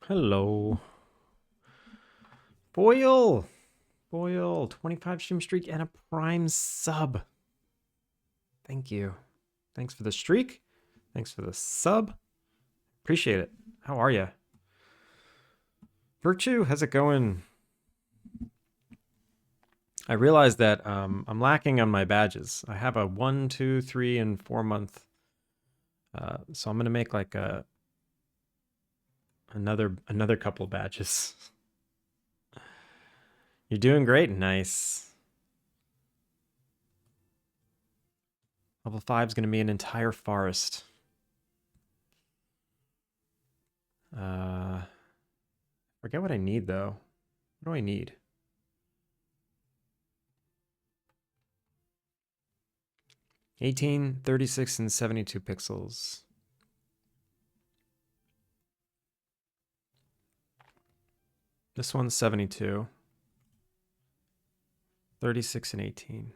Hello. Boyle. Boyle. 25 stream streak and a prime sub. Thank you. Thanks for the streak. Thanks for the sub. Appreciate it. How are you? Virtue, how's it going? I realized that I'm lacking on my badges. I have a 1, 2, 3, and 4 month. So I'm gonna make like another couple badges. You're doing great. Nice. Level 5 is gonna be an entire forest. Forget what I need though. What do I need? 18, 36, and 72 pixels. This one's 72. 36 and 18.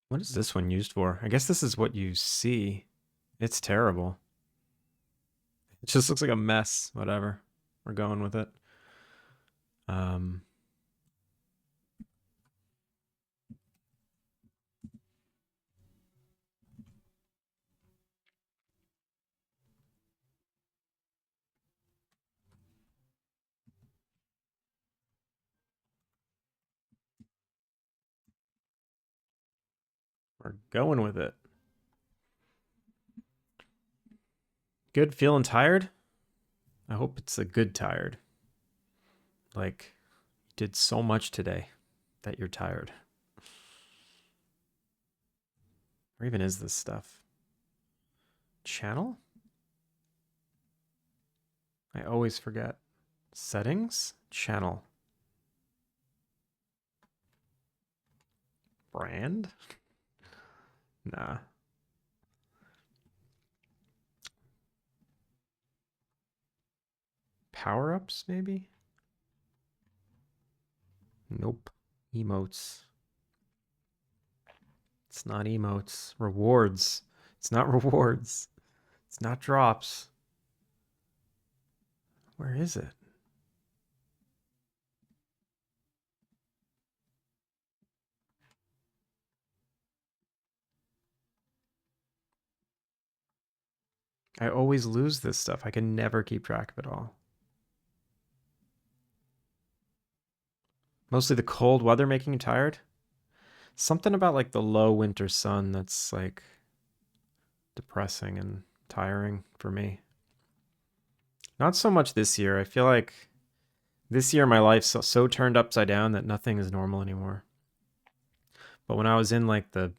What is this one used for? I guess this is what you see. It's terrible. It just looks like a mess. Whatever. We're going with it. Um, we're going with it. Good feeling tired? I hope it's a good tired. Like, you did so much today that you're tired. Where even is this stuff? Channel? I always forget. Settings? Channel. Brand? Nah. Power-ups, maybe? Nope. Emotes. It's not emotes. Rewards. It's not rewards. It's not drops. Where is it? I always lose this stuff. I can never keep track of it all. Mostly the cold weather making you tired. Something about like the low winter sun that's like depressing and tiring for me. Not so much this year. I feel like this year my life's so turned upside down that nothing is normal anymore. But when I was in like the,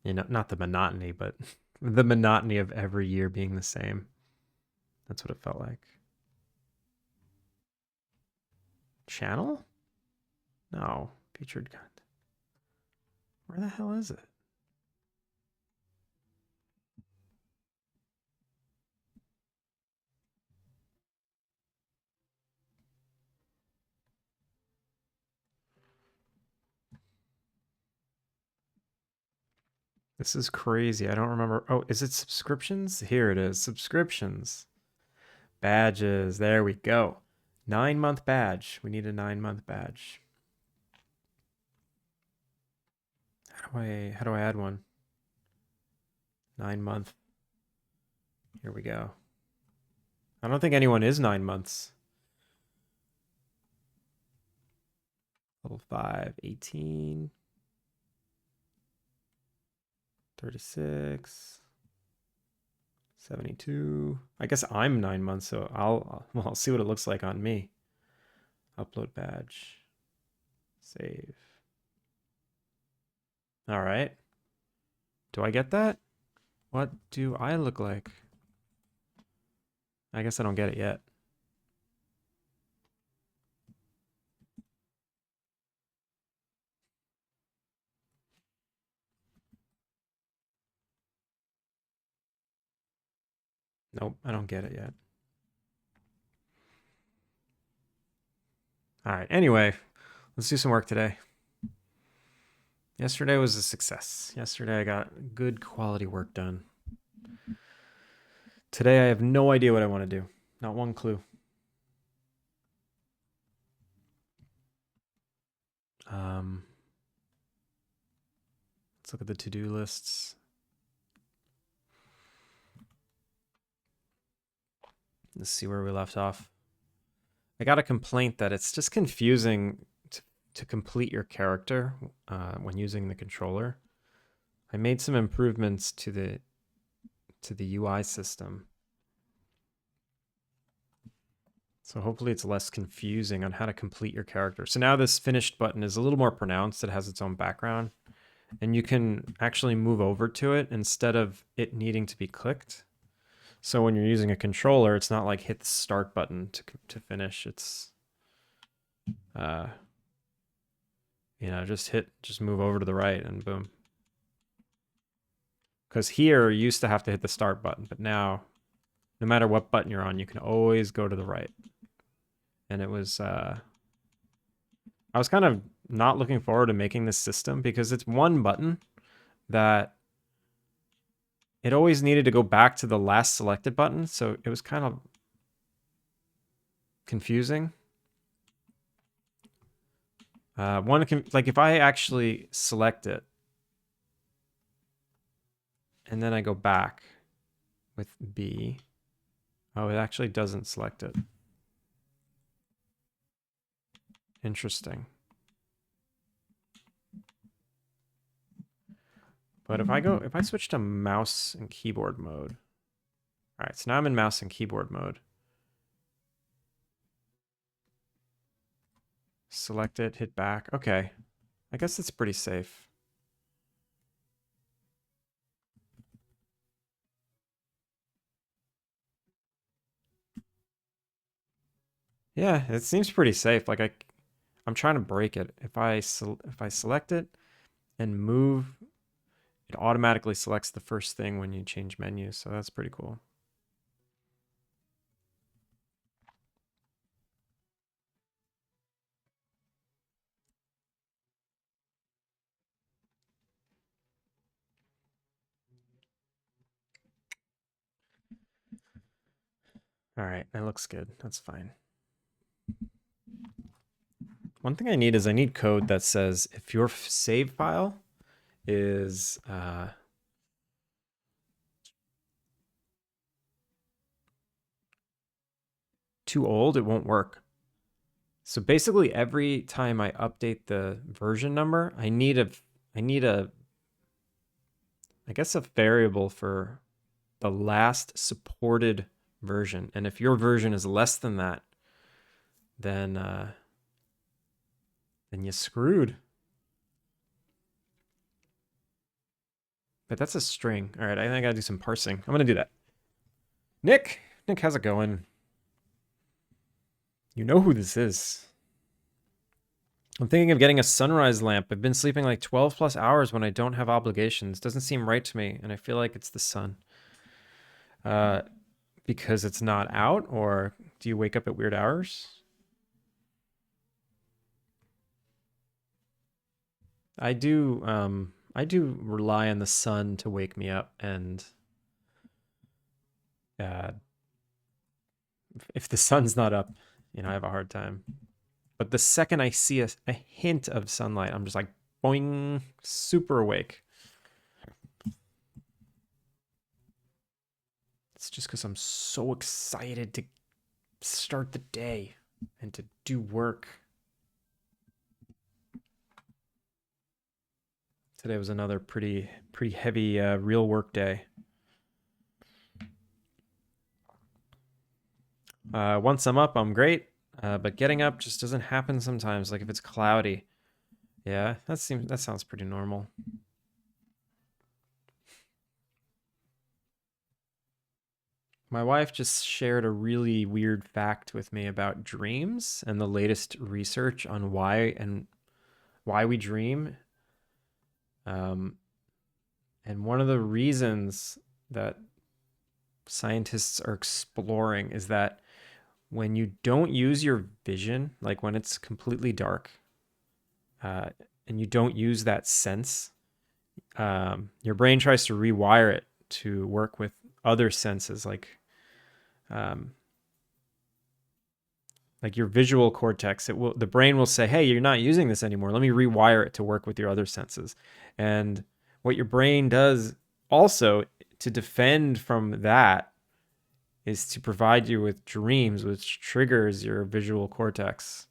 not the monotony, but the monotony of every year being the same, that's what it felt like. Channel? No. Featured content. Where the hell is it? This is crazy. I don't remember. Oh, is it subscriptions? Here it is. Subscriptions. Badges. There we go. 9-month badge. We need a 9-month badge. How do I add one? 9-month. Here we go. I don't think anyone is 9 months. Level 5, 18, 36, 72. I guess I'm 9 months, so I'll see what it looks like on me. Upload badge. Save. All right. Do I get that? What do I look like? I guess I don't get it yet. Nope, I don't get it yet. All right, anyway, let's do some work today. Yesterday was a success. Yesterday I got good quality work done. Today I have no idea what I want to do. Not one clue. Let's look at the to-do lists. Let's see where we left off. I got a complaint that it's just confusing to complete your character when using the controller. I made some improvements to the UI system. So hopefully it's less confusing on how to complete your character. So now this finished button is a little more pronounced. It has its own background. And you can actually move over to it instead of it needing to be clicked. So when you're using a controller, it's not like hit the start button to finish. It's, just move over to the right and boom. Because here you used to have to hit the start button, but now no matter what button you're on, you can always go to the right. And it was, I was kind of not looking forward to making this system because it's one button that it always needed to go back to the last selected button. So it was kind of confusing. Like if I actually select it and then I go back with B, oh, it actually doesn't select it. Interesting. But if I switch to mouse and keyboard mode. All right, so now I'm in mouse and keyboard mode. Select it, hit back. Okay. I guess it's pretty safe. Yeah, it seems pretty safe. Like I'm trying to break it. If I select it and move, it automatically selects the first thing when you change menus. So that's pretty cool. All right, that looks good. That's fine. One thing I need code that says if your save file is too old, it won't work. So basically every time I update the version number, I need a I guess a variable for the last supported version. And if your version is less than that, then you're screwed. But that's a string. All right, I think I gotta do some parsing. I'm gonna do that. Nick, how's it going? You know who this is. I'm thinking of getting a sunrise lamp. I've been sleeping like 12 plus hours when I don't have obligations. Doesn't seem right to me, and I feel like it's the sun. Because it's not out, or do you wake up at weird hours? I do rely on the sun to wake me up, and if the sun's not up, I have a hard time. But the second I see a hint of sunlight, I'm just like, boing, super awake. It's just because I'm so excited to start the day and to do work. Today was another pretty heavy real work day. Once I'm up, I'm great. But getting up just doesn't happen sometimes. Like if it's cloudy. Yeah, that sounds pretty normal. My wife just shared a really weird fact with me about dreams and the latest research on why we dream. And one of the reasons that scientists are exploring is that when you don't use your vision, like when it's completely dark, and you don't use that sense, your brain tries to rewire it to work with other senses, um, like your visual cortex. The brain will say, "Hey, you're not using this anymore. Let me rewire it to work with your other senses." And what your brain does also to defend from that is to provide you with dreams, which triggers your visual cortex.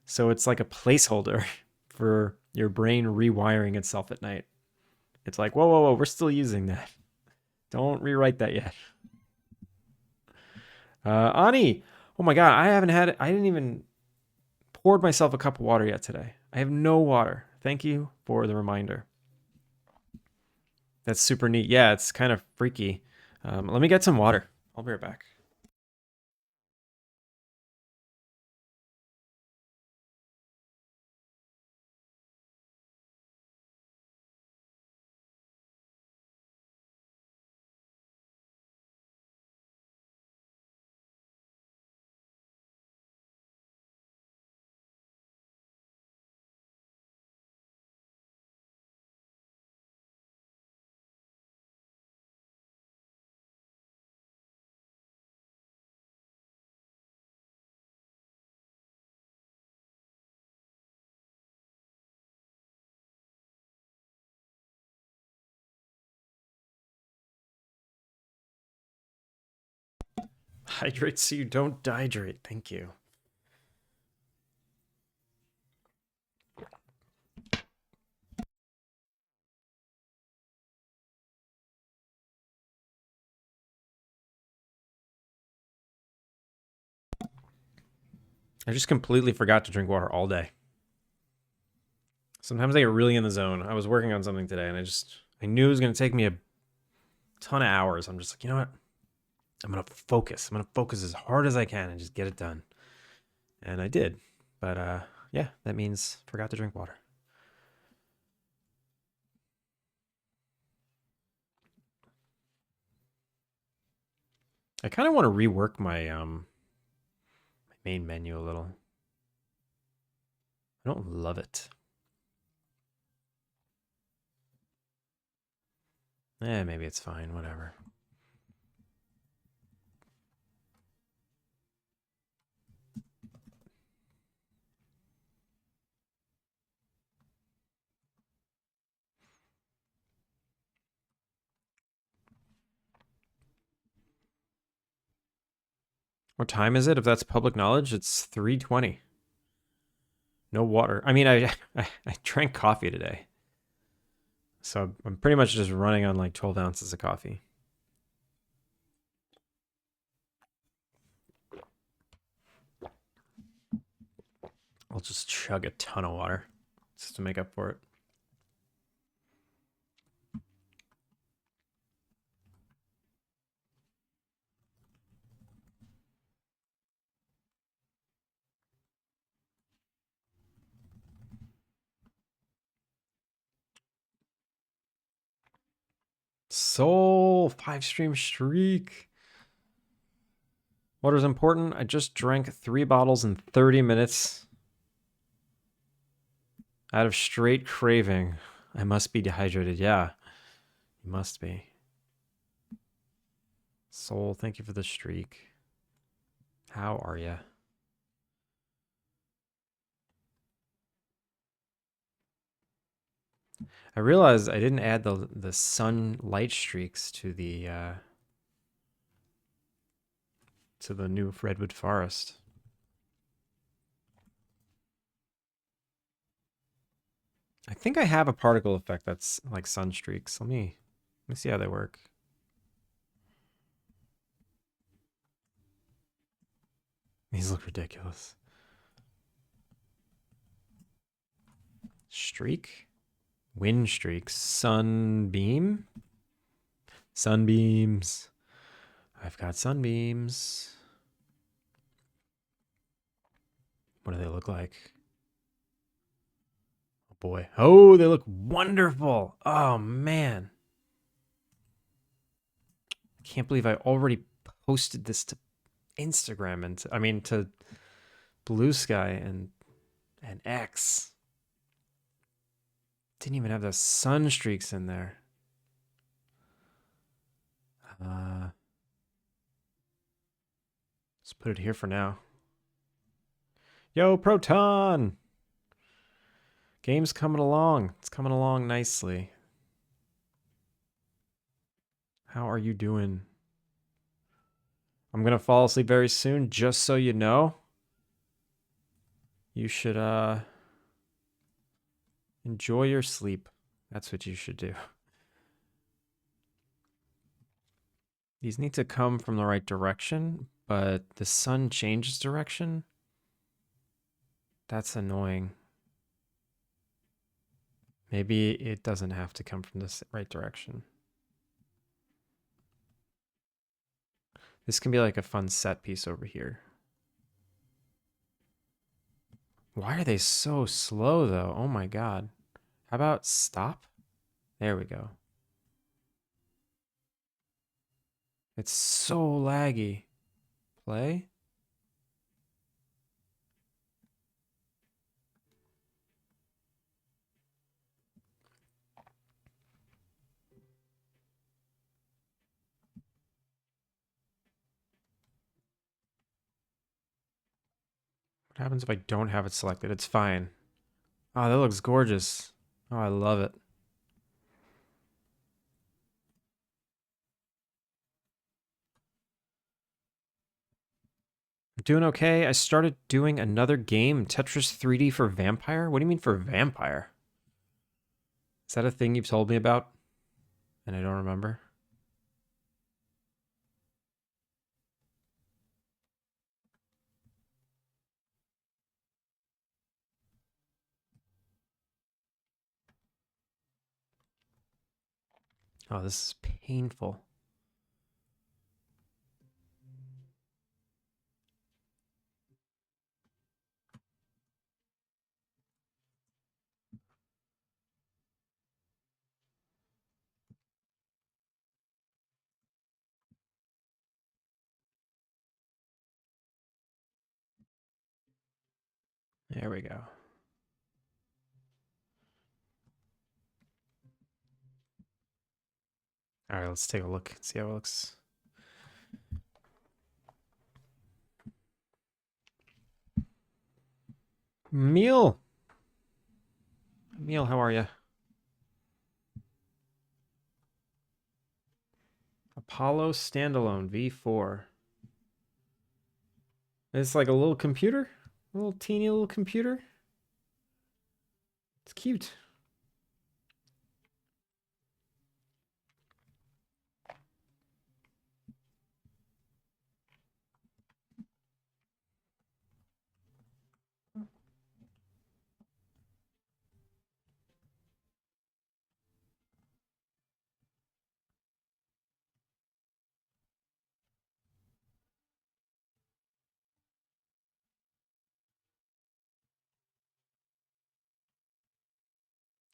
So it's like a placeholder for your brain rewiring itself at night. It's like, whoa, whoa, whoa, we're still using that. Don't rewrite that yet. Ani, oh my God, I didn't even poured myself a cup of water yet today. I have no water. Thank you for the reminder. That's super neat. Yeah, it's kind of freaky. Let me get some water. I'll be right back. Hydrate so you don't dehydrate. Thank you. I just completely forgot to drink water all day. Sometimes I get really in the zone. I was working on something today and I knew it was going to take me a ton of hours. I'm just like, you know what? I'm going to focus. I'm going to focus as hard as I can and just get it done. And I did. But yeah, that means forgot to drink water. I kind of want to rework my main menu a little. I don't love it. Maybe it's fine, whatever. What time is it? If that's public knowledge, it's 3:20. No water. I mean, I drank coffee today. So I'm pretty much just running on like 12 ounces of coffee. I'll just chug a ton of water just to make up for it. Soul, 5-stream streak. Water's important. I just drank 3 bottles in 30 minutes. Out of straight craving. I must be dehydrated. Yeah, you must be. Soul, thank you for the streak. How are you? I realized I didn't add the sun light streaks to the new redwood forest. I think I have a particle effect that's like sun streaks. Let me see how they work. These look ridiculous. Streak? Wind streaks. Sunbeam? Sunbeams. I've got sunbeams. What do they look like? Oh boy. Oh, they look wonderful. Oh man. can't believe I already posted this to Instagram and to Blue Sky and X. Didn't even have the sun streaks in there. Let's put it here for now. Yo, Proton! Game's coming along. It's coming along nicely. How are you doing? I'm gonna fall asleep very soon, just so you know. You should enjoy your sleep. That's what you should do. These need to come from the right direction, but the sun changes direction. That's annoying. Maybe it doesn't have to come from the right direction. This can be like a fun set piece over here. Why are they so slow though? Oh my god. How about stop? There we go. It's so laggy. Play? What happens if I don't have it selected? It's fine. Oh, that looks gorgeous. Oh, I love it. I'm doing okay. I started doing another game, Tetris 3D for Vampire. What do you mean for Vampire? Is that a thing you've told me about? And I don't remember? Oh, this is painful. There we go. All right, let's take a look and see how it looks. Meal. Meal, how are you? Apollo Standalone V4. It's like a little computer? A little teeny little computer? It's cute.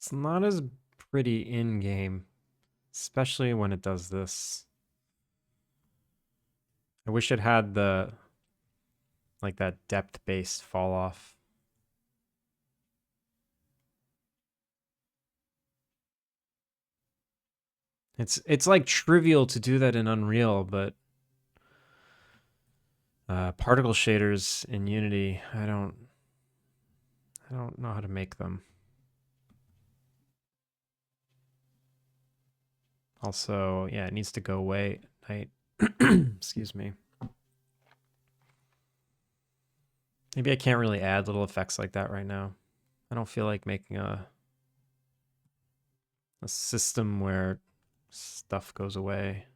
It's not as pretty in-game, especially when it does this. I wish it had the, like that depth-based fall off. It's like trivial to do that in Unreal, but particle shaders in Unity, I don't know how to make them. Also, yeah, it needs to go away at night. Excuse me. Maybe I can't really add little effects like that right now. I don't feel like making a system where stuff goes away.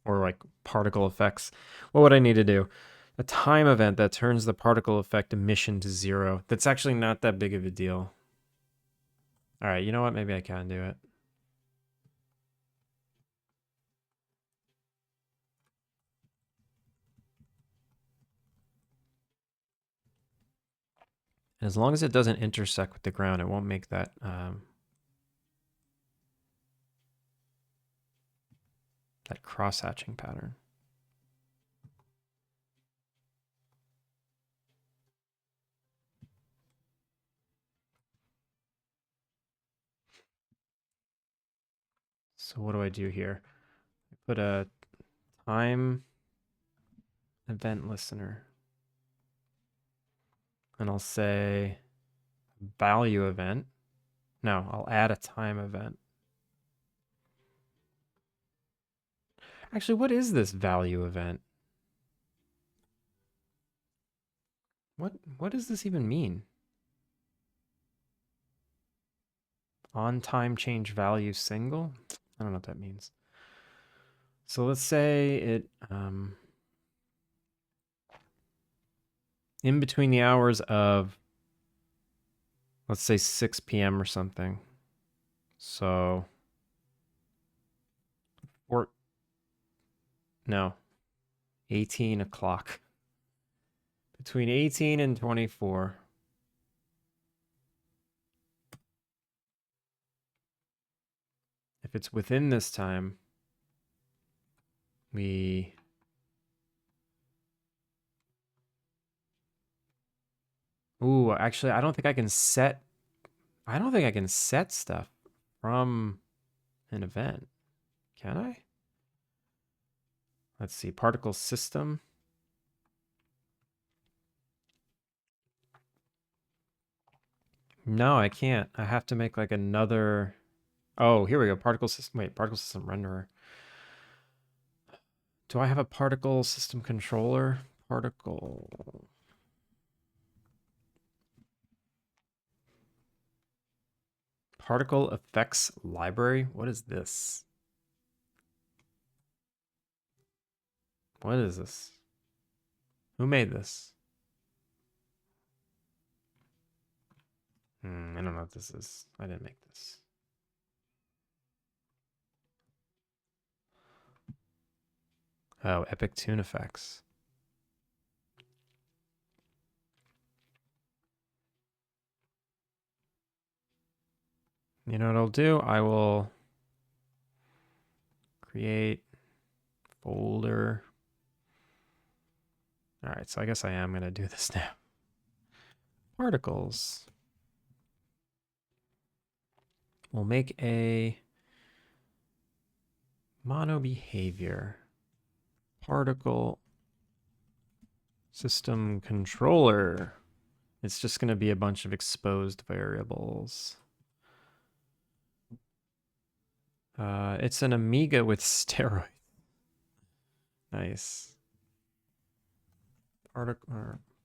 Or like particle effects. What would I need to do? A time event that turns the particle effect emission to 0. That's actually not that big of a deal. All right, you know what? Maybe I can do it. As long as it doesn't intersect with the ground, it won't make that That cross-hatching pattern. So what do I do here? I put a time event listener. And I'll say value event. No, I'll add a time event. Actually, what is this value event? What does this even mean? On time change value single? I don't know what that means. So let's say it in between the hours of, let's say 6 p.m. or something. So, or no, 18 o'clock. Between 18 and 24. If it's within this time, we Ooh, actually, I don't think I can set stuff from an event. Can I? Let's see, particle system. No, I can't. I have to make like another. Oh, here we go. Particle system. Wait, particle system renderer. Do I have a particle system controller? Particle. Particle effects library? What is this? What is this? Who made this? I don't know what this is. I didn't make this. Oh, epic tune effects. You know what I'll do? I will create folder. All right, so I guess I am going to do this now. Particles. We'll make a mono behavior particle system controller. It's just going to be a bunch of exposed variables. It's an Amiga with steroids. Nice.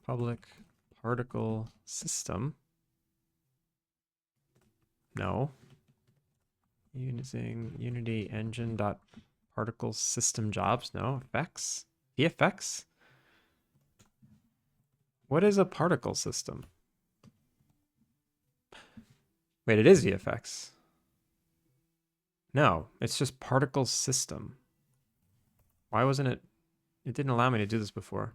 Public particle system. No. Using Unity engine dot particle system jobs. No. Effects. VFX. What is a particle system? Wait, it is VFX. No, it's just particle system. Why wasn't it? It didn't allow me to do this before.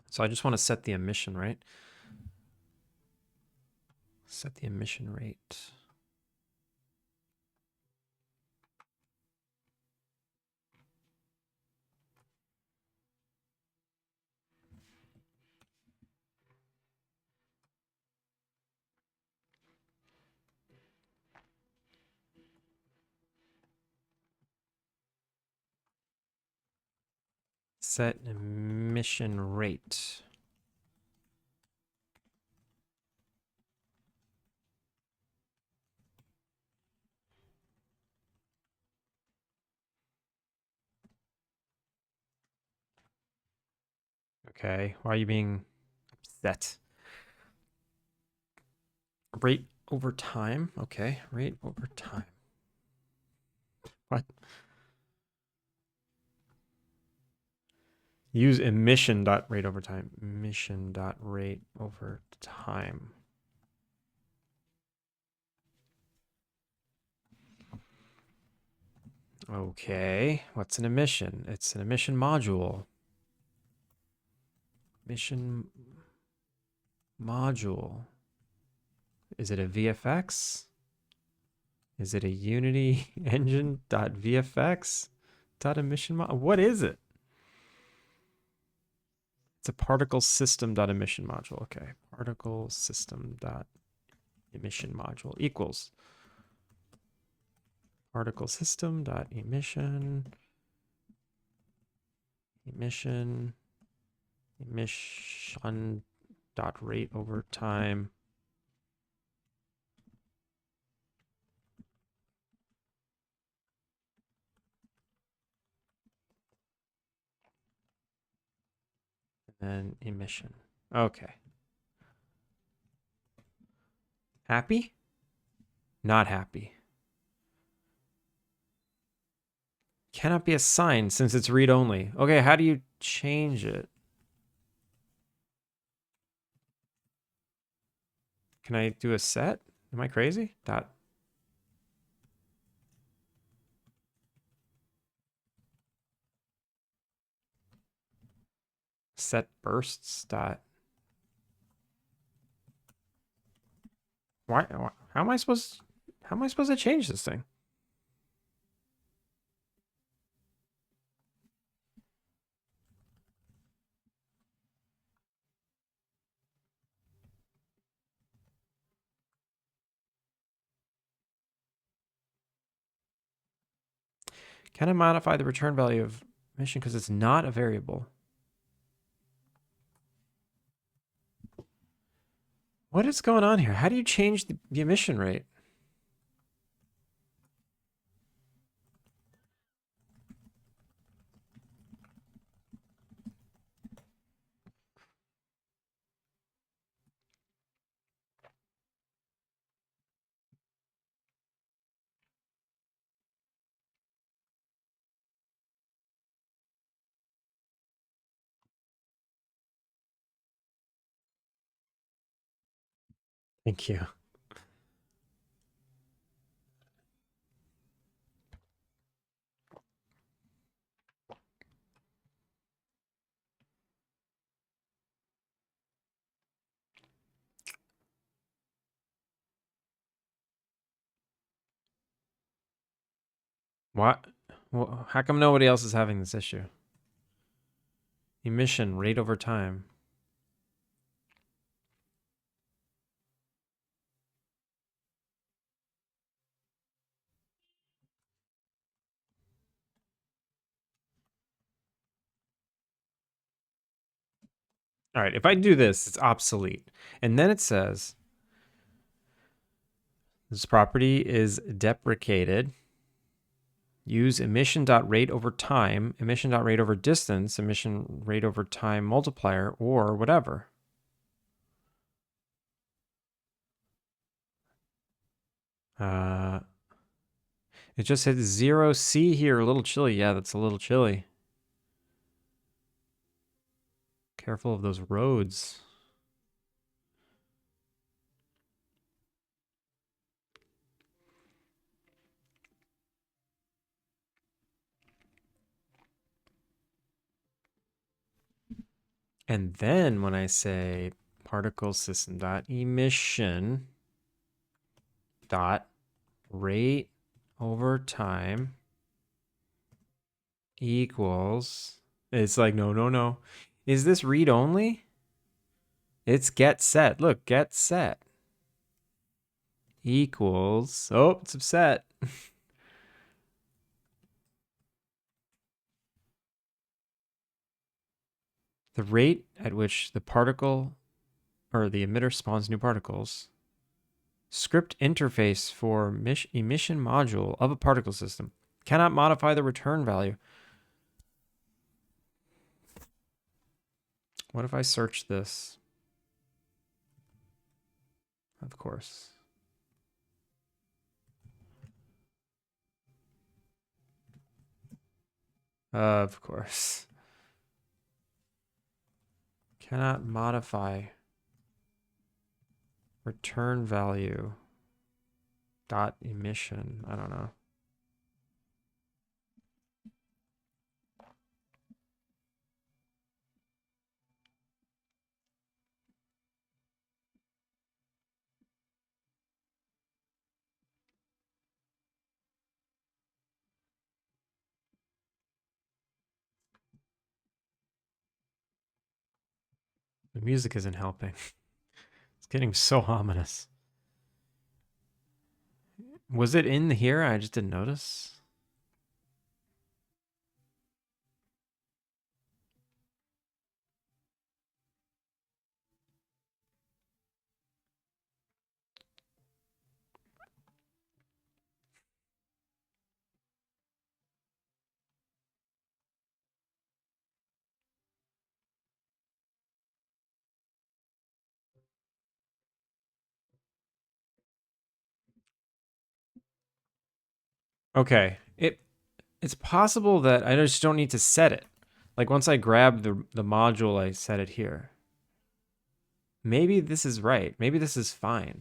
So I just want to set the emission, right? Set the emission rate. Set emission rate. Okay, why are you being upset? Rate over time. Okay, rate over time. What? Use emission dot rate over time. Emission dot rate over time. Okay, what's an emission? It's an emission module. Emission module. Is it a VFX? Is it a Unity engine dot VFX dot emission module? What is it? It's a particle system dot emission module. Okay, particle system dot emission module equals particle system dot emission dot rate over time. And emission. Okay. Happy? Not happy. Cannot be assigned since it's read-only. Okay, how do you change it? Can I do a set? Am I crazy? Dot. Set bursts dot. Why? How am I supposed? How am I supposed to change this thing? Can I modify the return value of emission because it's not a variable? What is going on here? How do you change the emission rate? Thank you. What? Well, how come nobody else is having this issue? Emission rate over time. All right, if I do this, it's obsolete. And then it says this property is deprecated. Use emission.rate over time, emission.rate over distance, emission rate over time multiplier, or whatever. It just said 0C here, a little chilly. Yeah, that's a little chilly. Careful of those roads. And then when I say particle system dot emission dot rate over time equals, it's like, no. Is this read only? It's get set. Look, get set equals, oh, it's upset. The rate at which the particle or the emitter spawns new particles. Script interface for emission module of a particle system. Cannot modify the return value. What if I search this? Of course. Of course. Cannot modify return value dot emission. I don't know. The music isn't helping. It's getting so ominous. Was it in here? I just didn't notice. Okay. It's possible that I just don't need to set it. Like once I grab the module, I set it here. Maybe this is right. Maybe this is fine.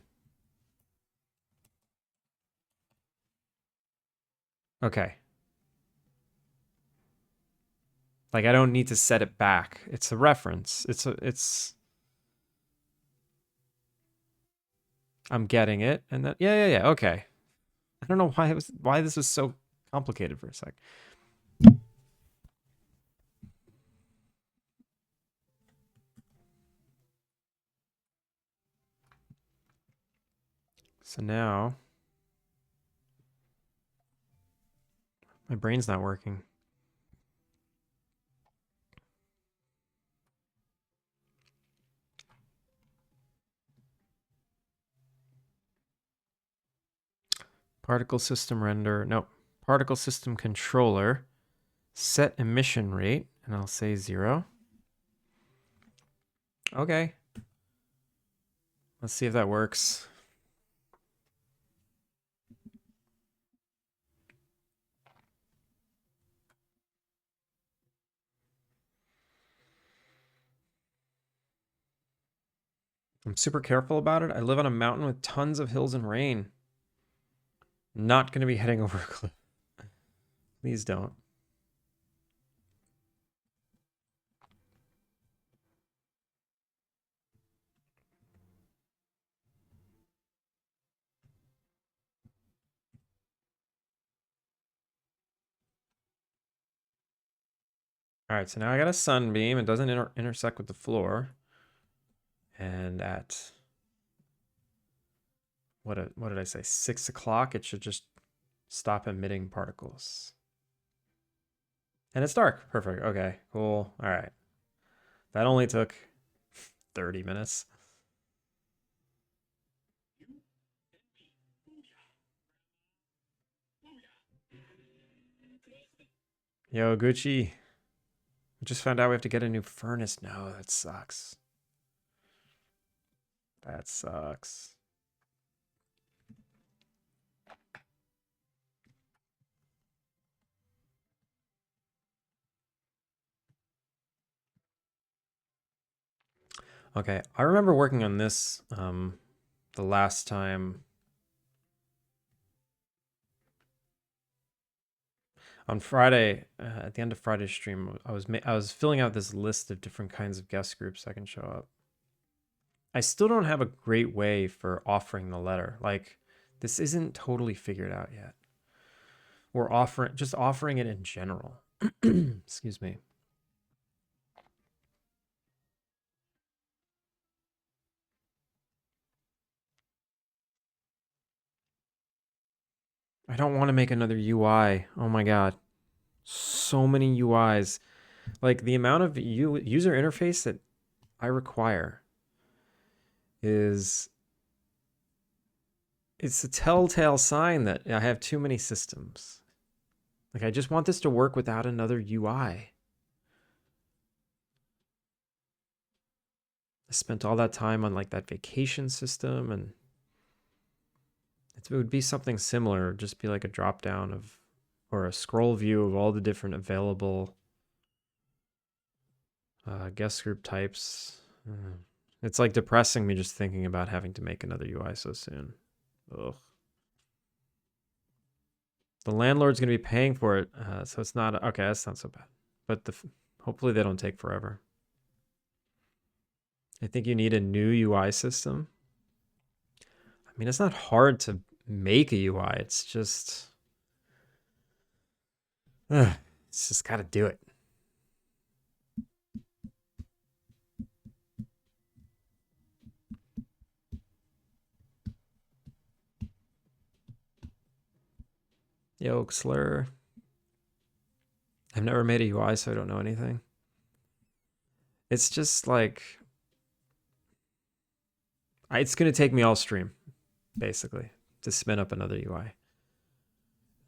Okay. Like I don't need to set it back. It's a reference. I'm getting it. And then yeah. Okay. I don't know why this was so complicated for a sec. So now my brain's not working. Particle system render. Nope. Particle system controller. Set emission rate. And I'll say 0. Okay. Let's see if that works. I'm super careful about it. I live on a mountain with tons of hills and rain. Not going to be heading over a cliff. Please don't. All right, so now I got a sunbeam. It doesn't intersect with the floor. And at what did I say? 6 o'clock. It should just stop emitting particles. And it's dark. Perfect. Okay, cool. All right. That only took 30 minutes. Yo, Gucci. We just found out we have to get a new furnace. No, that sucks. That sucks. Okay, I remember working on this the last time. On Friday, at the end of Friday's stream, I was filling out this list of different kinds of guest groups that can show up. I still don't have a great way for offering the letter. Like, this isn't totally figured out yet. We're offering it in general. Excuse me. I don't want to make another UI. Oh my god. So many UIs. Like the amount of user interface that I require it's a telltale sign that I have too many systems. Like I just want this to work without another UI. I spent all that time on like that vacation system, and it would be something similar, just be like a drop down of or a scroll view of all the different available Guest group types. It's like depressing me just thinking about having to make another UI so soon. Ugh. The landlord's going to be paying for it, so it's not... Okay, that's not so bad. But hopefully they don't take forever. I think you need a new UI system. I mean, it's not hard to make a UI. It's just... it's just got to do it. Yo, Slur. I've never made a UI, so I don't know anything. It's just like... it's going to take me all stream, basically, to spin up another UI.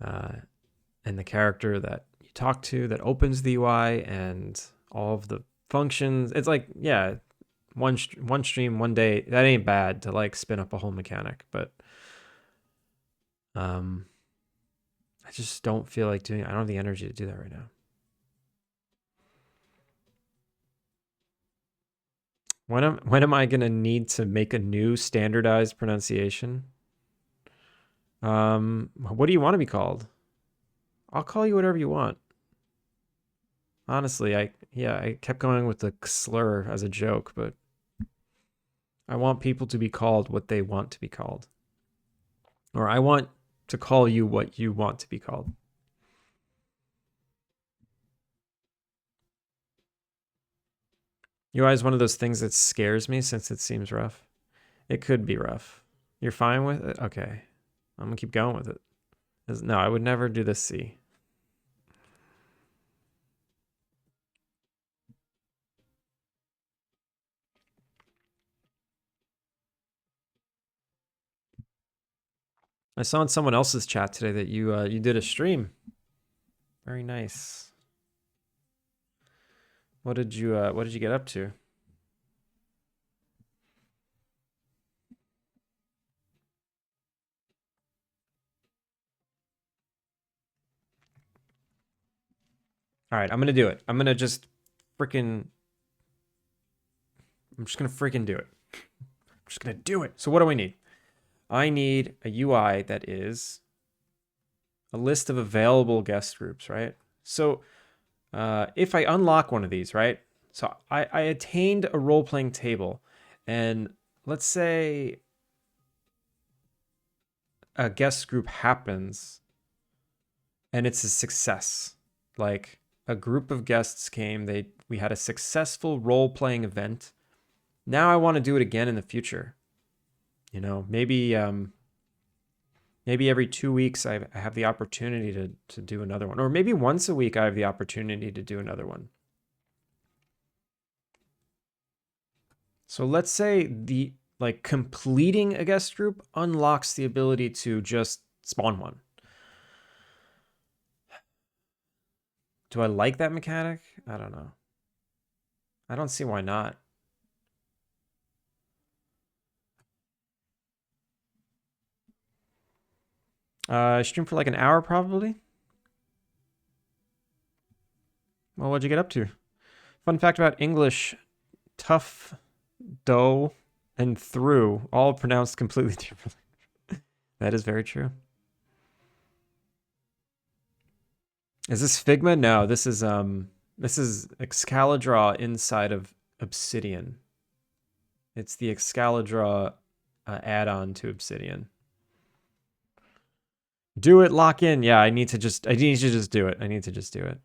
And the character that you talk to that opens the UI and all of the functions. It's like, yeah, one stream, one day. That ain't bad to like spin up a whole mechanic, but I just don't feel like doing it. I don't have the energy to do that right now. When am I gonna need to make a new standardized pronunciation? What do you want to be called? I'll call you whatever you want. Honestly, I kept going with the slur as a joke, but I want people to be called what they want to be called. Or I want to call you what you want to be called. UI is one of those things that scares me since it seems rough. It could be rough. You're fine with it? Okay. I'm gonna keep going with it. No, I would never do the C. I saw in someone else's chat today that you did a stream. Very nice. What did you get up to? All right, I'm gonna do it. I'm just gonna freaking do it. I'm just gonna do it. So what do we need? I need a UI that is a list of available guest groups, right? So if I unlock one of these, right? So I attained a role-playing table, and let's say a guest group happens and it's a success. Like a group of guests came, we had a successful role-playing event. Now I want to do it again in the future. You know, maybe every 2 weeks I have the opportunity to do another one, or maybe once a week I have the opportunity to do another one. So let's say completing a guest group unlocks the ability to just spawn one. Do I like that mechanic? I don't know. I don't see why not. I streamed for like an hour probably. Well, what'd you get up to? Fun fact about English, tough, dough, and through, all pronounced completely differently. That is very true. Is this Figma? No, this is Excalidraw inside of Obsidian. It's the Excalidraw add-on to Obsidian. Do it, lock in. Yeah, I need to just do it. I need to just do it.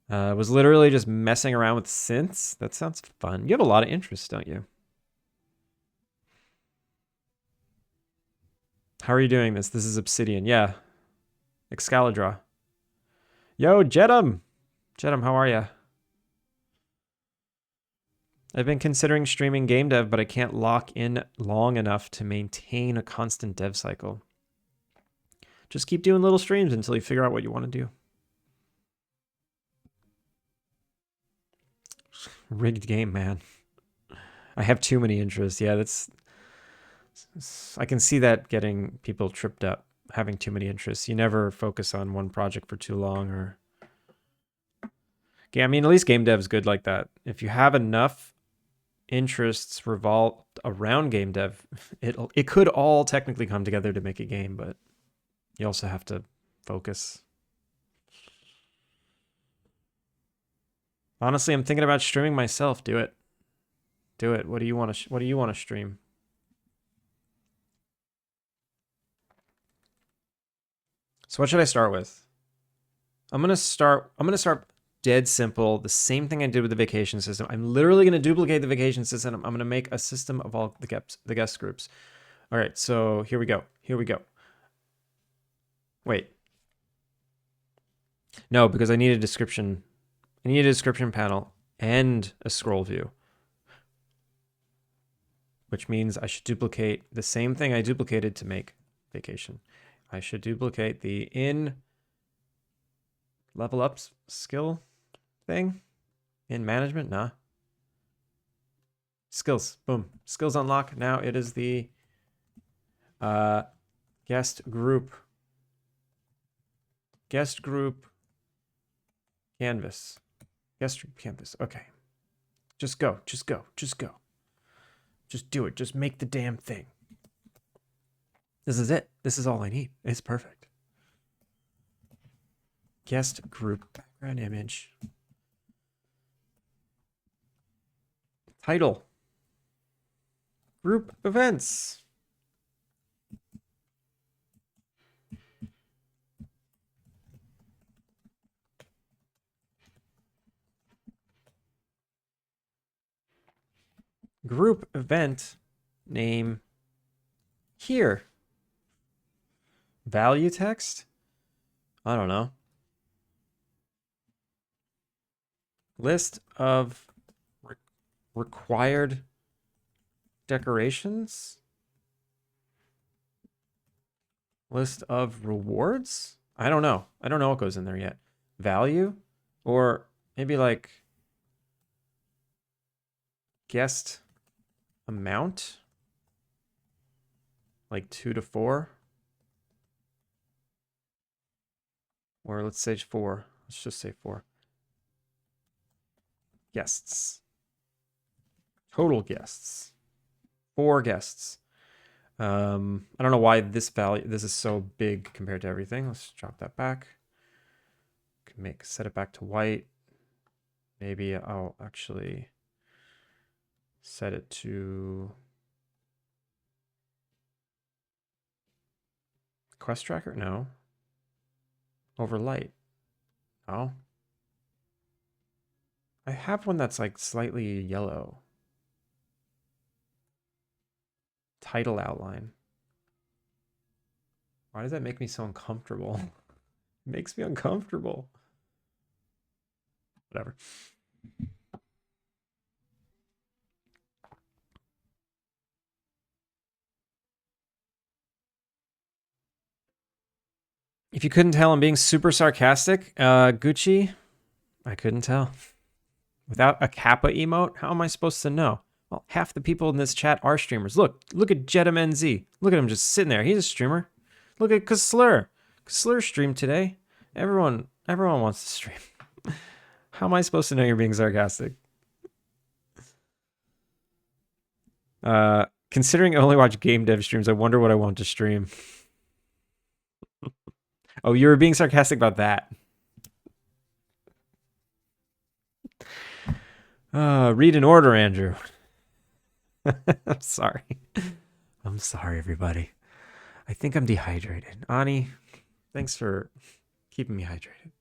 Was literally just messing around with synths. That sounds fun. You have a lot of interest, don't you? How are you doing this? This is Obsidian. Yeah. Excalidraw. Yo, Jedum! Jedum, how are ya? I've been considering streaming game dev, but I can't lock in long enough to maintain a constant dev cycle. Just keep doing little streams until you figure out what you want to do. Rigged game, man. I have too many interests. Yeah, I can see that getting people tripped up, having too many interests. You never focus on one project for too long, or Yeah, I mean, at least game dev's good like that. If you have enough interests revolved around game dev, it could all technically come together to make a game, but you also have to focus. Honestly, I'm thinking about streaming myself. Do it. Do it. What do you want to stream? So what should I start with? I'm going to start dead simple, the same thing I did with the vacation system. I'm literally going to duplicate the vacation system. I'm going to make a system of all the guest groups. All right, so here we go. Here we go. Wait. No, because I need a description. I need a description panel and a scroll view, which means I should duplicate the same thing I duplicated to make vacation. I should duplicate the in level up skill thing in management. Nah. Skills. Boom. Skills unlock. Now it is the guest group. Guest group canvas. Guest group canvas. Okay. Just go. Just go. Just go. Just do it. Just make the damn thing. This is it. This is all I need. It's perfect. Guest group background image. Title. Group events. Group event name here. Value text? I don't know. List of required decorations? List of rewards? I don't know. I don't know what goes in there yet. Value? Or maybe like guest amount? Like 2 to 4? Or let's say 4. Let's just say 4. Guests. Total guests. 4 guests. I don't know why this is so big compared to everything. Let's drop that back. Set it back to white. Maybe I'll actually set it to quest tracker. No. Over light. No. I have one that's like slightly yellow. Title outline. Why does that make me so uncomfortable? It makes me uncomfortable. Whatever. If you couldn't tell, I'm being super sarcastic. Gucci, I couldn't tell. Without a kappa emote, how am I supposed to know? Well, half the people in this chat are streamers. Look at Jedam NZ. Look at him just sitting there. He's a streamer. Look at Kaslur. Kaslur streamed today. Everyone wants to stream. How am I supposed to know you're being sarcastic? Considering I only watch game dev streams, I wonder what I want to stream. Oh, you were being sarcastic about that. Read in order, Andrew. I'm sorry. I'm sorry, everybody. I think I'm dehydrated. Ani, thanks for keeping me hydrated.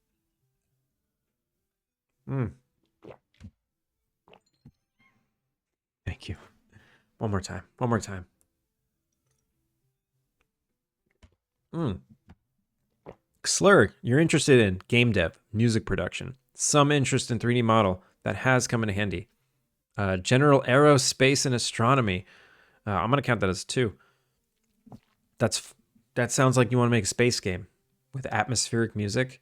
Thank you. One more time. One more time. Slur, you're interested in game dev, music production, some interest in 3D model. That has come in handy. General aerospace and astronomy. I'm going to count that as 2. That sounds like you want to make a space game with atmospheric music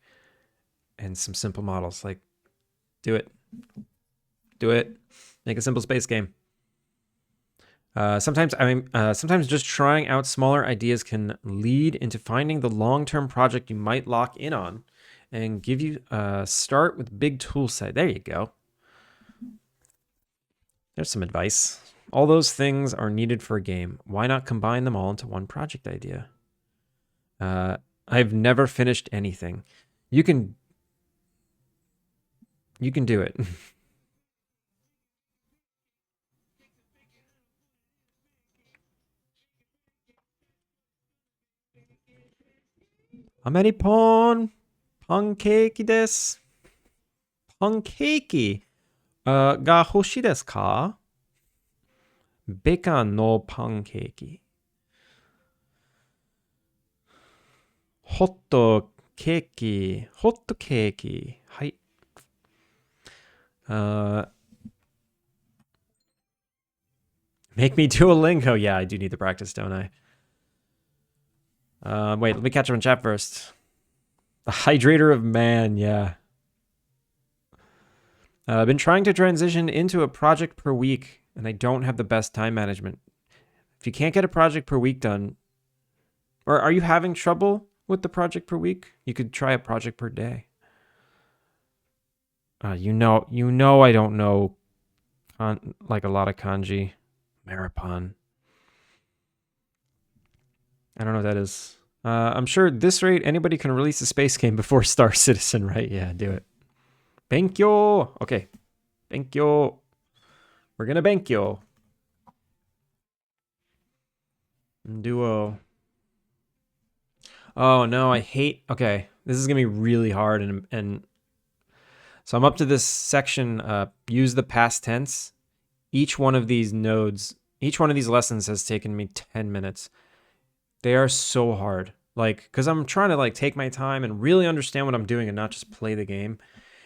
and some simple models. Like, do it. Do it. Make a simple space game. Sometimes just trying out smaller ideas can lead into finding the long-term project you might lock in on and give you start with big tool set. There you go. There's some advice. All those things are needed for a game. Why not combine them all into one project idea? I've never finished anything. You can do it. Ameripon pancake desu. Pancake が欲しいですか？ベカンのパンケーキ。ホットケーキ。ホットケーキ。はい。Make me Duolingo. Yeah, I do need the practice, don't I? Wait, let me catch up on chat first. The Hydrator of Man, yeah. I've been trying to transition into a project per week, and I don't have the best time management. If you can't get a project per week done, or are you having trouble with the project per week? You could try a project per day. You know, I don't know like a lot of kanji. Maripon. I don't know what that is. I'm sure at this rate, anybody can release a space game before Star Citizen, right? Yeah, do it. Benkyo! Okay. Benkyo. We're gonna Benkyo. Duo. Oh no, I hate. Okay, this is gonna be really hard, and so I'm up to this section. Use the past tense. Each one of these nodes, each one of these lessons has taken me 10 minutes. They are so hard. Like, because I'm trying to like take my time and really understand what I'm doing and not just play the game.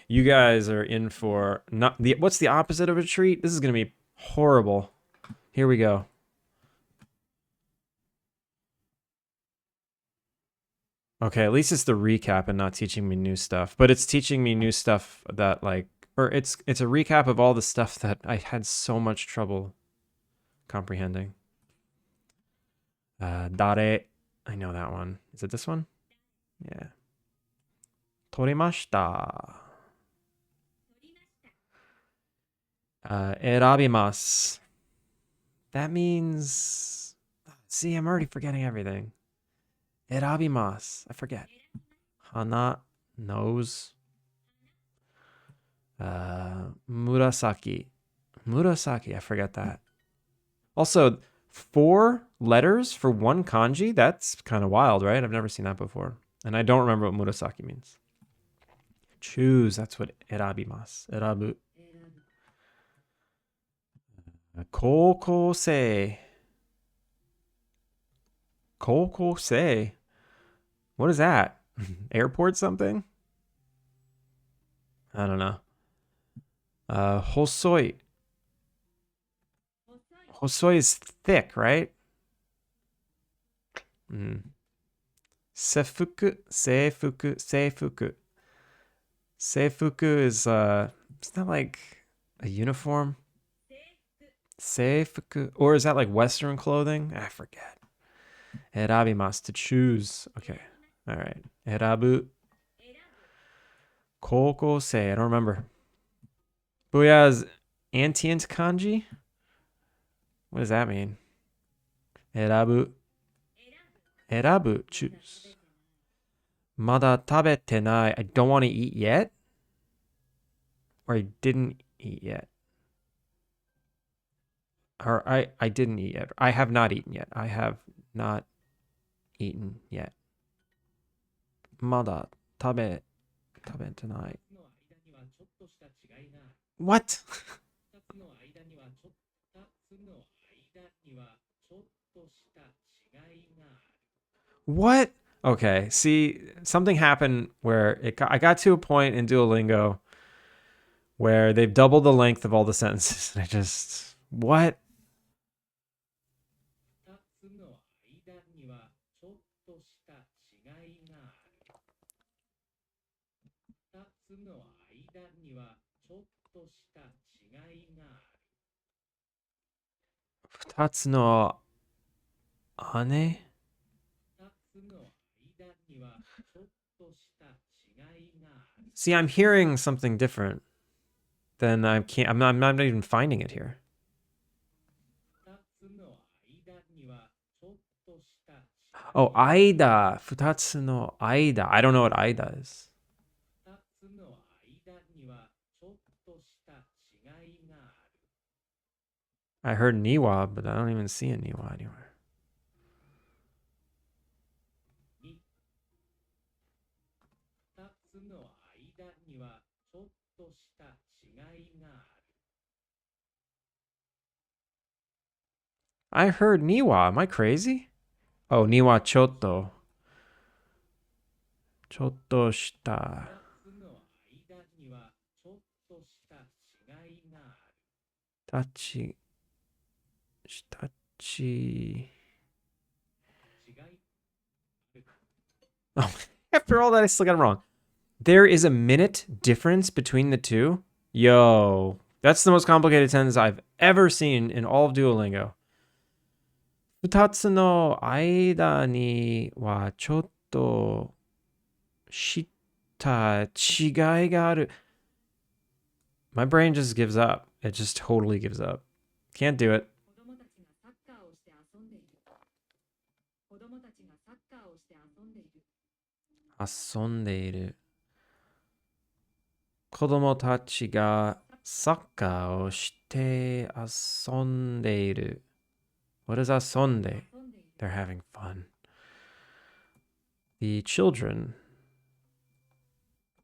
You guys are in for not the what's the opposite of a treat? This is gonna be horrible. Here we go. Okay, at least it's the recap and not teaching me new stuff. But it's teaching me new stuff that like or it's a recap of all the stuff that I had so much trouble comprehending. Dare. I know that one. Is it this one? Yeah. Torimashita. 選びます. That means see, I'm already forgetting everything. 選びます. I forget. Hana, nose. Murasaki. Murasaki, I forget that. Also, 4 letters for one kanji? That's kind of wild, right? I've never seen that before. And I don't remember what murasaki means. Choose, that's what erabimasu. Erabu. Kokosei. Kokosei. What is that? Airport something? I don't know. Hosoi. Hosoi is thick, right? Seifuku. Seifuku. Seifuku. Seifuku is isn't that like a uniform? Seifuku. Or is that like Western clothing? I forget. Erabimasu, to choose. Okay. All right. Erabu. Kokosei. I don't remember. Booyah's antient kanji? What does that mean? Erabu. Erabu. Choose. Mada tabete nai. I don't want to eat yet. Or I didn't eat yet. Or I didn't eat yet. I have not eaten yet. I have not eaten yet. Mada tabete nai. What? What? Okay, see, something happened where I got to a point in Duolingo where they've doubled the length of all the sentences. And I just, what? Futatsu no ane? See, I'm hearing something different than I'm not even finding it here. Oh, Aida. Futatsu no Aida. I don't know what Aida is. I heard Niwa, but I don't even see a Niwa anywhere. I heard Niwa. Am I crazy? Oh, Niwa chotto. Chotto shita. Tachi. Shitachi. Oh, after all that, I still got it wrong. There is a minute difference between the two. Yo, that's the most complicated sentence I've ever seen in all of Duolingo. 二つの間にはちょっとした違いがある. My brain just gives up. It just totally gives up. Can't do it. 遊んでいる. 子供たちがサッカーをして遊んでいる. What is 遊んで? They're having fun. The children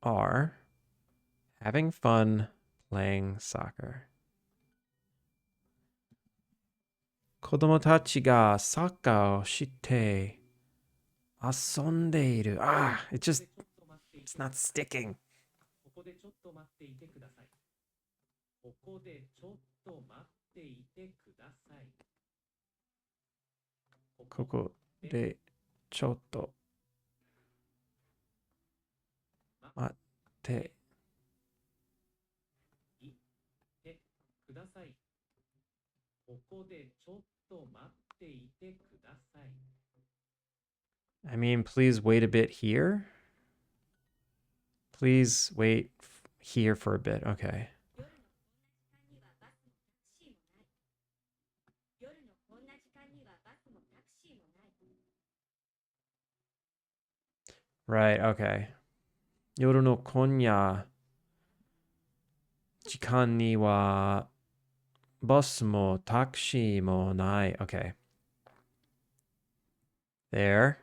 are having fun playing soccer. 子供たちがサッカーをして遊んでいる. Ah, it's not sticking. ここでちょっと待っていてください. ここでちょっと待っていてください. ここでちょっと待ってください. ここでちょっと待っていてください. I mean, please wait a bit here. Please wait here for a bit. Okay. Right, okay. 夜の今夜時間にはバスもタクシーもない. Okay. There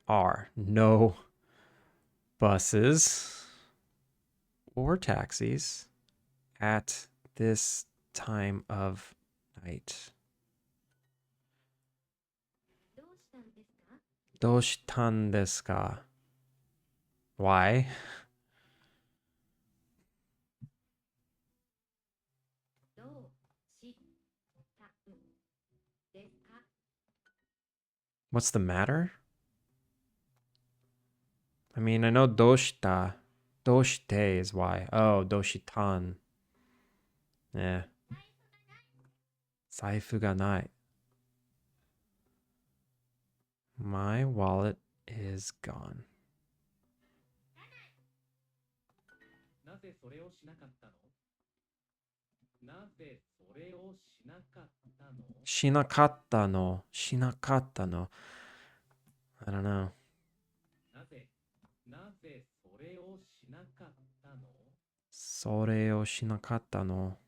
are no buses or taxis at this time of night. どうしたんですか? Why? What's the matter? I mean, I know どうした. どうして is why. Oh, どうしたん. Yeah. 財布がない. My wallet is gone. なぜそれをしなかったの? なぜそれをしなかったの? しなかったの. しなかったの. I don't know. なぜそれをしなかったの? それをしなかったの.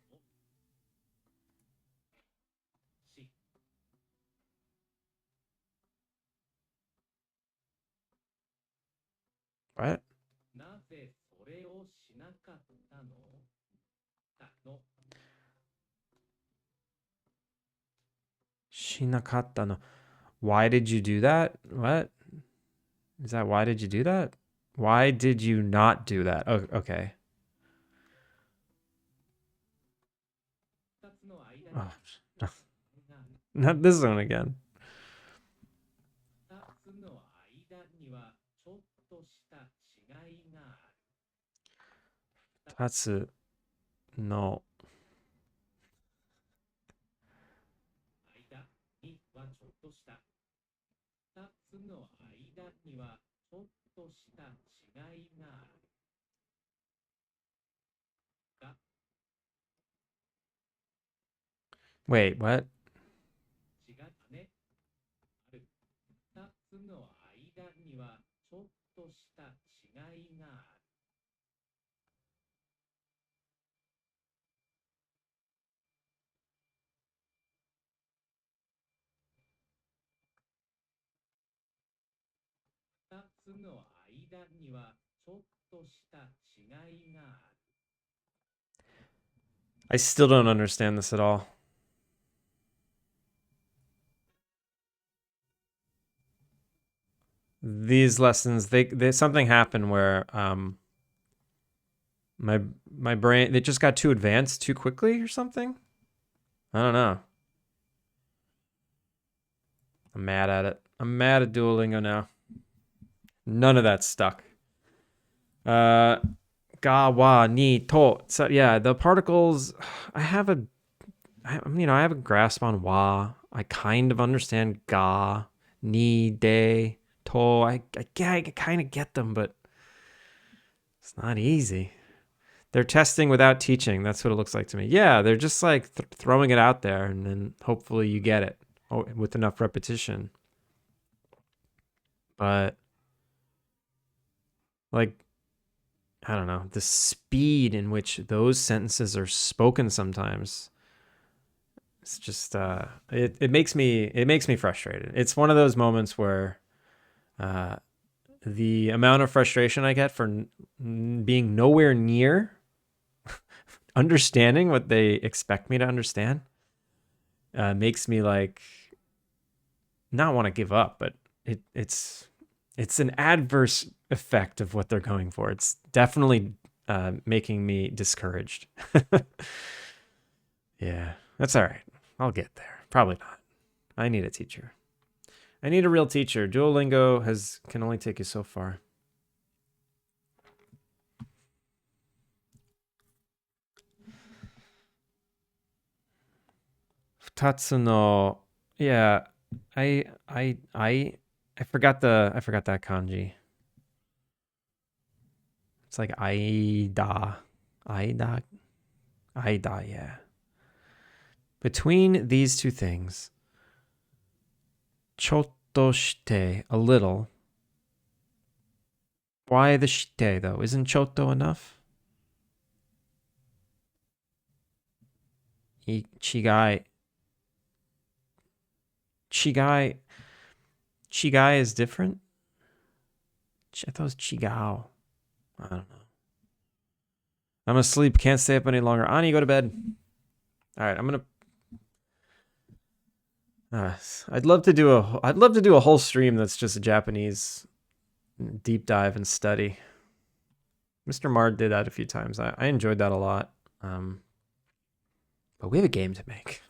What? なぜそれをしなかったの? しなかったの. Why did you do that? What? Is that why did you do that? Why did you not do that? Oh, okay. Oh, not this one again. 二つの Wait, what? I still don't understand this at all. These lessons, they something happened where my my brain, it just got too advanced too quickly or something. I don't know. I'm mad at it. I'm mad at Duolingo now. None of that stuck. Uh, ga wa ni to. So yeah, the particles. I have a, I have a grasp on wa. I kind of understand ga, ni, de, to. I kind of get them, but it's not easy. They're testing without teaching. That's what it looks like to me. Yeah, they're just like throwing it out there, and then hopefully you get it with enough repetition. But like, I don't know, the speed in which those sentences are spoken sometimes, it's just it makes me frustrated. It's one of those moments where the amount of frustration I get for being nowhere near understanding what they expect me to understand makes me like not want to give up, but it's an adverse effect of what they're going for. It's definitely making me discouraged. Yeah, that's all right. I'll get there. Probably not. I need a teacher. I need a real teacher. Duolingo can only take you so far. Tatsuno. Yeah, I forgot that kanji. It's like Aida. Aida. Aida, yeah. Between these two things, chotto shite, a little. Why the shite though? Isn't chotto enough? Chigai. Chigai. Chigai is different? I thought it was chigao. I don't know. I'm asleep. Can't stay up any longer. Ani, go to bed. All right, I'm gonna. I'd love to do a whole stream that's just a Japanese deep dive and study. Mr. Mard did that a few times. I enjoyed that a lot. But we have a game to make.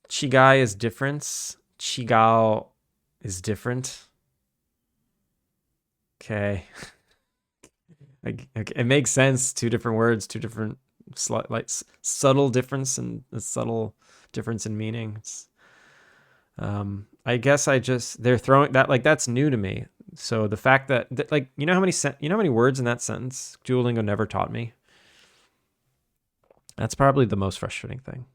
Chigai is difference. Chigao is different. Okay. It makes sense. Two different words, two different like subtle difference and a subtle difference in meaning. I guess they're throwing that, like, that's new to me. So the fact that like, you know how many words in that sentence Duolingo never taught me? That's probably the most frustrating thing.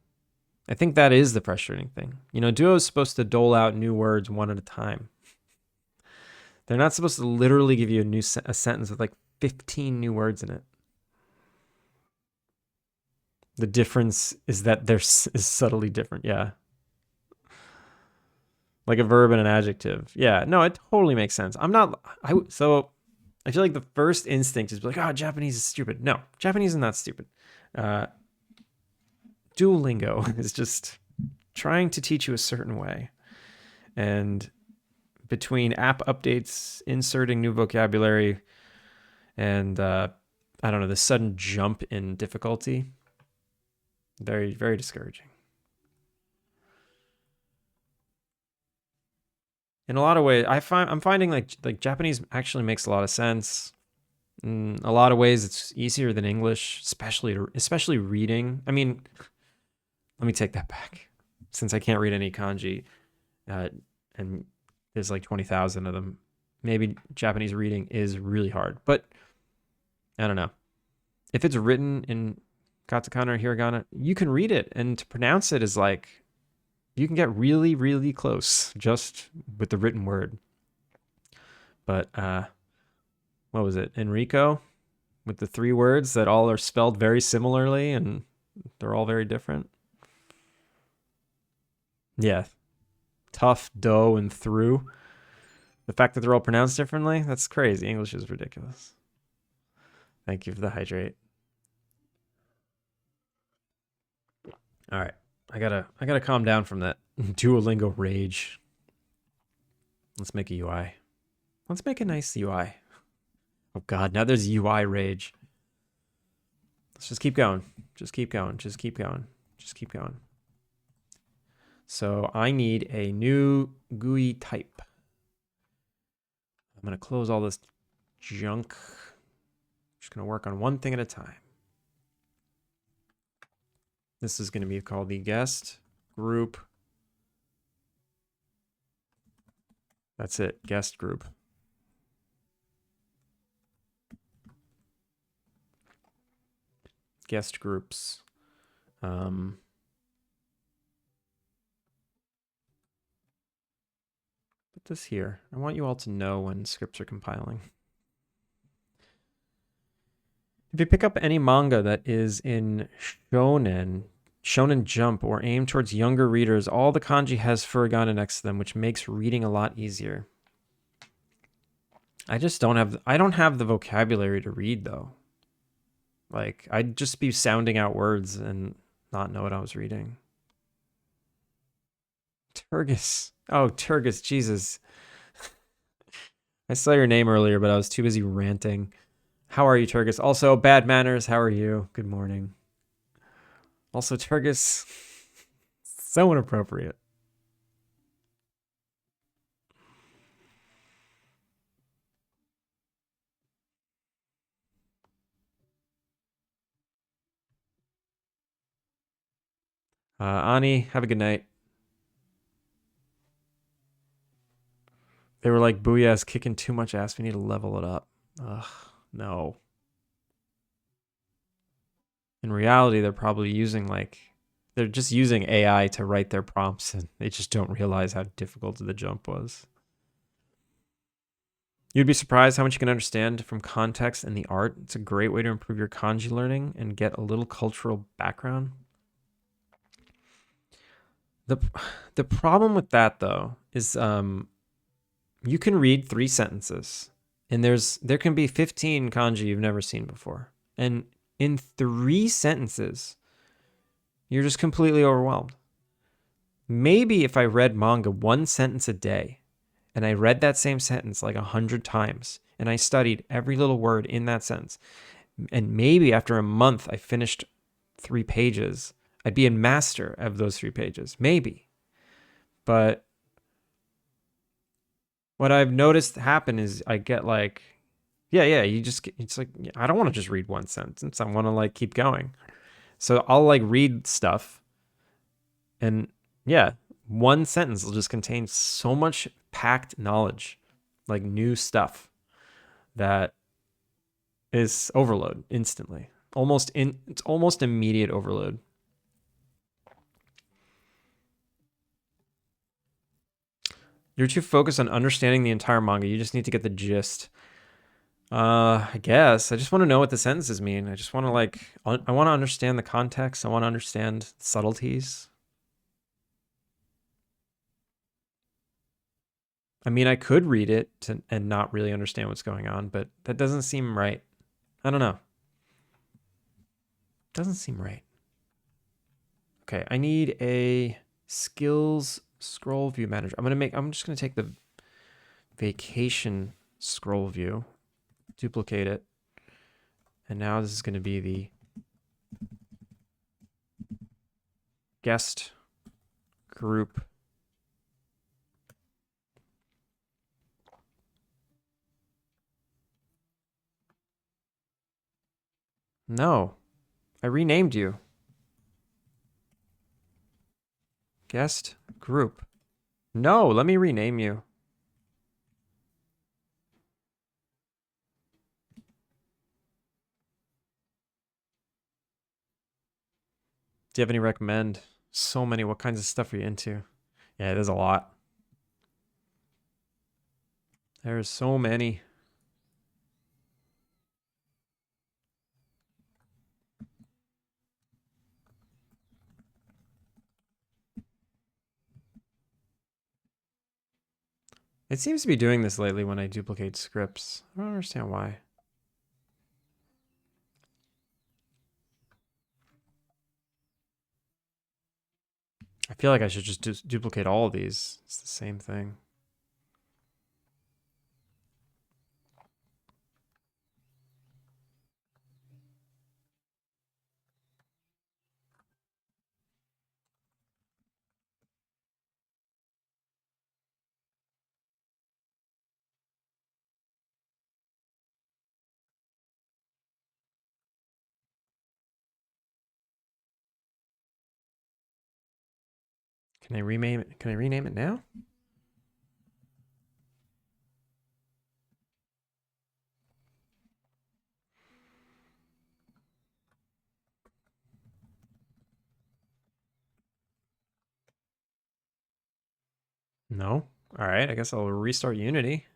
I think that is the frustrating thing. Duo is supposed to dole out new words one at a time. They're not supposed to literally give you a sentence with like 15 new words in it. The difference is that is subtly different. Yeah. Like a verb and an adjective. Yeah. No, it totally makes sense. So I feel like the first instinct is like, oh, Japanese is stupid. No, Japanese is not stupid. Duolingo is just trying to teach you a certain way. And between app updates, inserting new vocabulary, and I don't know, the sudden jump in difficulty, very, very discouraging. In a lot of ways, I'm finding like Japanese actually makes a lot of sense. In a lot of ways, it's easier than English, especially reading. I mean, let me take that back. Since I can't read any kanji, and There's like 20,000 of them. Maybe Japanese reading is really hard, but I don't know. If it's written in katakana or hiragana, you can read it, and to pronounce it is like you can get really, really close just with the written word. But what was it? Enrico with the 3 words that all are spelled very similarly and they're all very different. Yeah. Tough, dough, and through. The fact that they're all pronounced differently, that's crazy. English is ridiculous. Thank you for the hydrate. All right. I gotta calm down from that Duolingo rage. Let's make a UI. Let's make a nice UI. Oh god, now there's UI rage. Let's just keep going. Just keep going. Just keep going. Just keep going. So I need a new GUI type. I'm gonna close all this junk. Just gonna work on one thing at a time. This is gonna be called the guest group. That's it, guest group. Guest groups. Put this here. I want you all to know when scripts are compiling. If you pick up any manga that is in Shonen Jump, or aimed towards younger readers, all the kanji has furigana next to them, which makes reading a lot easier. I don't have the vocabulary to read, though. Like, I'd just be sounding out words and not know what I was reading. Turgis. Oh, Turgis, Jesus. I saw your name earlier, but I was too busy ranting. How are you, Turgis? Also, bad manners. How are you? Good morning. Also, Turgis. So inappropriate. Ani, have a good night. They were like, Booyah's kicking too much ass. We need to level it up. Ugh, no. In reality, they're probably using they're just using AI to write their prompts, and they just don't realize how difficult the jump was. You'd be surprised how much you can understand from context and the art. It's a great way to improve your kanji learning and get a little cultural background. The problem with that, though, is you can read 3 sentences, and there can be 15 kanji you've never seen before. And in 3 sentences, you're just completely overwhelmed. Maybe if I read manga 1 sentence a day, and I read that same sentence like 100 times, and I studied every little word in that sentence, and maybe after a month I finished 3 pages, I'd be a master of those 3 pages. Maybe. But what I've noticed happen is I get like, it's like, I don't want to just read 1 sentence. I want to keep going. So I'll read stuff, and 1 sentence will just contain so much packed knowledge, new stuff, that is overload instantly. It's almost immediate overload. You're too focused on understanding the entire manga. You just need to get the gist. I guess I just want to know what the sentences mean. I just want to I want to understand the context. I want to understand subtleties. I mean, I could read it and not really understand what's going on, but that doesn't seem right. I don't know. Doesn't seem right. Okay, I need a skills scroll view manager. I'm just gonna take the vacation scroll view, duplicate it, and now this is gonna be the guest group. No, I renamed you. Guest group. No, let me rename you. Do you have any recommend? So many. What kinds of stuff are you into? Yeah, there's a lot. There's so many. It seems to be doing this lately when I duplicate scripts. I don't understand why. I feel like I should just duplicate all of these. It's the same thing. Can I rename it? Can I rename it now? No. All right. I guess I'll restart Unity.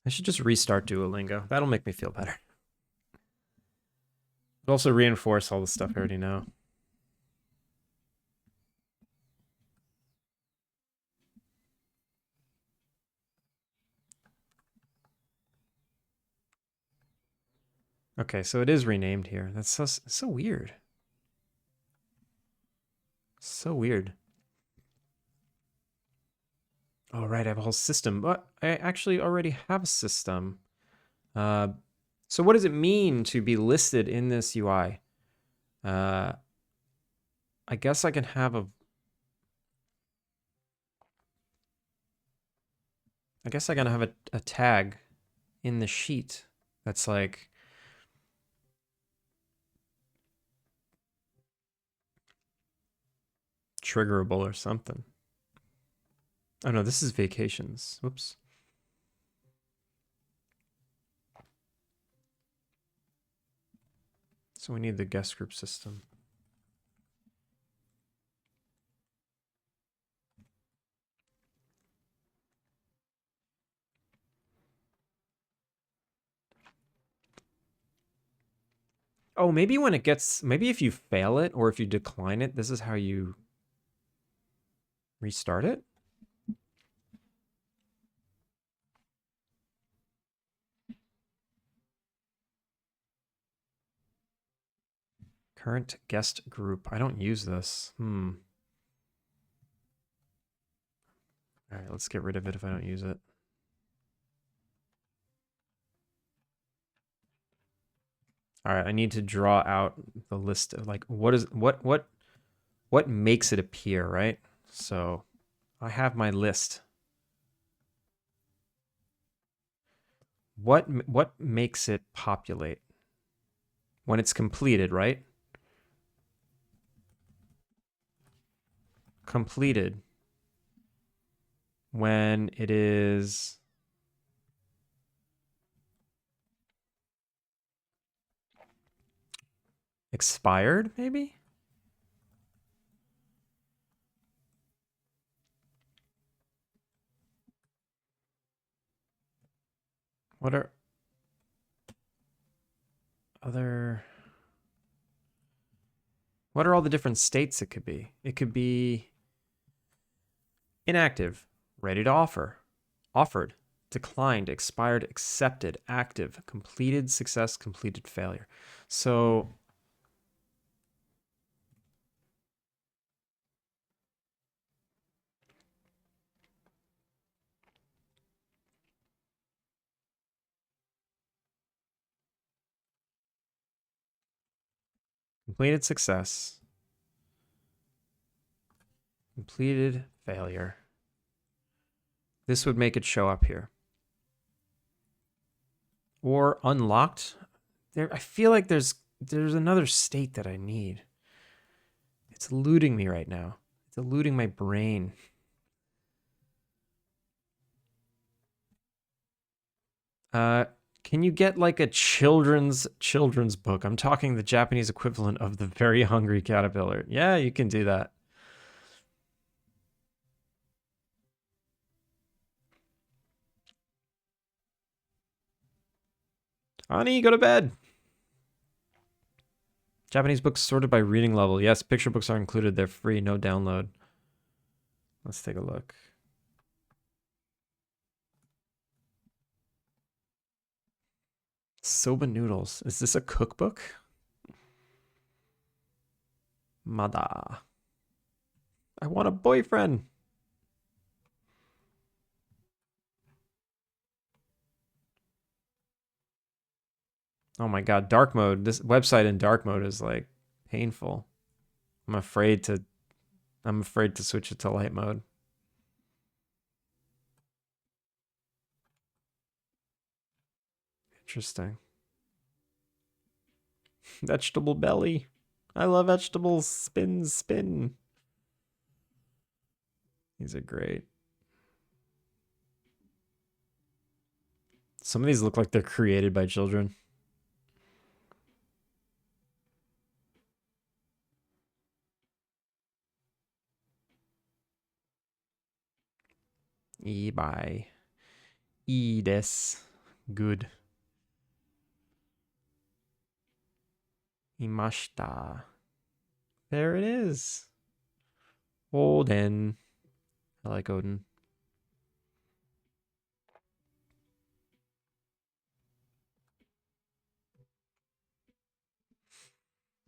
I should just restart Duolingo. That'll make me feel better. It'll also reinforce all the stuff I already know. Okay, so it is renamed here. That's so weird. So weird. Oh, right, I have a whole system. But I actually already have a system. So what does it mean to be listed in this UI? I guess I can have a... I guess I gotta have a tag in the sheet that's like... triggerable or something. Oh no, this is vacations. Whoops. So we need the guest group system. Oh, maybe when it gets, maybe if you fail it or if you decline it, this is how you restart it. Current guest group. I don't use this. All right, let's get rid of it if I don't use it. All right, I need to draw out the list of like what makes it appear, right? So I have my list. What makes it populate? When it's completed, right? Completed. When it is expired, maybe? What are other... What are all the different states it could be? It could be inactive, ready to offer, offered, declined, expired, accepted, active, completed, success, completed, failure. So Completed success. Completed failure. This would make it show up here. Or unlocked. There, I feel like there's another state that I need. It's eluding me right now. It's eluding my brain. Can you get like a children's book? I'm talking the Japanese equivalent of the Very Hungry Caterpillar. Yeah, you can do that. Ani, go to bed. Japanese books sorted by reading level. Yes, picture books are included. They're free, no download. Let's take a look. Soba noodles. Is this a cookbook? Mada. I want a boyfriend. Oh my god, dark mode. This website in dark mode is like painful. I'm afraid to switch it to light mode. Interesting. Vegetable belly. I love vegetables. Spin, spin. These are great. Some of these look like they're created by children. Bye. Des. Good. Imashita. There it is. Odin. I like Odin.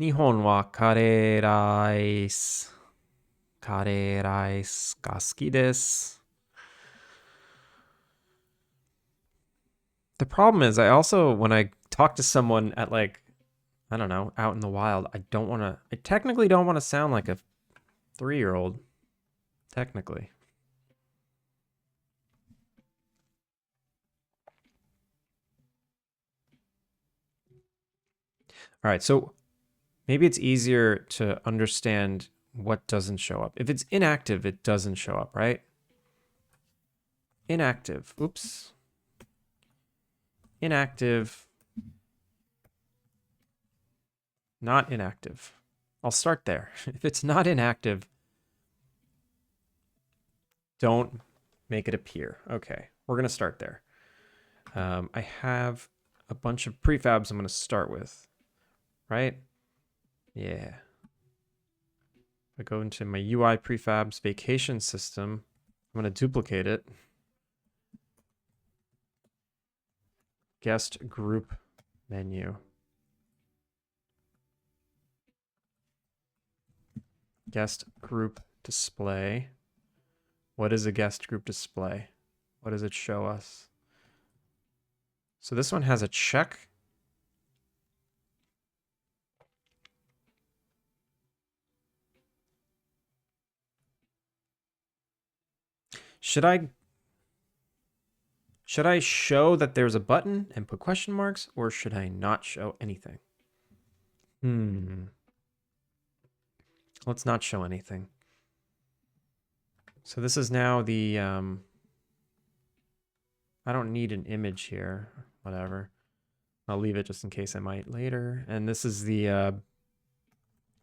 Nihon wa kare rice. Kare rice ga suki desu. The problem is I also, when I talk to someone at like, I don't know, out in the wild, I technically don't want to sound like a 3-year-old. Technically. All right, so maybe it's easier to understand what doesn't show up. If it's inactive, it doesn't show up, right? Inactive. Oops. Inactive. Not inactive. I'll start there. If it's not inactive, don't make it appear. Okay, we're going to start there. I have a bunch of prefabs I'm going to start with, right? Yeah. I go into my UI prefabs vacation system. I'm going to duplicate it. Guest group menu. Guest group display. What is a guest group display? What does it show us? So this one has a check. Should I show that there's a button and put question marks, or should I not show anything? Let's not show anything. So this is now the, I don't need an image here, whatever. I'll leave it just in case I might later. And this is the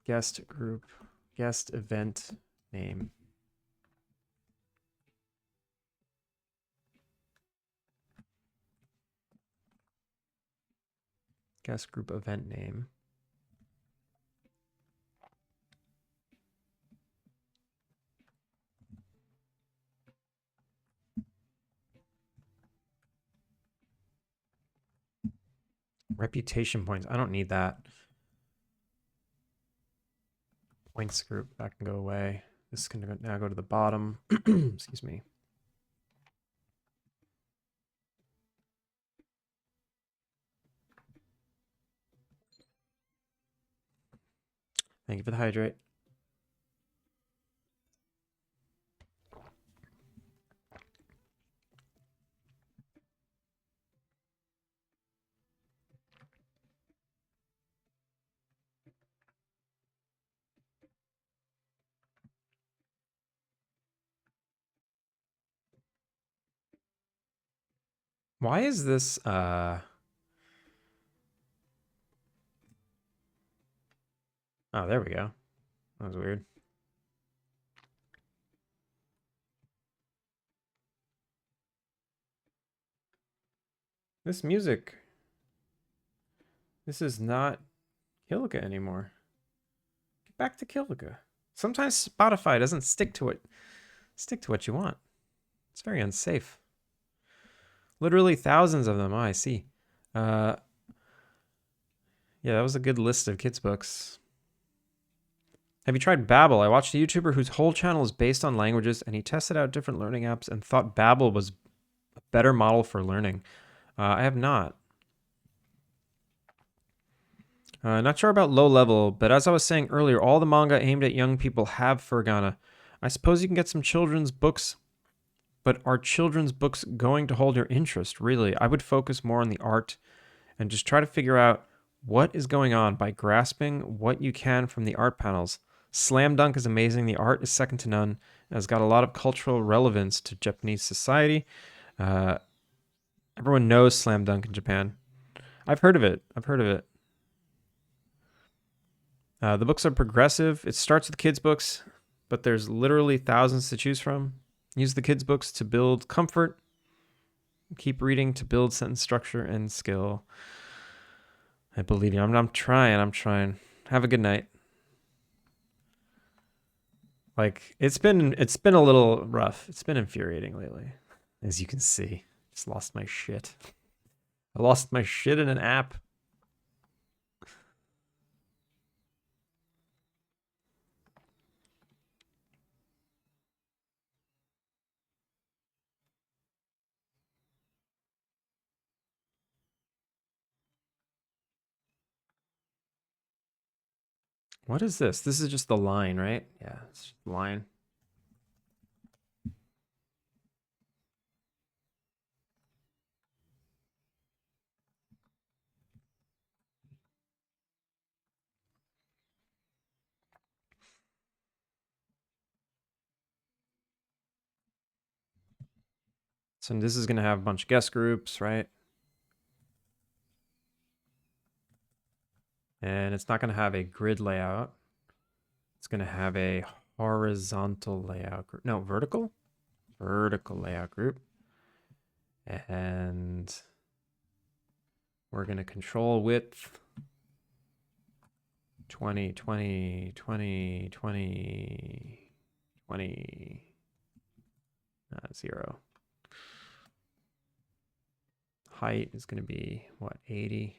guest group, guest event name. Guest group event name. Reputation points. I don't need that. Points group, that can go away. This is going to now go to the bottom. Excuse me. Thank you for the hydrate. Why is this oh, there we go. That was weird. This music. This is not Killica anymore. Get back to Killica. Sometimes Spotify doesn't stick to it. Stick to what you want. It's very unsafe. Literally thousands of them. Oh, I see. Yeah, that was a good list of kids' books. Have you tried Babbel? I watched a YouTuber whose whole channel is based on languages, and he tested out different learning apps and thought Babbel was a better model for learning. I have not. Not sure about low level, but as I was saying earlier, all the manga aimed at young people have furgana. I suppose you can get some children's books, but are children's books going to hold your interest? Really, I would focus more on the art and just try to figure out what is going on by grasping what you can from the art panels. Slam Dunk is amazing. The art is second to none. It has got a lot of cultural relevance to Japanese society. Everyone knows Slam Dunk in Japan. I've heard of it. The books are progressive. It starts with kids' books, but there's literally thousands to choose from. Use the kids' books to build comfort. Keep reading to build sentence structure and skill. I believe you. I'm trying. Have a good night. Like it's been a little rough. It's been infuriating lately, as you can see. Just lost my shit. I lost my shit in an app. What is this? This is just the line, right? Yeah, it's just the line. So this is going to have a bunch of guest groups, right? And it's not going to have a grid layout. It's going to have a horizontal layout group. No, vertical? Vertical layout group. And we're going to control width 20, 20, 20, 20, 20, 0. Height is going to be, what, 80?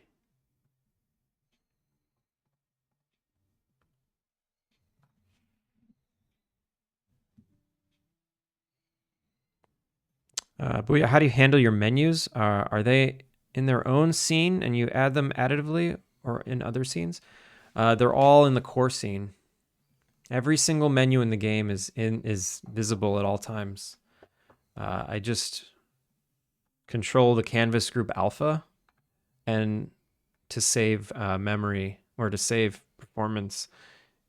But yeah, how do you handle your menus? Are they in their own scene and you add them additively or in other scenes? They're all in the core scene. Every single menu in the game is visible at all times. I just control the canvas group alpha, and to save memory or to save performance,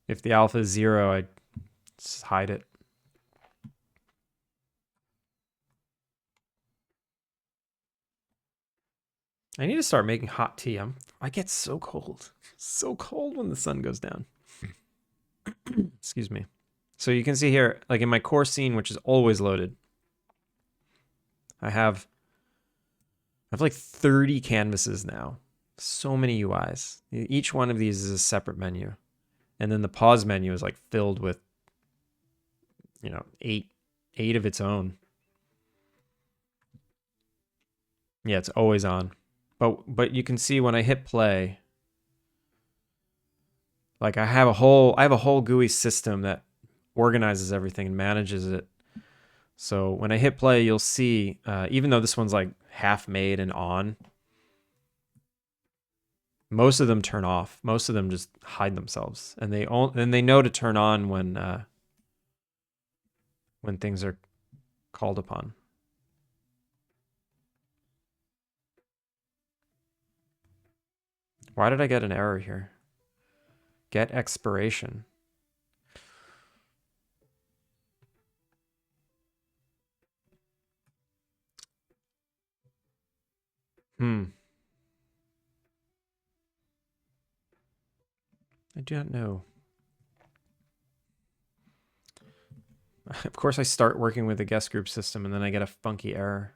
if the alpha is 0, I just hide it. I need to start making hot tea. I get so cold when the sun goes down. Excuse me. So you can see here, like in my core scene, which is always loaded, I have like 30 canvases now. So many UIs. Each one of these is a separate menu. And then the pause menu is like filled with, you know, eight of its own. Yeah, it's always on. But you can see when I hit play, like I have a whole GUI system that organizes everything and manages it. So when I hit play, you'll see, even though this one's like half made and on, Most of them turn off. Most of them just hide themselves, and they know to turn on when things are called upon. Why did I get an error here? Get expiration. I do not know. Of course, I start working with a guest group system and then I get a funky error.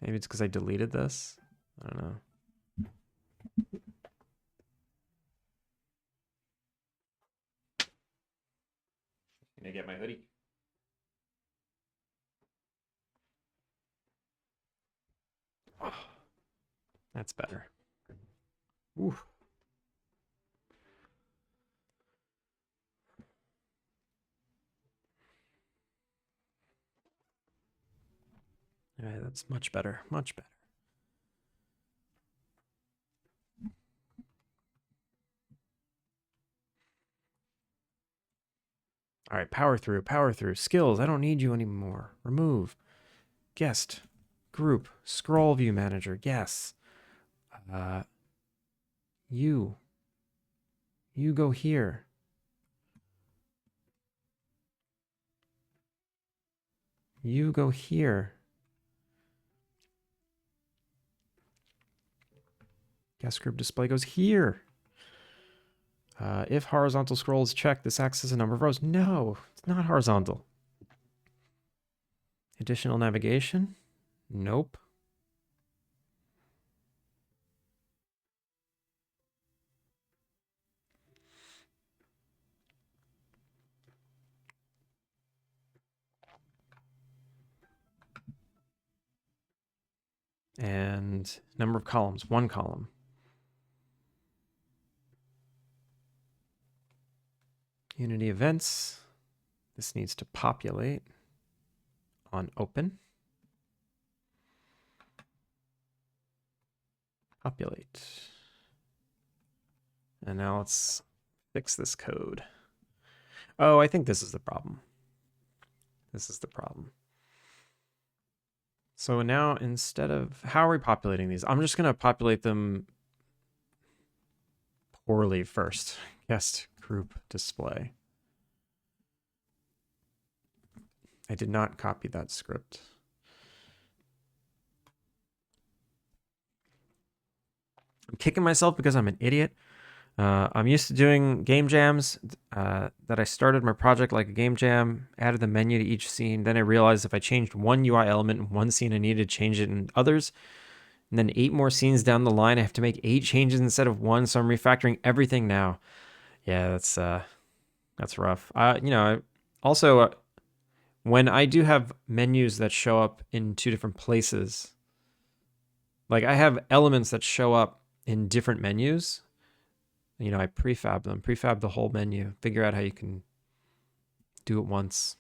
Maybe it's because I deleted this. I don't know. Can I get my hoodie? Oh, that's better. Ooh. All right, that's much better. Much better. All right, power through, power through. Skills, I don't need you anymore. Remove. Guest. Group. Scroll view manager. Yes. You. You go here. You go here. Guest group display goes here. If horizontal scroll is checked, this acts as a number of rows. No, it's not horizontal. Additional navigation? Nope. And number of columns, one column. Unity events. This needs to populate on open. Populate. And now let's fix this code. Oh, I think this is the problem. This is the problem. So now instead of, how are we populating these? I'm just going to populate them poorly first. Guest group display. I did not copy that script. I'm kicking myself because I'm an idiot. I'm used to doing game jams that I started my project like a game jam, added the menu to each scene. Then I realized if I changed one UI element in one scene, I needed to change it in others. And then 8 more scenes down the line, I have to make 8 changes instead of 1. So I'm refactoring everything now. Yeah, that's rough. Also, when I do have menus that show up in 2 different places, like I have elements that show up in different menus. I prefab them, prefab the whole menu, figure out how you can do it once.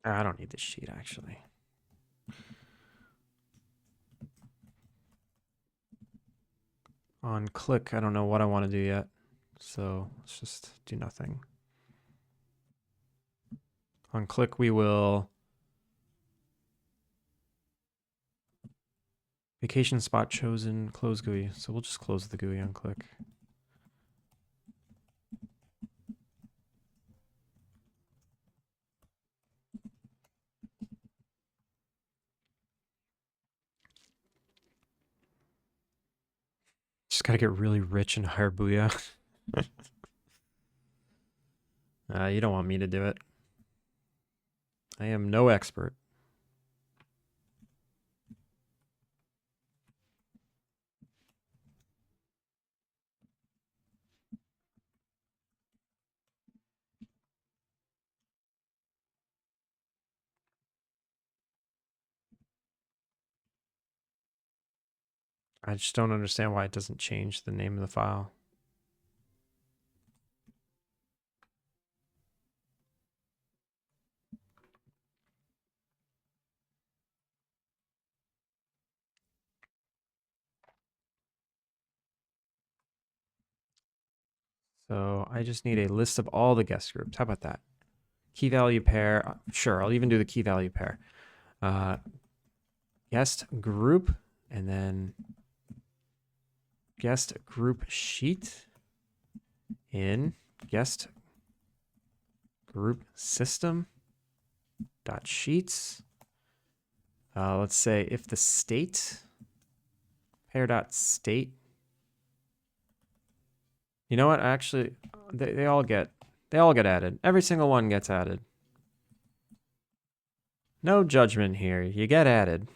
I don't need this sheet, actually. On click, I don't know what I want to do yet. So let's just do nothing. On click, we will vacation spot chosen, close GUI. So we'll just close the GUI on click. gotta get really rich and hire Booyah. You don't want me to do it. I am no expert. I just don't understand why it doesn't change the name of the file. So I just need a list of all the guest groups. How about that? Key value pair. Sure, I'll even do the key value pair. Guest group, and then guest group sheet in guest group system dot sheets. Let's say if the state pair dot state. You know what? Actually, they all get added. Every single one gets added. No judgment here. You get added.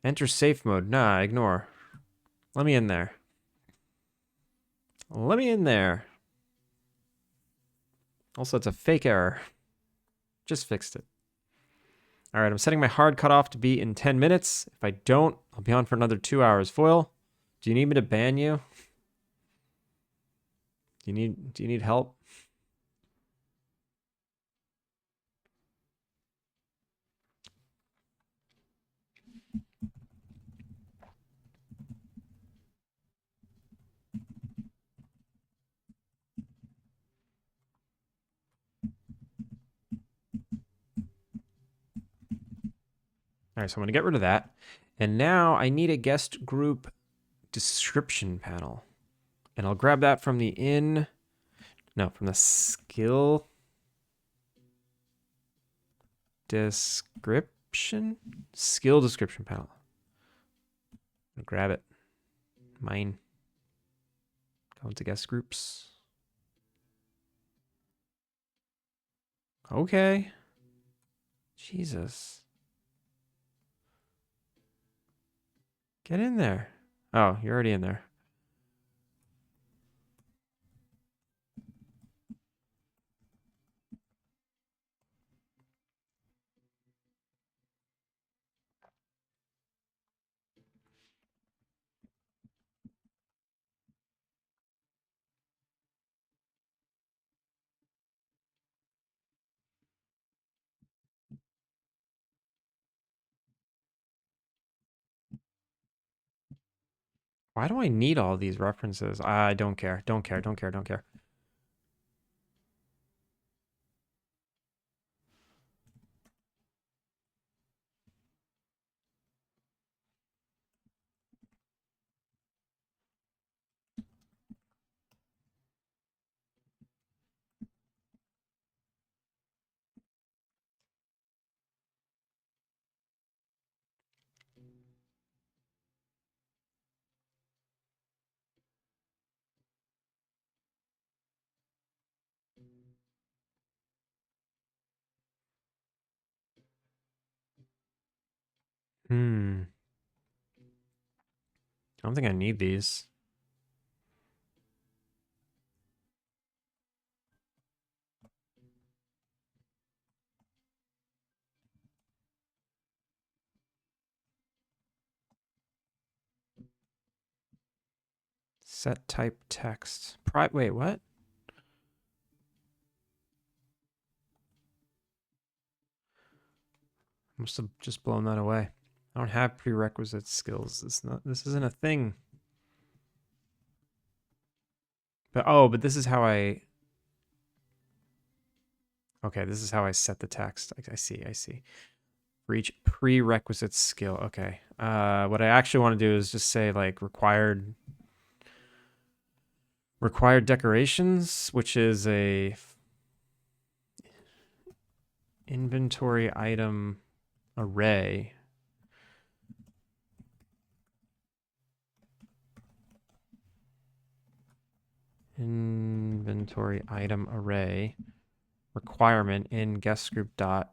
Enter safe mode. Nah, ignore. Let me in there. Let me in there. Also, it's a fake error. Just fixed it. All right, I'm setting my hard cutoff to be in 10 minutes. If I don't, I'll be on for another 2 hours. Foil, do you need me to ban you? Do you need help? All right, so I'm going to get rid of that. And now I need a guest group description panel. And I'll grab that from the from the skill description panel. I'll grab it. Mine. Go into guest groups. Okay. Jesus. Get in there. Oh, you're already in there. Why do I need all these references? I don't care. Don't care. Don't care. Don't care. I don't think I need these. Set type text. Wait, what? Must have just blown that away. I don't have prerequisite skills. This isn't a thing. But this is how I okay, this is how I set the text. I see. For each prerequisite skill. Okay. What I actually want to do is just say like required decorations, which is a inventory item array inventory item array requirement in guest group dot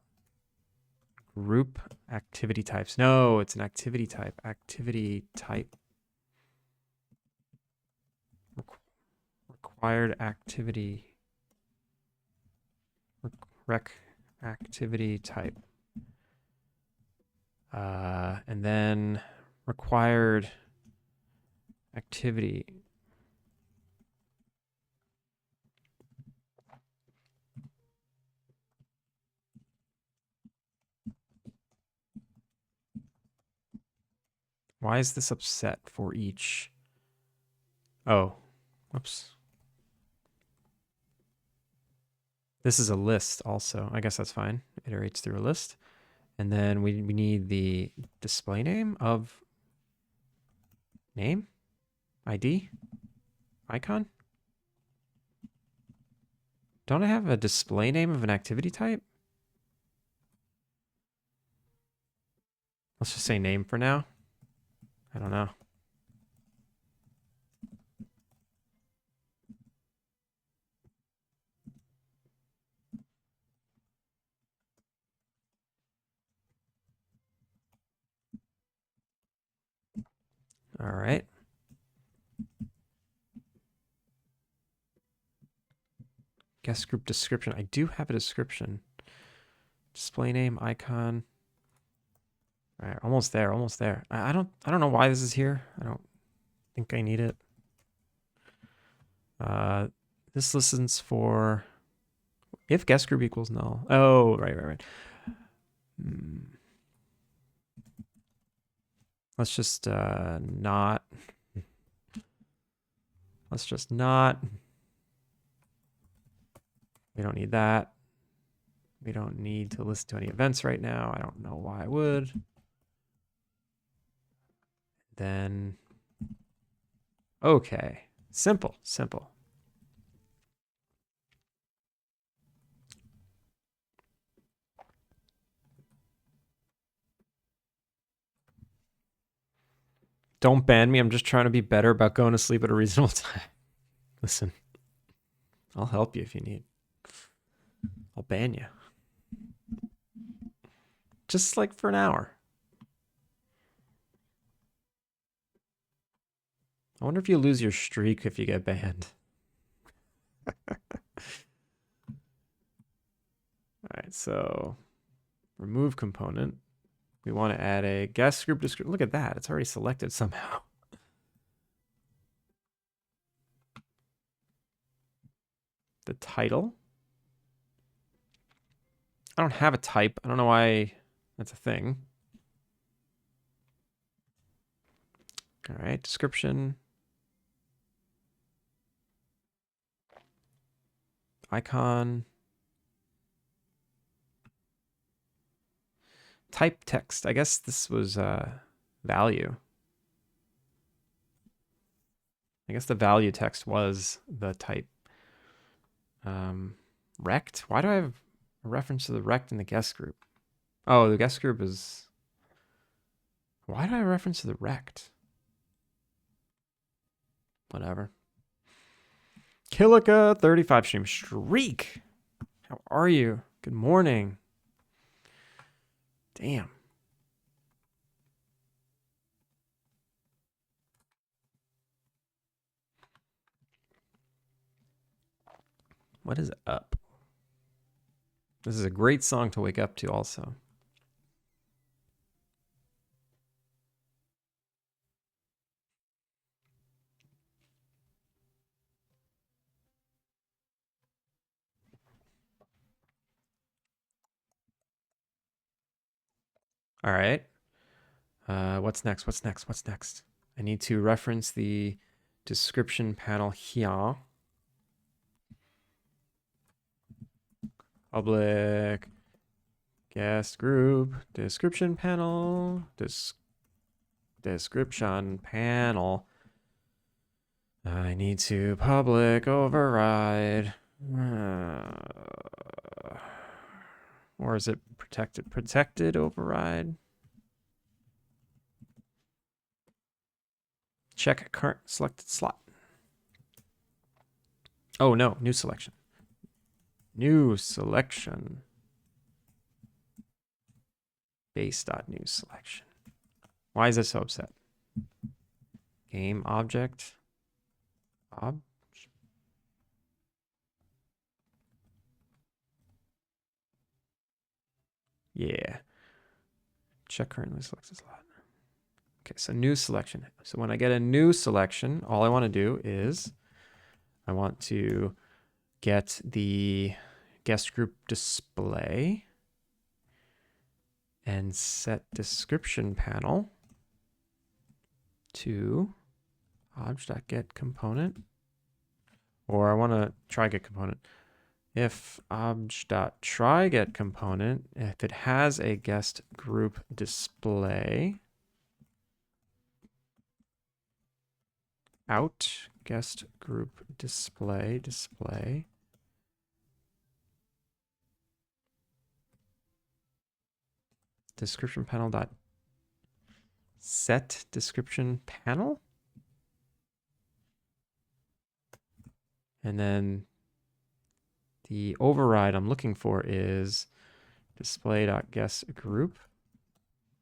group activity types. No, it's an activity type. Activity type. Required activity. Rec activity type. And then required activity. Why is this upset for each? Oh, whoops. This is a list also. I guess that's fine. It iterates through a list. And then we need the display name of name, ID, icon. Don't I have a display name of an activity type? Let's just say name for now. I don't know. All right. Guest group description. I do have a description. Display name, icon. All right, almost there, almost there. I don't know why this is here. I don't think I need it. This listens for if guest group equals null. Oh, right. Let's just not. Let's just not. We don't need that. We don't need to listen to any events right now. I don't know why I would. Then, okay. Simple. Don't ban me. I'm just trying to be better about going to sleep at a reasonable time. Listen, I'll help you if you need. I'll ban you. Just like for an hour. I wonder if you lose your streak if you get banned. All right, so remove component. We want to add a guest group description. Look at that. It's already selected somehow. The title. I don't have a type. I don't know why that's a thing. All right, description. Icon. Type text. I guess this was value. I guess the value text was the type. Rect. Why do I have a reference to the rect in the guest group? Oh, the guest group is. Why do I have a reference to the rect? Whatever. Killica 35 stream streak. How are you? Good morning. Damn. What is up? This is a great song to wake up to also. All right. What's next? I need to reference the description panel here. Public guest group description panel description panel. I need to public override. Or is it protected override? Check current selected slot. Oh no, new selection. New selection. Base.new selection. Why is it so upset? Game object. Ob. Yeah. Check currently selects a slot. Okay, so new selection. So when I get a new selection, all I want to do is I want to get the guest group display and set description panel to obj.getComponent, or I want to try get component. If obj.tryGetComponent, if it has a guest group display, out guest group display description panel dot set description panel, and then the override I'm looking for is display.guestGroup,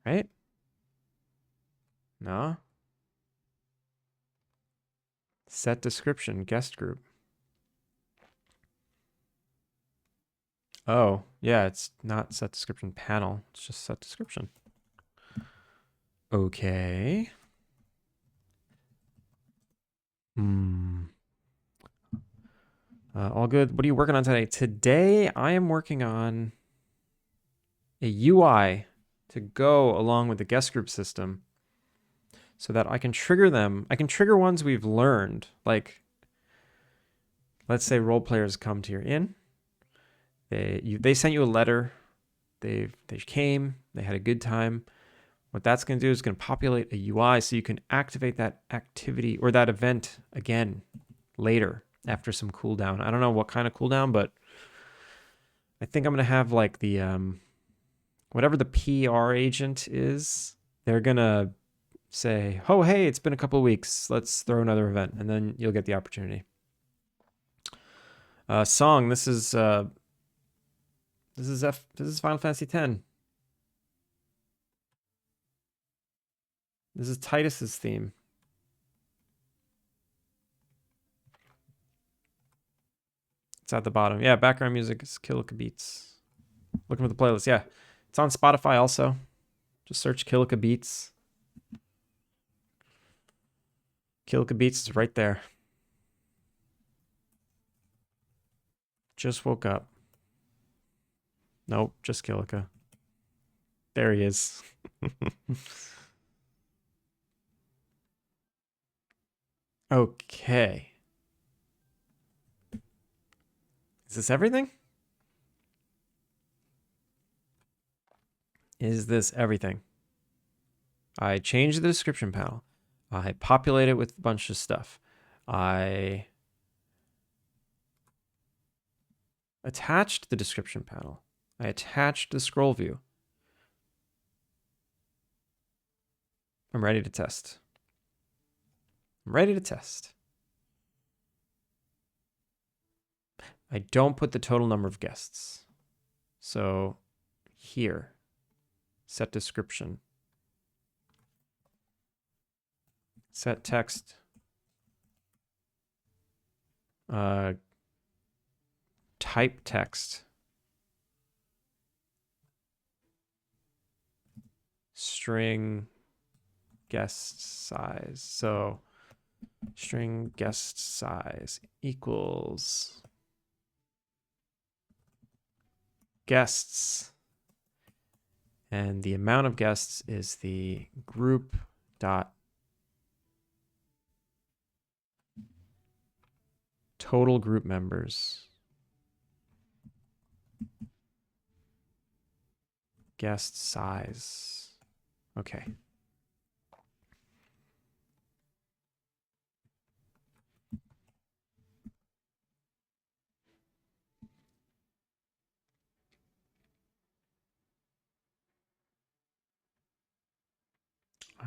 right? No. Set description guest group. Oh, yeah, it's not set description panel. It's just set description. Okay. All good. What are you working on today? Today, I am working on a UI to go along with the guest group system so that I can trigger them. I can trigger ones we've learned. Like, let's say role players come to your inn. They sent you a letter. They came. They had a good time. What that's going to do is going to populate a UI so you can activate that activity or that event again later after some cooldown. I don't know what kind of cooldown, but I think I'm going to have like the whatever the PR agent is. They're going to say, "Oh, hey, it's been a couple of weeks. Let's throw another event," and then you'll get the opportunity. Song. This is Final Fantasy X. This is Titus's theme. It's at the bottom. Yeah, background music is Kilika Beats. Looking for the playlist. Yeah, it's on Spotify also. Just search Kilika Beats. Kilika Beats is right there. Just woke up. Nope, just Kilika. There he is. Okay. Is this everything? Is this everything? I changed the description panel. I populate it with a bunch of stuff. I attached the description panel. I attached the scroll view. I'm ready to test. I'm ready to test. I don't put the total number of guests. So here, set description. Set text. Type text. String guest size. So string guest size equals guests. And the amount of guests is the group dot total group members. Guest size. Okay.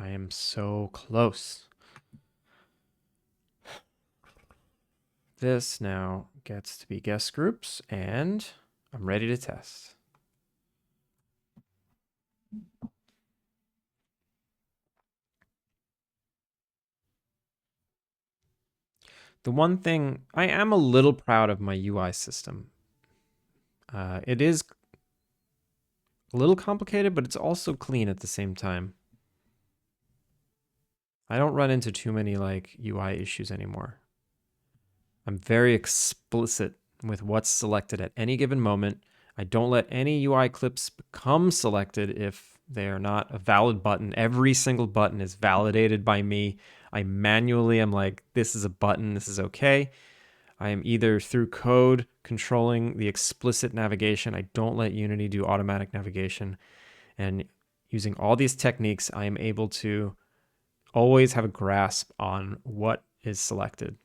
I am so close. This now gets to be guest groups, and I'm ready to test. The one thing, I am a little proud of my UI system. It is a little complicated, but it's also clean at the same time. I don't run into too many like UI issues anymore. I'm very explicit with what's selected at any given moment. I don't let any UI clips become selected if they are not a valid button. Every single button is validated by me. I manually am like, this is a button, this is okay. I am either through code controlling the explicit navigation. I don't let Unity do automatic navigation. And using all these techniques, I am able to always have a grasp on what is selected.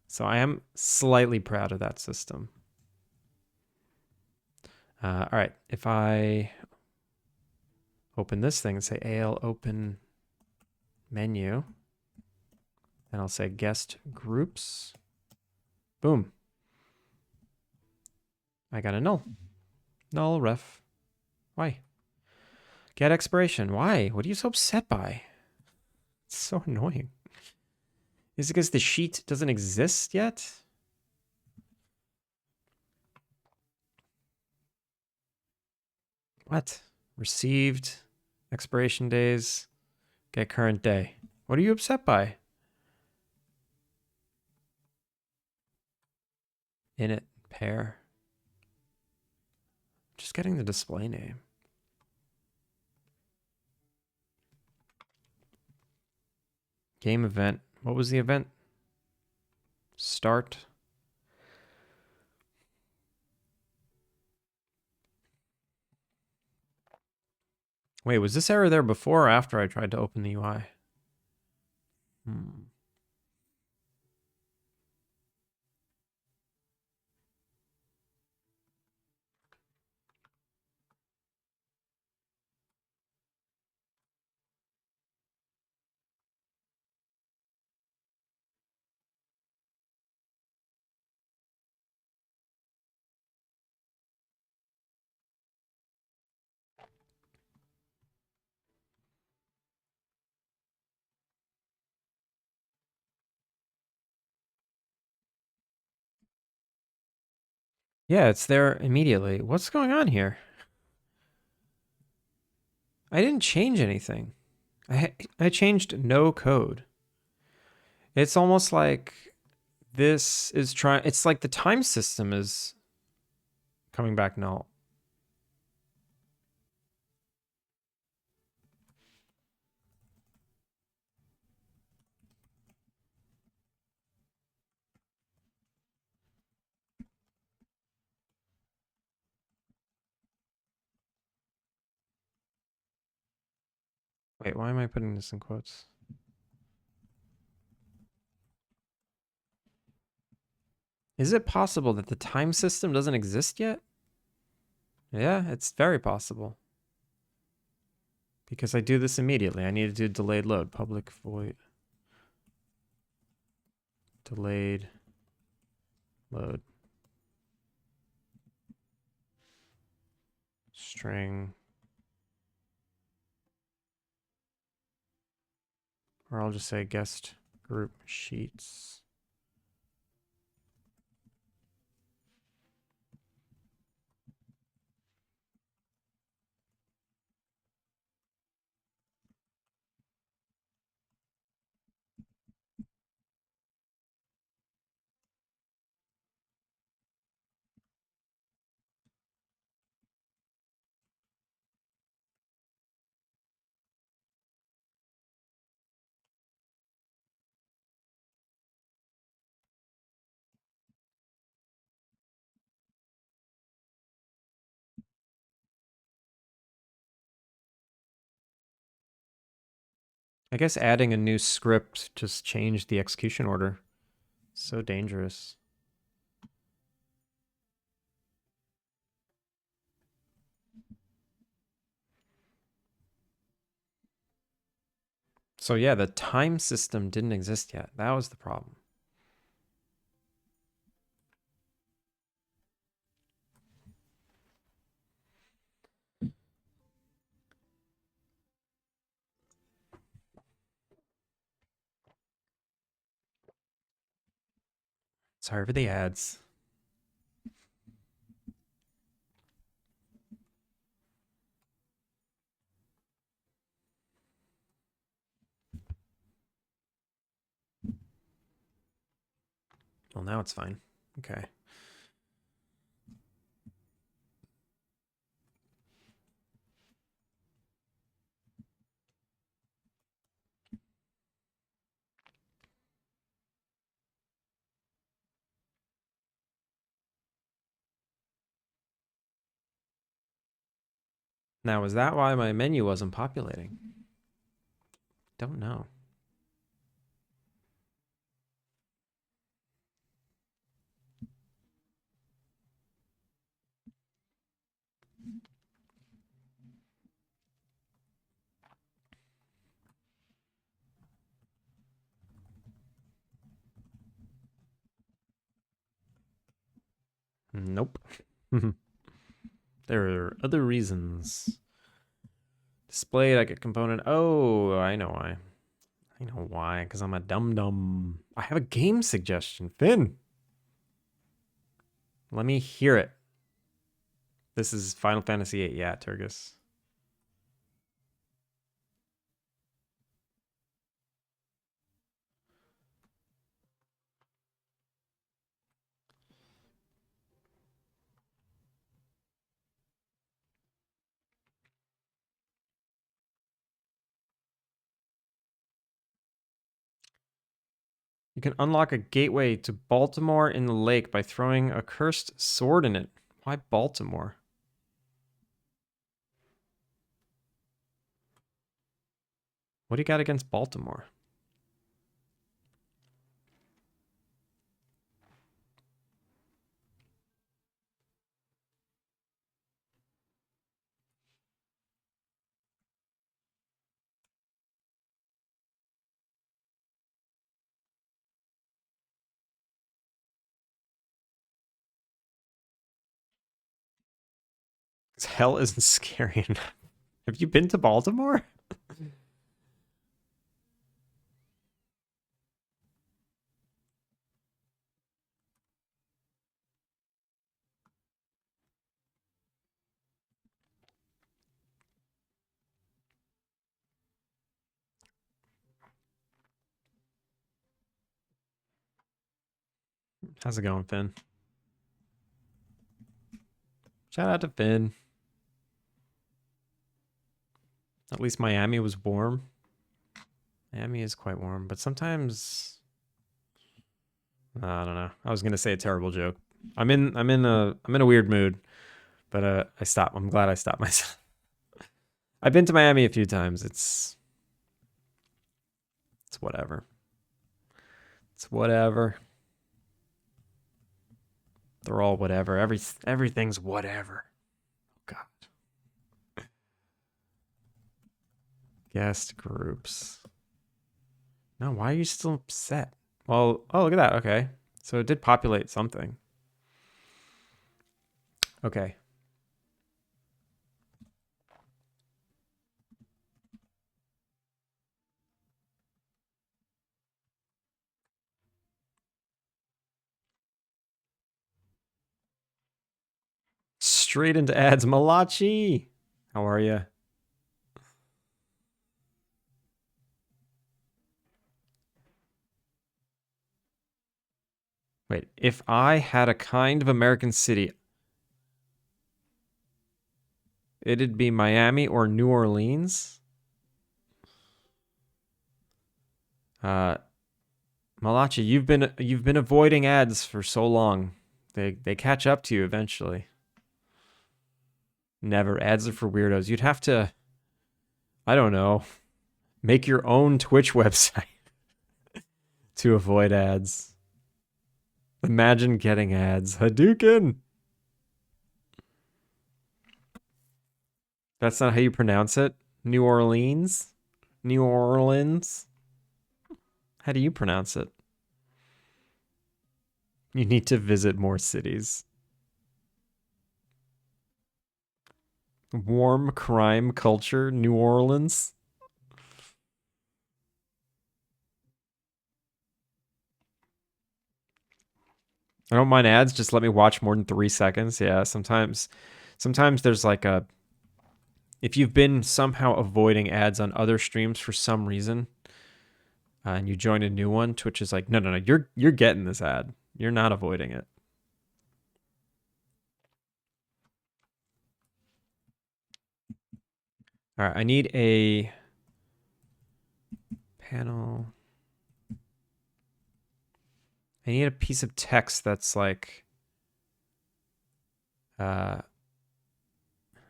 So I am slightly proud of that system. All right, if I open this thing and say AL open menu, and I'll say guest groups, boom. I got a null. Null ref. Why? Get expiration. Why? What are you so upset by? It's so annoying. Is it because the sheet doesn't exist yet? What? Received, expiration days, get current day. What are you upset by? Init pair. Just getting the display name. Game event. What was the event? Start. Wait, was this error there before or after I tried to open the UI? Yeah, it's there immediately. What's going on here? I didn't change anything. I changed no code. It's almost like this is trying. It's like the time system is coming back null. Wait, why am I putting this in quotes? Is it possible that the time system doesn't exist yet? Yeah, it's very possible. Because I do this immediately. I need to do delayed load. Public void. Delayed load. String. Or I'll just say guest group sheets. I guess adding a new script just changed the execution order. So dangerous. So yeah, the time system didn't exist yet. That was the problem. Sorry for the ads. Well, now it's fine. Okay. Now, is that why my menu wasn't populating? Don't know. Nope. There are other reasons. Displayed like a component. Oh, I know why. I know why, because I'm a dum-dum. I have a game suggestion. Finn. Let me hear it. This is Final Fantasy VIII. Yeah, Turgus. You can unlock a gateway to Baltimore in the lake by throwing a cursed sword in it. Why Baltimore? What do you got against Baltimore? Hell isn't scary enough. Have you been to Baltimore? How's it going, Finn? Shout out to Finn. At least Miami was warm. Miami is quite warm, but sometimes I don't know. I was gonna say a terrible joke. I'm in a weird mood, but I stopped. I'm glad I stopped myself. I've been to Miami a few times. It's whatever. It's whatever. They're all whatever. Everything's whatever. God. Guest groups. No, why are you still upset? Well, oh, look at that. Okay. So it did populate something. Okay. Straight into ads. Malachi. How are you? Wait, if I had a kind of American city, it'd be Miami or New Orleans. Malachi, you've been avoiding ads for so long. They catch up to you eventually. Never. Ads are for weirdos. You'd have to, I don't know, make your own Twitch website to avoid ads. Imagine getting ads. Hadouken! That's not how you pronounce it? New Orleans? New Orleans? How do you pronounce it? You need to visit more cities. Warm crime culture, New Orleans? I don't mind ads. Just let me watch more than 3 seconds. Yeah, sometimes there's like a if you've been somehow avoiding ads on other streams for some reason, and you join a new one, Twitch is like, no, no, no, you're getting this ad. You're not avoiding it. All right, I need a panel. I need a piece of text that's like, uh,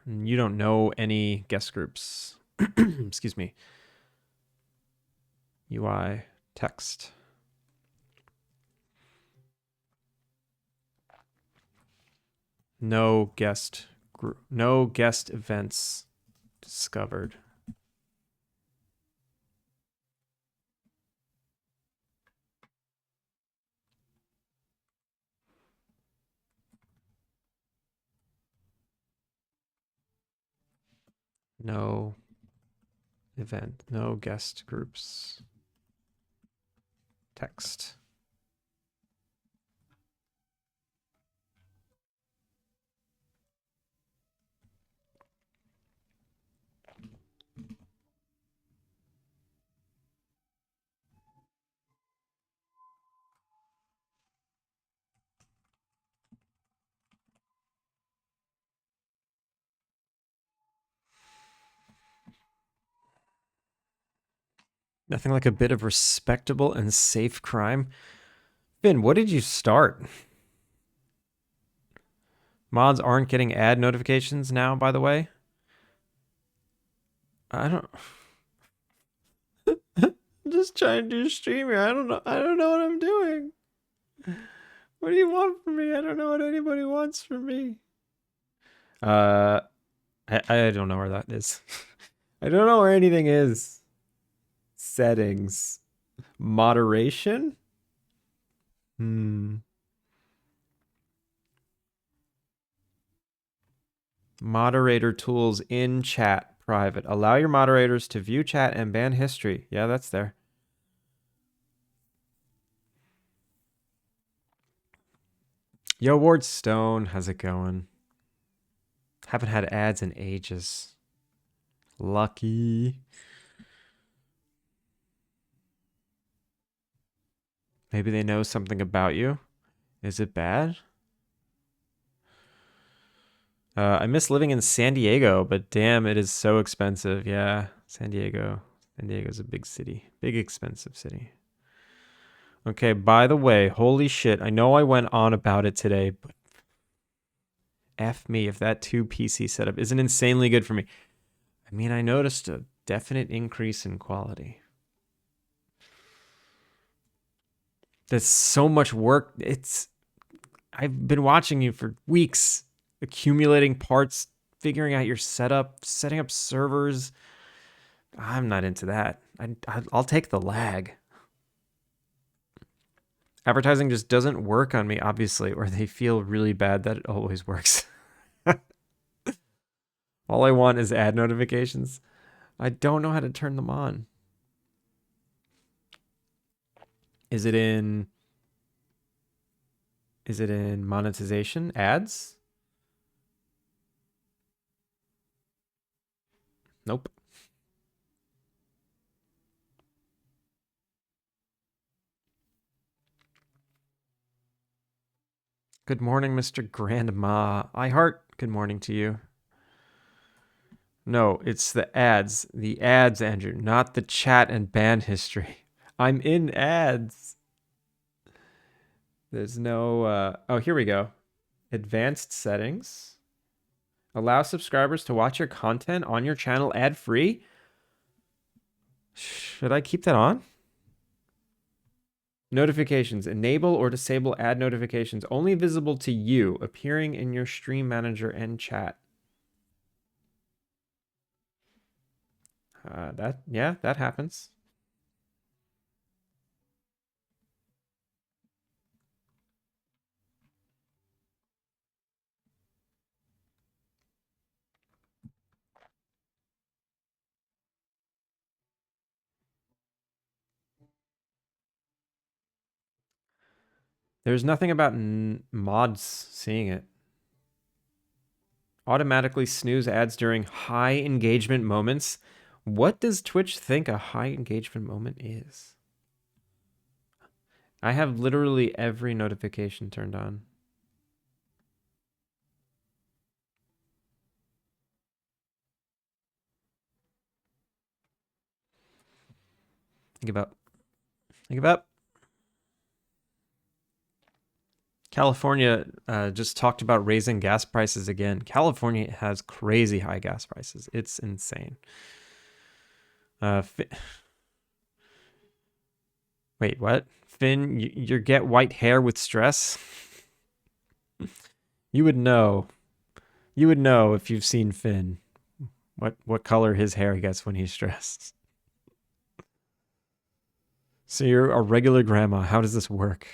you don't know any guest groups. Excuse me. UI text. No guest group. No guest events discovered. No event. No guest groups. Text. Nothing like a bit of respectable and safe crime. Finn, what did you start? Mods aren't getting ad notifications now, by the way. I don't. I'm just trying to do streaming. I don't know. I don't know what I'm doing. What do you want from me? I don't know what anybody wants from me. Uh, I don't know where that is. I don't know where anything is. Settings. Moderation? Hmm. Moderator tools in chat private. Allow your moderators to view chat and ban history. Yeah, that's there. Yo, Ward Stone, how's it going? Haven't had ads in ages. Lucky. Maybe they know something about you. Is it bad? I miss living in San Diego, but damn, it is so expensive. Yeah, San Diego. San Diego's a big city. Big expensive city. Okay, by the way, holy shit. I know I went on about it today, but F me if that 2 PC setup isn't insanely good for me. I mean, I noticed a definite increase in quality. There's so much work. I've been watching you for weeks, accumulating parts, figuring out your setup, setting up servers. I'm not into that. I'll take the lag. Advertising just doesn't work on me, obviously, or they feel really bad that it always works. All I want is ad notifications. I don't know how to turn them on. Is it in monetization? Ads? Nope. Good morning, Mr. Grandma. I heart good morning to you. No, it's the ads. The ads, Andrew, not the chat and ban history. I'm in ads. There's no oh, here we go. Advanced settings. Allow subscribers to watch your content on your channel ad-free. Should I keep that on? Notifications. Enable or disable ad notifications only visible to you, appearing in your stream manager and chat. That happens. There's nothing about mods seeing it. Automatically snooze ads during high engagement moments. What does Twitch think a high engagement moment is? I have literally every notification turned on. Give up. Give up. California just talked about raising gas prices again. California has crazy high gas prices. It's insane. Wait, what? Finn, you get white hair with stress? You would know. You would know if you've seen Finn. What color his hair gets when he's stressed. So you're a regular grandma. How does this work?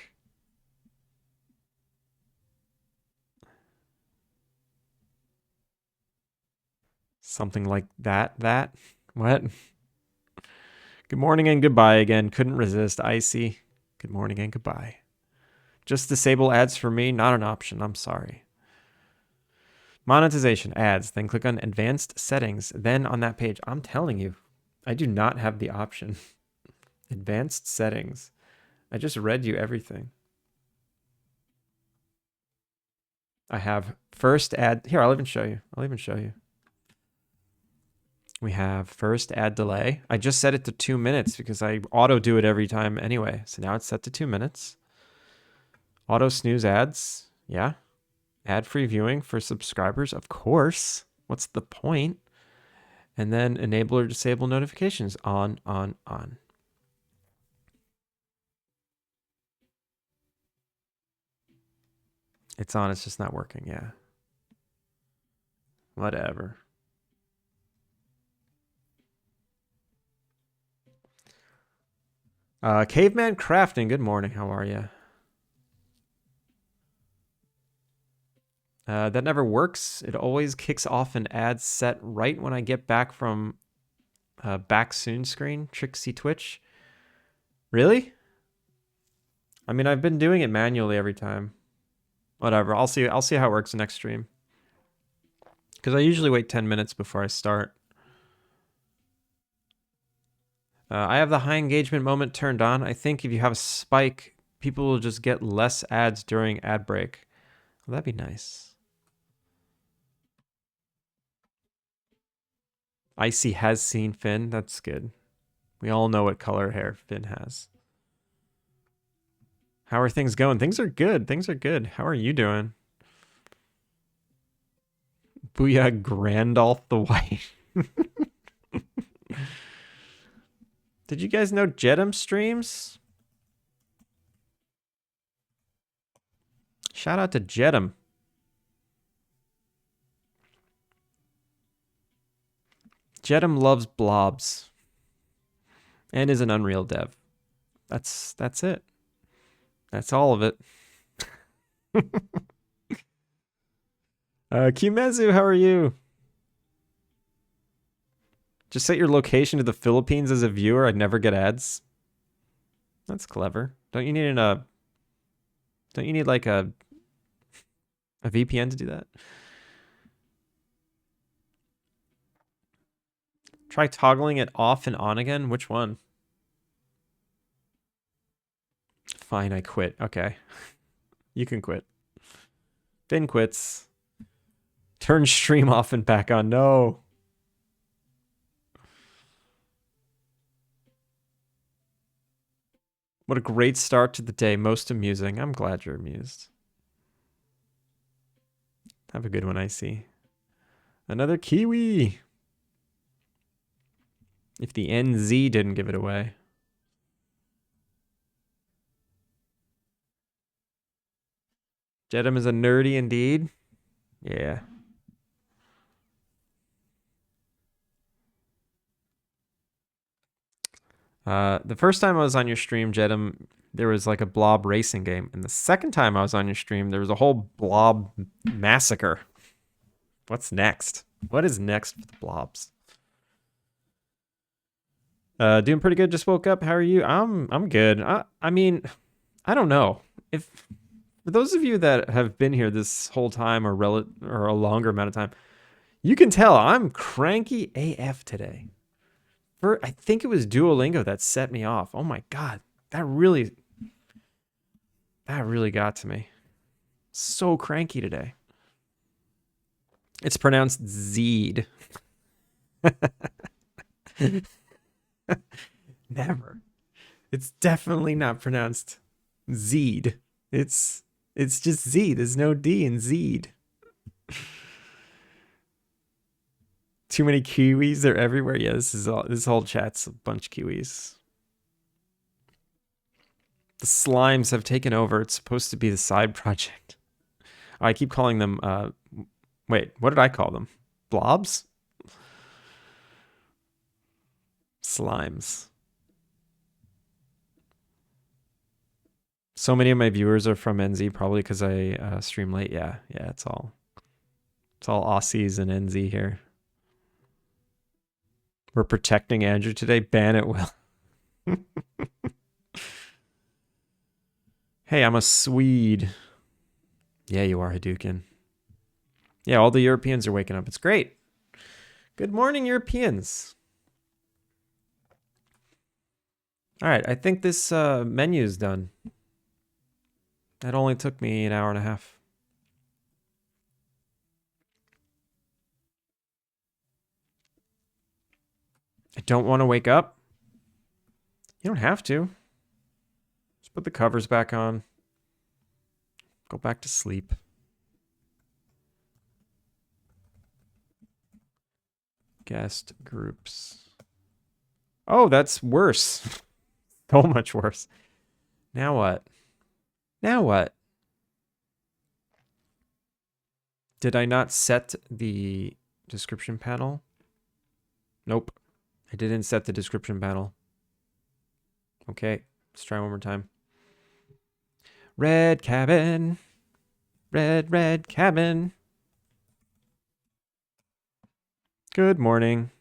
Something like that? What? Good morning and goodbye again. Couldn't resist. Icy. Good morning and goodbye. Just disable ads for me? Not an option. I'm sorry. Monetization, ads. Then click on advanced settings. Then on that page, I'm telling you, I do not have the option. Advanced settings. I just read you everything. I have first ad. Here, I'll even show you. We have first ad delay. I just set it to 2 minutes because I auto do it every time anyway. So now it's set to 2 minutes. Auto snooze ads. Yeah. Ad-free viewing for subscribers. Of course. What's the point? And then enable or disable notifications. On. It's on. It's just not working. Yeah. Whatever. Caveman Crafting. Good morning. How are you? That never works. It always kicks off an ad set right when I get back from back soon screen. Trixie Twitch. Really? I mean, I've been doing it manually every time. Whatever. I'll see how it works next stream. Because I usually wait 10 minutes before I start. I have the high engagement moment turned on. I think if you have a spike, people will just get less ads during ad break. Well, that'd be nice. Icy has seen Finn. That's good. We all know what color hair Finn has. How are things going? Things are good. How are you doing? Booyah Grandolph the White. Did you guys know Jedum streams? Shout out to Jedum. Jedum loves blobs. And is an Unreal dev. That's it. That's all of it. Kimezu, how are you? Just set your location to the Philippines as a viewer. I'd never get ads. That's clever. Don't you need like a VPN to do that? Try toggling it off and on again. Which one? Fine, I quit. Okay. You can quit. Finn quits. Turn stream off and back on. No. What a great start to the day. Most amusing. I'm glad you're amused. Have a good one, Icy. Another Kiwi. If the NZ didn't give it away. Jedum is a nerdy indeed. Yeah. The first time I was on your stream, Jedum, there was like a blob racing game. And the second time I was on your stream, there was a whole blob massacre. What's next? What is next for the blobs? Doing pretty good. Just woke up. How are you? I'm good. I mean, I don't know. If For those of you that have been here this whole time or a longer amount of time, you can tell I'm cranky AF today. I think it was Duolingo that set me off. Oh my god, that really got to me. So cranky today. It's pronounced Zeed. Never. It's definitely not pronounced Zeed. It's just Z. There's no D in Zeed. Too many Kiwis. They're everywhere. Yeah, this whole chat's a bunch of Kiwis. The slimes have taken over. It's supposed to be the side project. Oh, I keep calling them. Wait, what did I call them? Blobs? Slimes. So many of my viewers are from NZ, probably because I stream late. Yeah, it's all Aussies and NZ here. We're protecting Andrew today. Ban it, Will. Hey, I'm a Swede. Yeah, you are, Hadouken. Yeah, all the Europeans are waking up. It's great. Good morning, Europeans. All right, I think this menu is done. That only took me an hour and a half. I don't want to wake up. You don't have to. Just put the covers back on. Go back to sleep. Guest groups. Oh, that's worse. So much worse. Now what? Now what? Did I not set the description panel? Nope. I didn't set the description panel. Okay, let's try one more time. Red cabin. Red cabin. Good morning.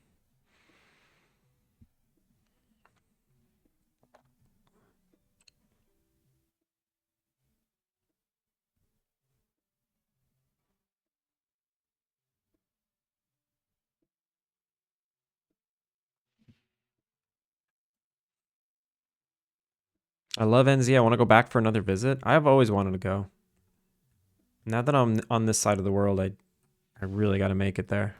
I love NZ. I want to go back for another visit. I've always wanted to go. Now that I'm on this side of the world, I really got to make it there.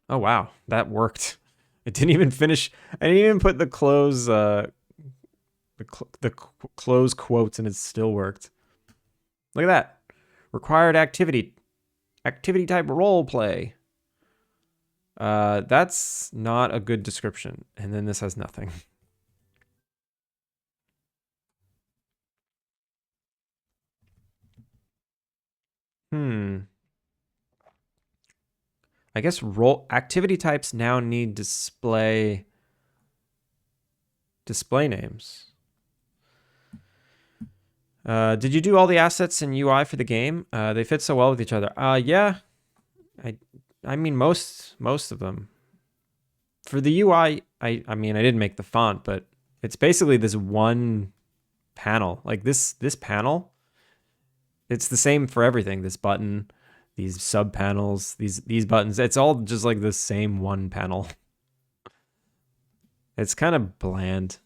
Oh wow, that worked. I didn't even finish. I didn't even put the close close quotes, and it still worked. Look at that. Required activity type role play. That's not a good description. And then this has nothing. I guess role activity types now need display names. Did you do all the assets and UI for the game? They fit so well with each other. Yeah. I mean most of them. For the UI, I mean I didn't make the font, but it's basically this one panel. Like this panel, it's the same for everything. This button, these sub panels, these buttons, it's all just like the same one panel. It's kind of bland.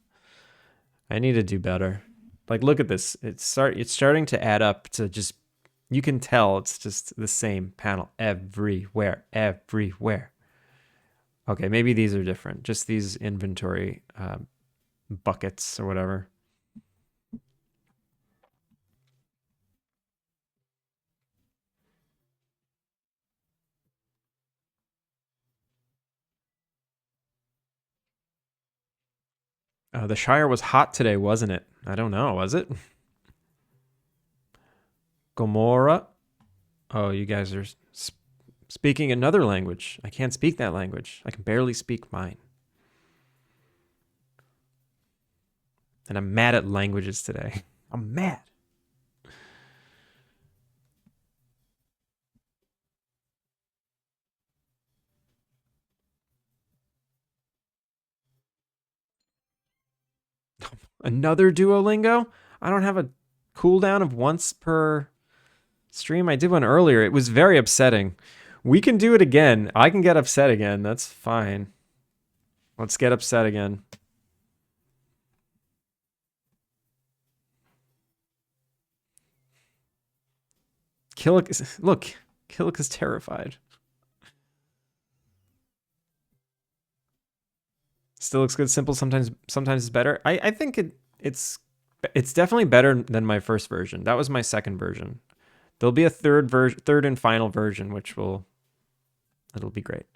I need to do better. Like look at this. It's starting to add up to just, you can tell it's just the same panel everywhere. Okay, maybe these are different. Just these inventory buckets or whatever. The Shire was hot today, wasn't it? I don't know. Was it? Gomorrah. Oh, you guys are speaking another language. I can't speak that language. I can barely speak mine. And I'm mad at languages today. I'm mad. Another Duolingo? I don't have a cooldown of once per stream. I did one earlier. It was very upsetting. We can do it again. I can get upset again. That's fine. Let's get upset again. Killick is, look, Killick is terrified. Still looks good. Simple. Sometimes it's better. I think it's definitely better than my first version. That was my second version. There'll be a third and final version, which it'll be great.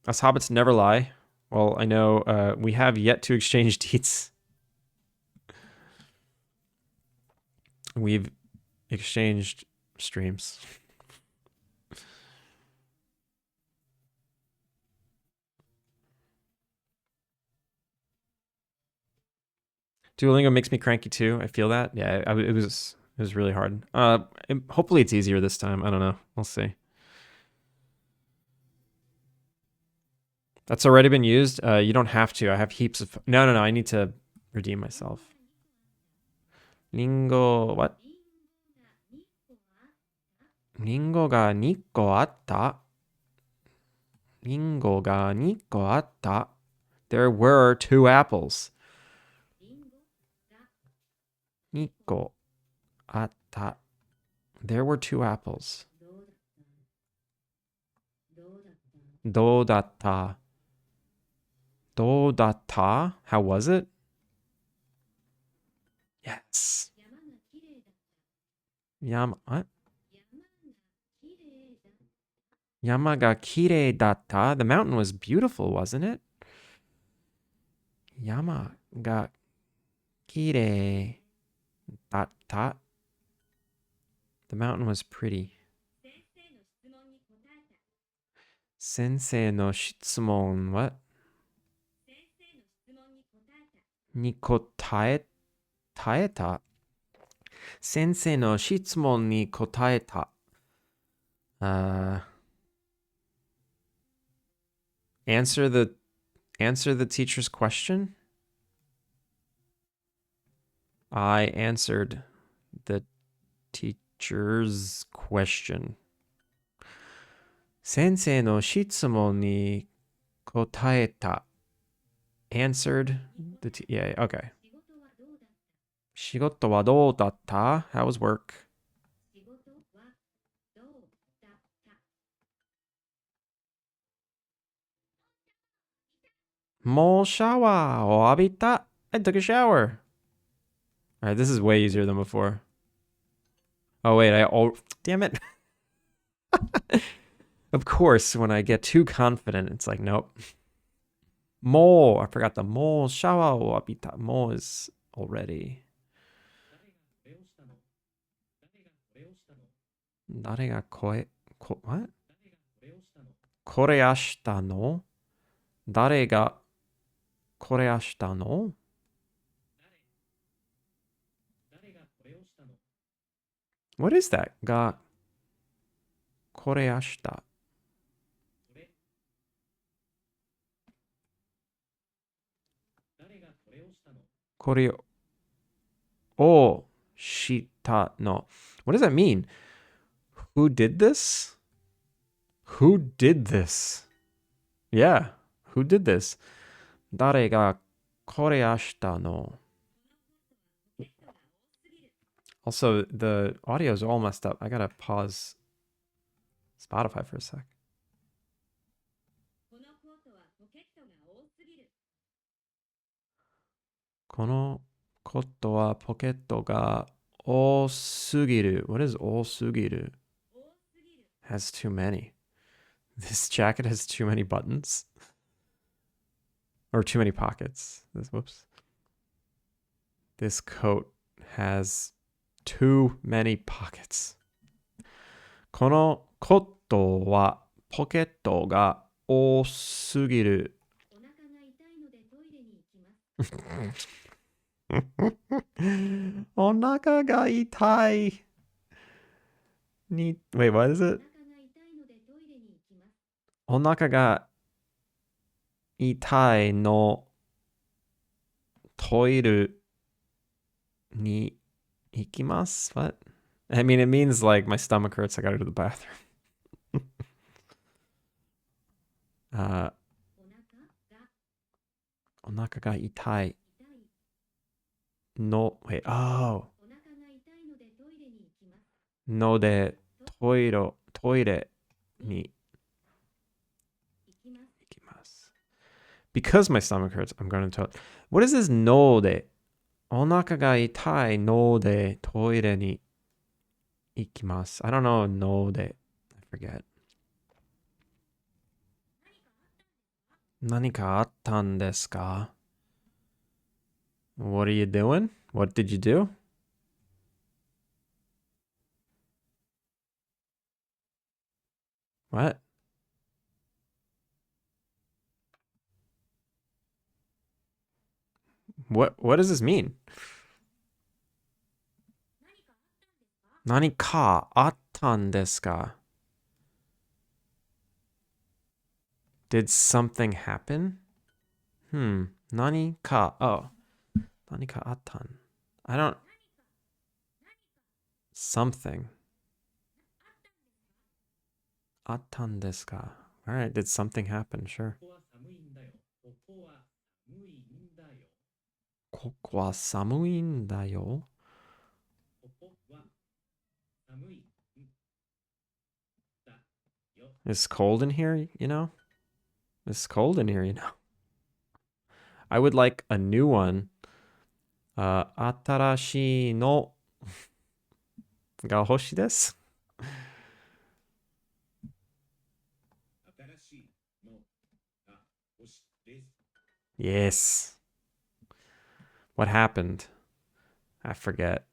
Us hobbits never lie. Well, I know we have yet to exchange deets. We've exchanged streams. Duolingo makes me cranky too. I feel that. Yeah, it was really hard. Hopefully it's easier this time. I don't know. We'll see. That's already been used. You don't have to. I have heaps of. No. I need to redeem myself. Lingo what? 링고가 2個 あった. 링고가 2個 あった. There were 2 apples. 2個 あった. There were 2 apples. どうだった? どうだった? How was it? Yes. What? 山が kirei datta. The mountain was beautiful, wasn't it? 山が kirei datta. The mountain was pretty. 先生の質問 what? に答えた. 先生の質問に答えた. Answer the teacher's question? I answered the teacher's question. 先生の質問に答えた. Answered the yeah, okay. 仕事はどうだった? How was work? もうシャワーを浴びた. I took a shower. Alright, this is way easier than before. Oh wait, damn it. Of course, when I get too confident, it's like, nope. Mo, I forgot the mo, shawa wo abita. Mo is already. 誰がwhat? これ明日の? 誰がこれ明日の? What is that? がこれ明日. これをしたの. What does that mean? Who did this? Who did this? Yeah, who did this? 誰がこれしたの? Also, the audio is all messed up. I gotta pause Spotify for a sec. このコットはポケットが多すぎる. What is 多すぎる? Has too many. This jacket has too many buttons. Or too many pockets. Whoops. This coat has too many pockets. このコットはポケットが多すぎる. お腹が痛い. Wait, what is it? お腹が痛いのトイレに行きます? What? I mean, it means like my stomach hurts. I gotta go to the bathroom. お腹が痛いの wait, oh. のでトイレに行きます. Because my stomach hurts, I'm going to toilet. What is this no でお腹が痛いのでトイレに行きます. I don't know no で I forget. 何かあったんですか? What are you doing? What did you do? What? What does this mean? 何かあったんですか? Did something happen? 何か oh 何かあったん I don't something あったんですか? Alright, did something happen? Sure. ここは寒いんだよ. It's cold in here, you know? It's cold in here, you know? I would like a new one. 新しいのが欲しいです. Yes. What happened? I forget.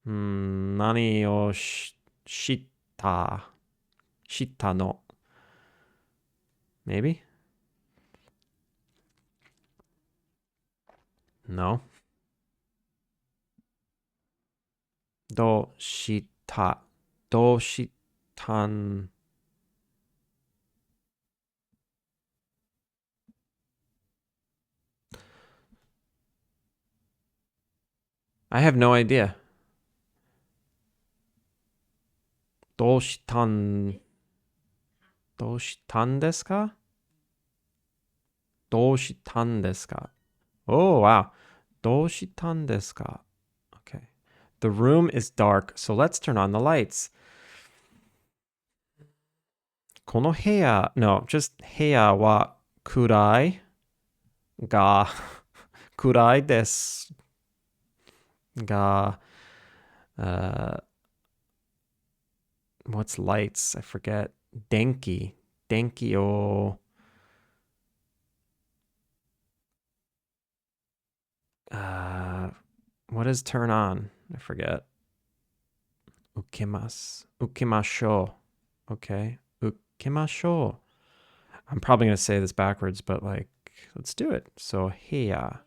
何をしたの? Maybe? No. どうしたん? I have no idea. どうしたんですか? どうしたんですか? Oh, wow. どうしたんですか? Okay. The room is dark, so let's turn on the lights. この部屋 no, just 部屋は暗いが暗いですが what's lights? I forget. 電気をwhat is turn on? I forget. 受けましょう. Okay. 受けましょう. I'm probably going to say this backwards, but like, let's do it. So, 部屋.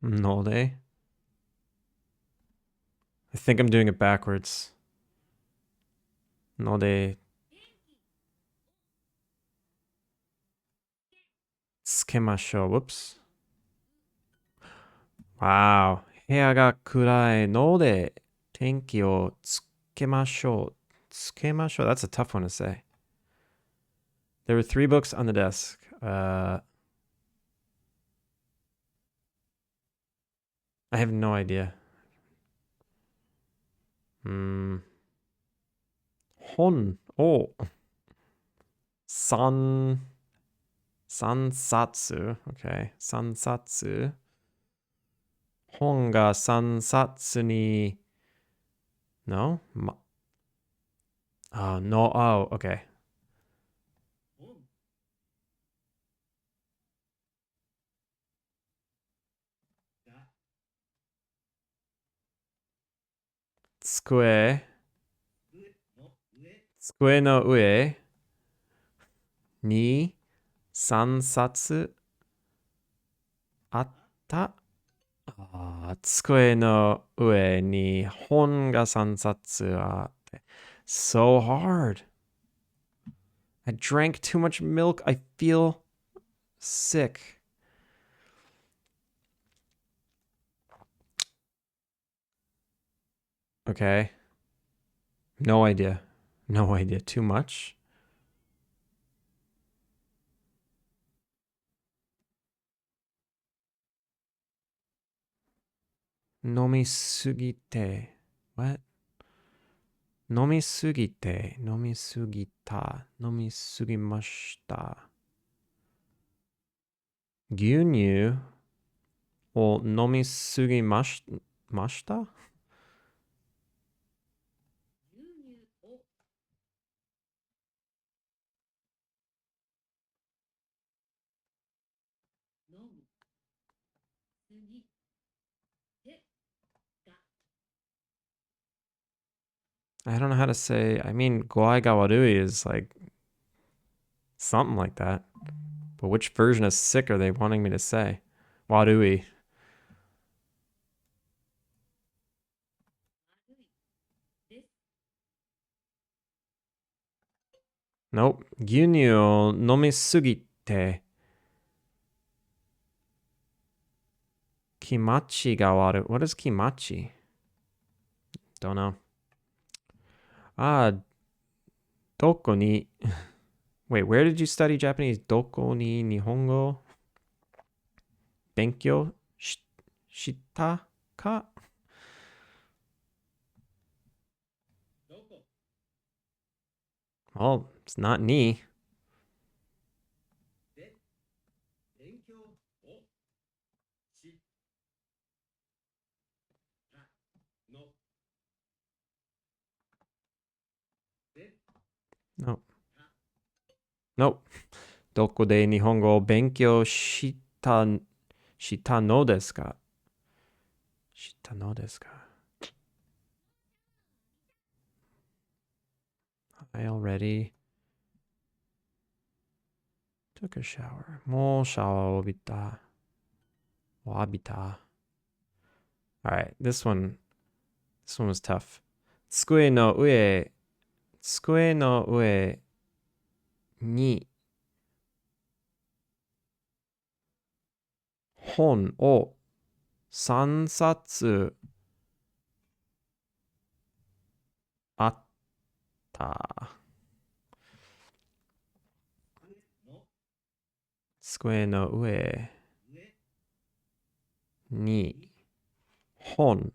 No de. I think I'm doing it backwards. No de. つけましょう. Whoops. Wow. 部屋が暗いので天気をつけましょう. つけましょう. That's a tough one to say. There were 3 books on the desk. I have no idea. 本を3冊 Okay. 3冊本が3冊に No? No. Oh, okay. 机の上に3冊あった。机の上に本が3冊あって。So hard. I drank too much milk. I feel sick. Okay. No idea. No idea. Too much? 飲みすぎて。What? 飲みすぎて。飲みすぎた。飲みすぎました。牛乳を飲みすぎましたI don't know how to say. I mean, goai gawarui is like something like that. But which version of sick are they wanting me to say? Warui. Nope. 牛乳を飲みすぎて気持ちが悪い. What is 気持ち? Don't know. どこに Wait, where did you study Japanese? どこに日本語勉強したか Well, it's not ni. No. Nope. どこで日本語を勉強したのですかしたのですか I already took a shower. もうシャワーを浴びた。浴びた。Alright, this one was tough. 机の上に本を3冊あった。机の上に本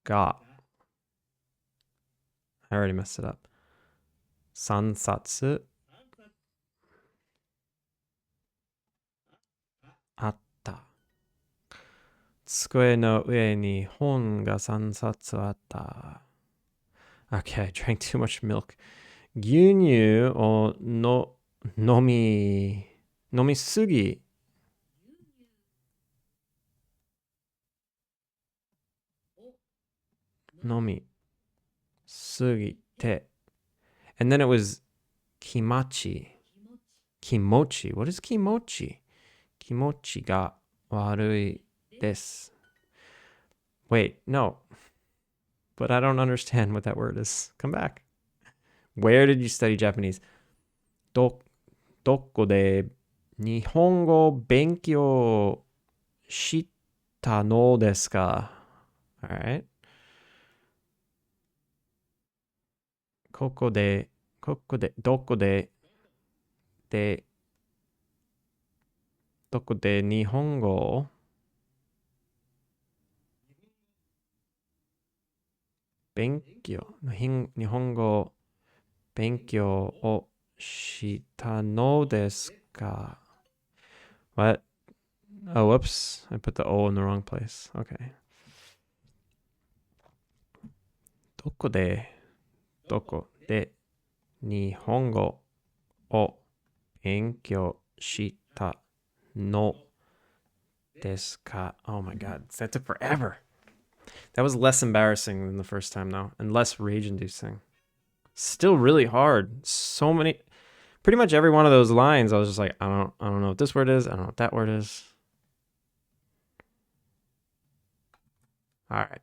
が I already messed it up. 3冊あった。机の上に本が3冊あった。Okay, I drank too much milk. 牛乳を飲みすぎ。飲みすぎて。And then it was kimachi. Kimochi. What is kimochi? 気持ちが悪いです。Wait, no. But I don't understand what that word is. Come back. Where did you study Japanese? どこで日本語を勉強したのですか ?Alright. どこで日本語を勉強日本語勉強をしたのですか What? Oh, whoops. I put the O in the wrong place. Okay. どこで日本語を勉強したのですか Oh my god. That took forever. That was less embarrassing than the first time, though, and less rage inducing. Still really hard. So many. Pretty much every one of those lines, I was just like, I don't know what this word is. I don't know what that word is. All right.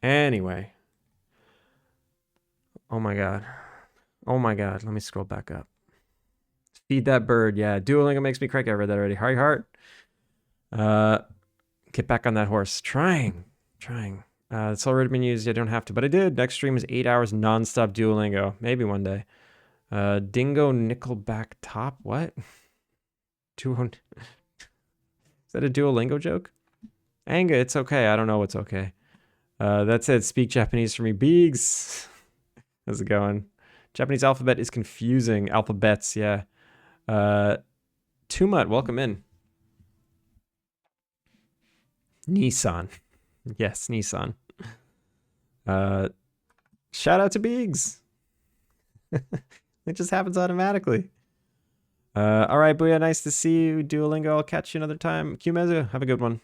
Anyway. Oh my god. Oh my god. Let me scroll back up. Feed that bird. Yeah, Duolingo makes me cranky. I read that already. Harry Hart. Get back on that horse. Trying. It's already been used. I don't have to, but I did. Next stream is 8 hours nonstop Duolingo. Maybe one day. Dingo Nickelback top. What? Is that a Duolingo joke? Anga, it's okay. I don't know what's okay. That said, speak Japanese for me. Beegs. How's it going? Japanese alphabet is confusing. Alphabets, yeah. Tumut, welcome in. Nissan. Yes, Nissan. Shout out to Beegs. It just happens automatically. All right, Booyah, nice to see you. Duolingo, I'll catch you another time. Qmezu, have a good one.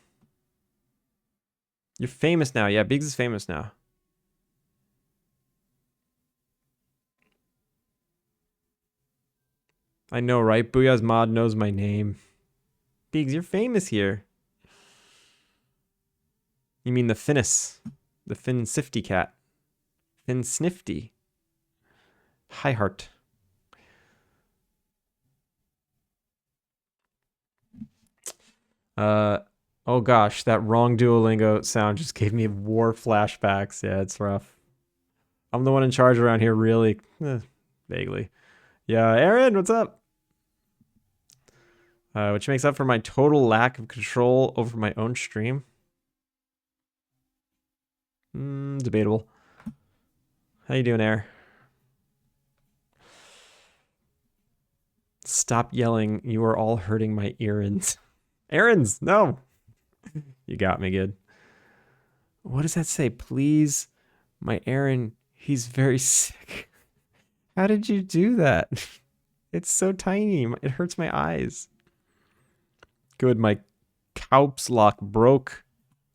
You're famous now. Yeah, Biggs is famous now. I know, right? Booyah's mod knows my name. Biggs, you're famous here. You mean the Finnis. The Fin Sifty cat. Fin Snifty. Hi Heart. Oh gosh, that wrong Duolingo sound just gave me war flashbacks. Yeah, it's rough. I'm the one in charge around here, really. Vaguely. Yeah, Aaron, what's up? Which makes up for my total lack of control over my own stream. Debatable. How you doing, Air? Stop yelling. You are all hurting my earrings. Errands, no. You got me good. What does that say? Please, my Aaron, he's very sick. How did you do that? It's so tiny. It hurts my eyes. Good, my caps lock broke.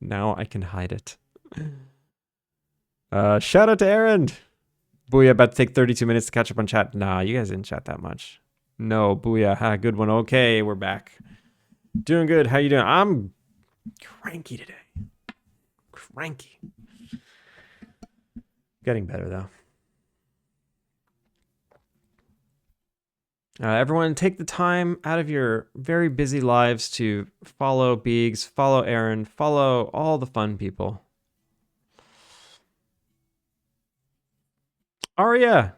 Now I can hide it. Shout out to Aaron. Booyah, about to take 32 minutes to catch up on chat. Nah, you guys didn't chat that much. No, Booyah. Ha, good one. Okay, we're back. Doing good. How you doing? I'm cranky today. Cranky. Getting better, though. Everyone, take the time out of your very busy lives to follow Beegs, follow Aaron, follow all the fun people. Arya,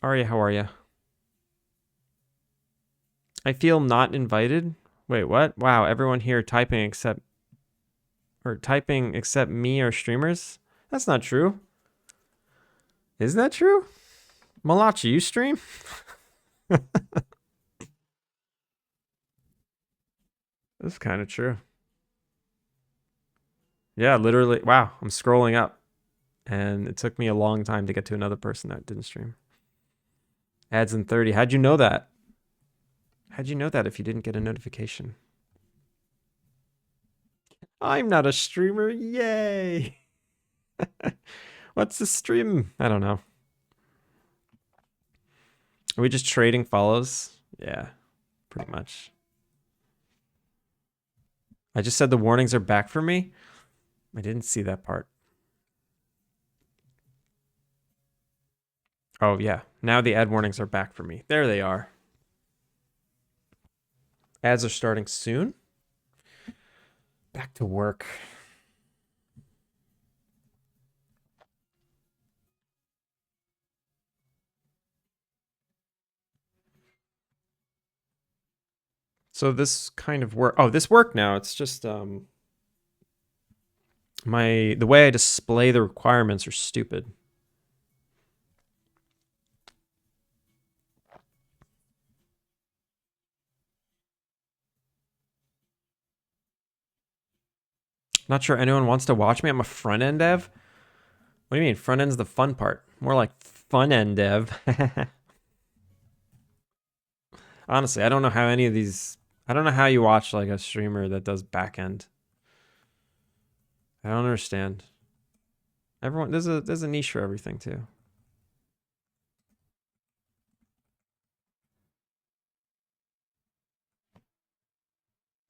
how are you? I feel not invited. Wait, what? Wow, everyone here typing except me or streamers? That's not true. Is that true? Malachi, you stream? That's kind of true. Yeah, literally. Wow, I'm scrolling up. And it took me a long time to get to another person that didn't stream. Ads in 30. How'd you know that? How'd you know that if you didn't get a notification? I'm not a streamer. Yay. What's the stream? I don't know. Are we just trading follows? Yeah, pretty much. I just said the warnings are back for me. I didn't see that part. Oh, yeah. Now the ad warnings are back for me. There they are. Ads are starting soon. Back to work. So this kind of work. Oh, this worked now. It's just the way I display the requirements are stupid. Not sure anyone wants to watch me. I'm a front end dev. What do you mean? Front end's the fun part. More like fun end dev. Honestly, I don't know how any of these. I don't know how you watch like a streamer that does back end. I don't understand. Everyone, there's a niche for everything too.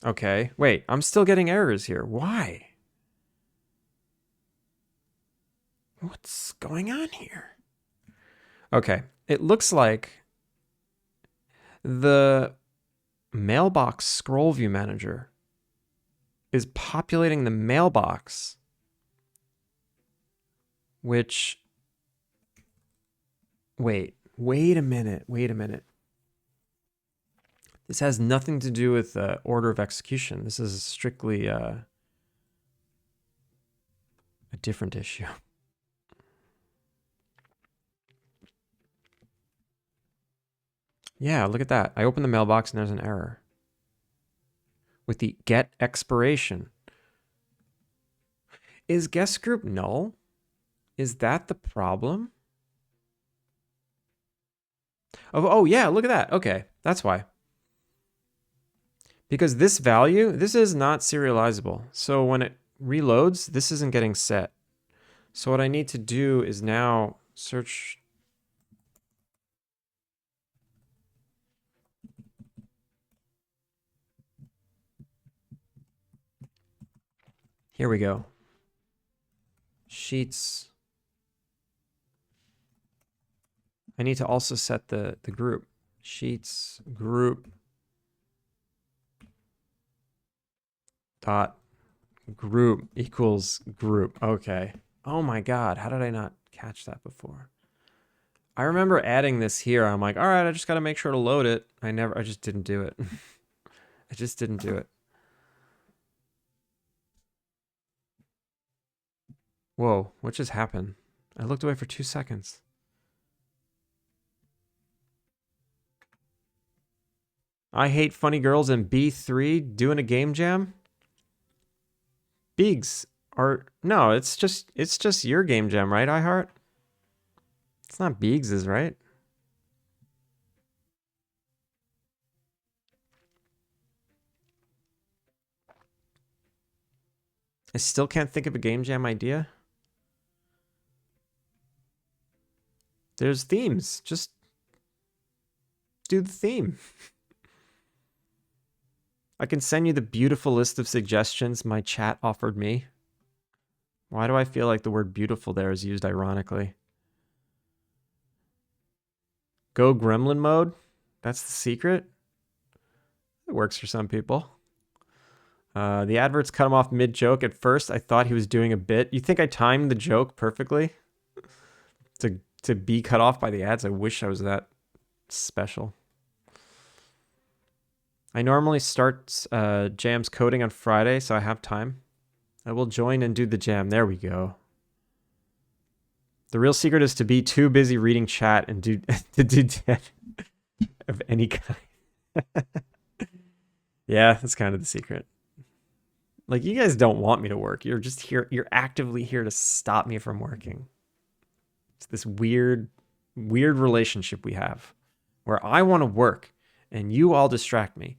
Okay, wait, I'm still getting errors here. Why? What's going on here? Okay, it looks like the mailbox scroll view manager is populating the mailbox, which, wait a minute. This has nothing to do with order of execution. This is strictly a different issue. Yeah, look at that. I open the mailbox and there's an error with the get expiration. Is guest group null? Is that the problem? Oh yeah, look at that. Okay, that's why. Because this value, this is not serializable. So when it reloads, this isn't getting set. So what I need to do is now search. Here we go. Sheets. I need to also set the group. Sheets group dot group equals group. Okay. Oh my God. How did I not catch that before? I remember adding this here. I'm like, all right, I just got to make sure to load it. I just didn't do it. I just didn't do it. Whoa, what just happened? I looked away for 2 seconds. I hate funny girls in B3 doing a game jam. Biggs are no, it's just your game jam, right, iHeart? It's not Biggs's, right? I still can't think of a game jam idea. There's themes. Just do the theme. I can send you the beautiful list of suggestions my chat offered me. Why do I feel like the word beautiful there is used ironically? Go gremlin mode? That's the secret? It works for some people. The adverts cut him off mid-joke. At first, I thought he was doing a bit. You think I timed the joke perfectly? To be cut off by the ads? I wish I was that special. I normally start jams coding on Friday, so I have time. I will join and do the jam. There we go. The real secret is to be too busy reading chat and to do dev of any kind. Yeah, that's kind of the secret. Like, you guys don't want me to work. You're just here. You're actively here to stop me from working. It's this weird relationship we have where I want to work and you all distract me.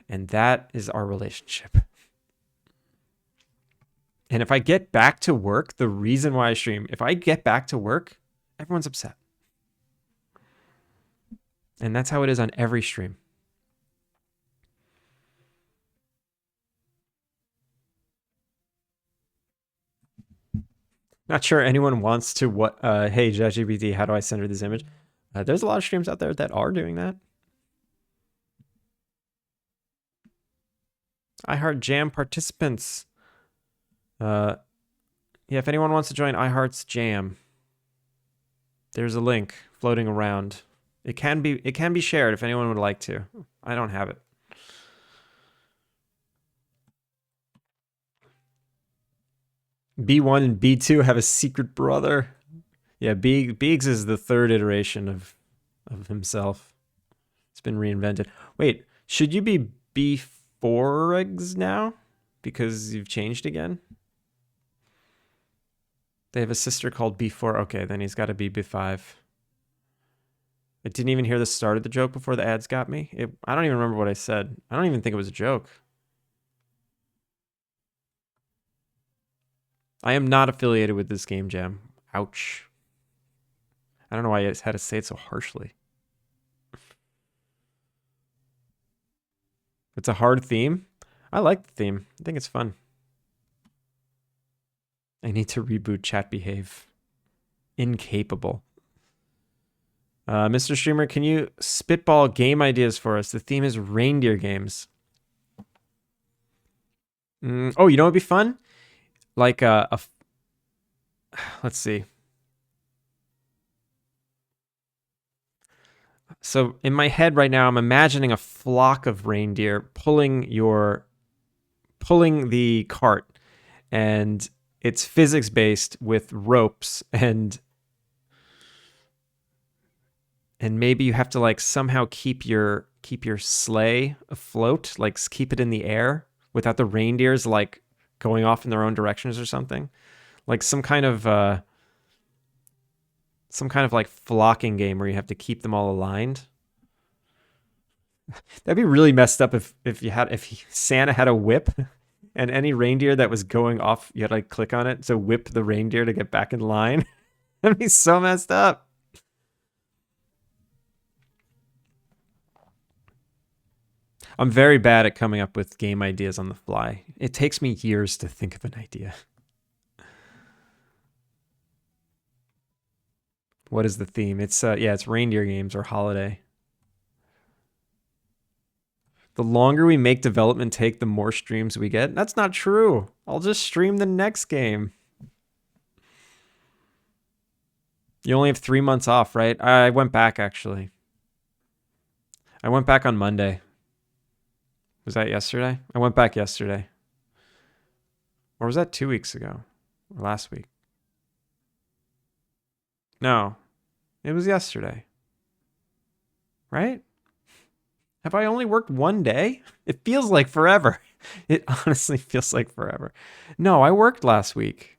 And that is our relationship. And if I get back to work, the reason why I stream, if I get back to work, everyone's upset. And that's how it is on every stream. Not sure anyone wants to what, hey, ChatGPT, how do I send her this image? There's a lot of streams out there that are doing that. iHeart Jam participants. Yeah, if anyone wants to join iHeart's Jam, there's a link floating around. It can be shared if anyone would like to. I don't have it. B1 and B2 have a secret brother. Yeah, Biggs is the third iteration of himself. It's been reinvented. Wait, should you be B4 eggs now? Because you've changed again? They have a sister called B4. Okay, then he's got to be B5. I didn't even hear the start of the joke before the ads got me. I don't even remember what I said. I don't even think it was a joke. I am not affiliated with this game jam. Ouch. I don't know why I had to say it so harshly. It's a hard theme. I like the theme. I think it's fun. I need to reboot chat behave. Incapable. Mr. Streamer, can you spitball game ideas for us? The theme is reindeer games. Oh, you know what would be fun? Like let's see. So in my head right now, I'm imagining a flock of reindeer pulling the cart, and it's physics based with ropes, and maybe you have to like somehow keep your sleigh afloat, like keep it in the air without the reindeers like going off in their own directions or something. Like some kind of like flocking game where you have to keep them all aligned. That'd be really messed up if Santa had a whip and any reindeer that was going off, you had to like click on it to whip the reindeer to get back in line. That'd be so messed up. I'm very bad at coming up with game ideas on the fly. It takes me years to think of an idea. What is the theme? It's it's reindeer games or holiday. The longer we make development take, the more streams we get. That's not true. I'll just stream the next game. You only have 3 months off, right? I went back, actually. I went back on Monday. Was that yesterday? I went back yesterday. Or was that 2 weeks ago? Or last week? No. It was yesterday. Right? Have I only worked 1 day? It feels like forever. It honestly feels like forever. No, I worked last week.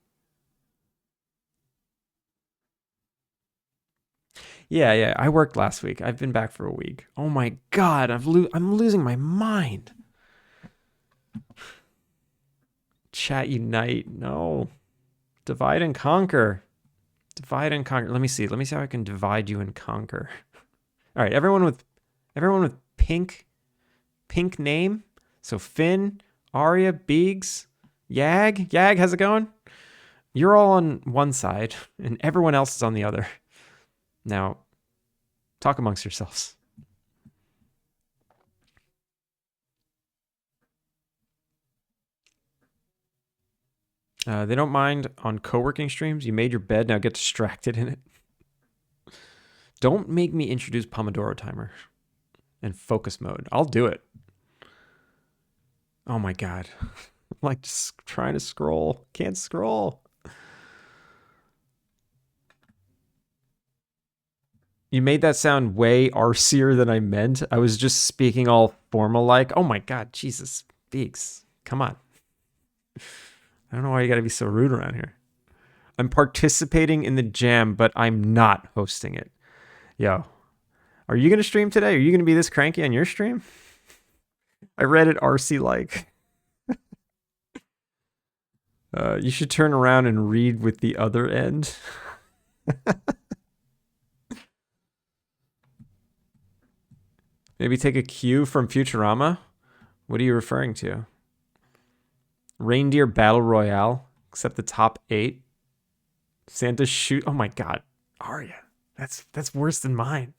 Yeah, I worked last week. I've been back for a week. Oh my god, I'm losing my mind. Chat unite. No. Divide and conquer. Divide and conquer. Let me see how I can divide you and conquer. All right, everyone with pink name. So Finn, Arya, Biggs, Yag. Yag, how's it going? You're all on one side and everyone else is on the other. Now, talk amongst yourselves. They don't mind on co-working streams. You made your bed, now get distracted in it. Don't make me introduce Pomodoro timer and focus mode. I'll do it. Oh my god. I'm like just trying to scroll. Can't scroll. You made that sound way arsier than I meant. I was just speaking all formal like. Oh my god, Jesus. Beaks. Come on. I don't know why you gotta be so rude around here. I'm participating in the jam, but I'm not hosting it. Yo, are you gonna stream today? Are you gonna be this cranky on your stream? I read it RC like. You should turn around and read with the other end. Maybe take a cue from Futurama. What are you referring to? Reindeer Battle Royale, except the top 8. Santa shoot. Oh my god, Arya, that's worse than mine.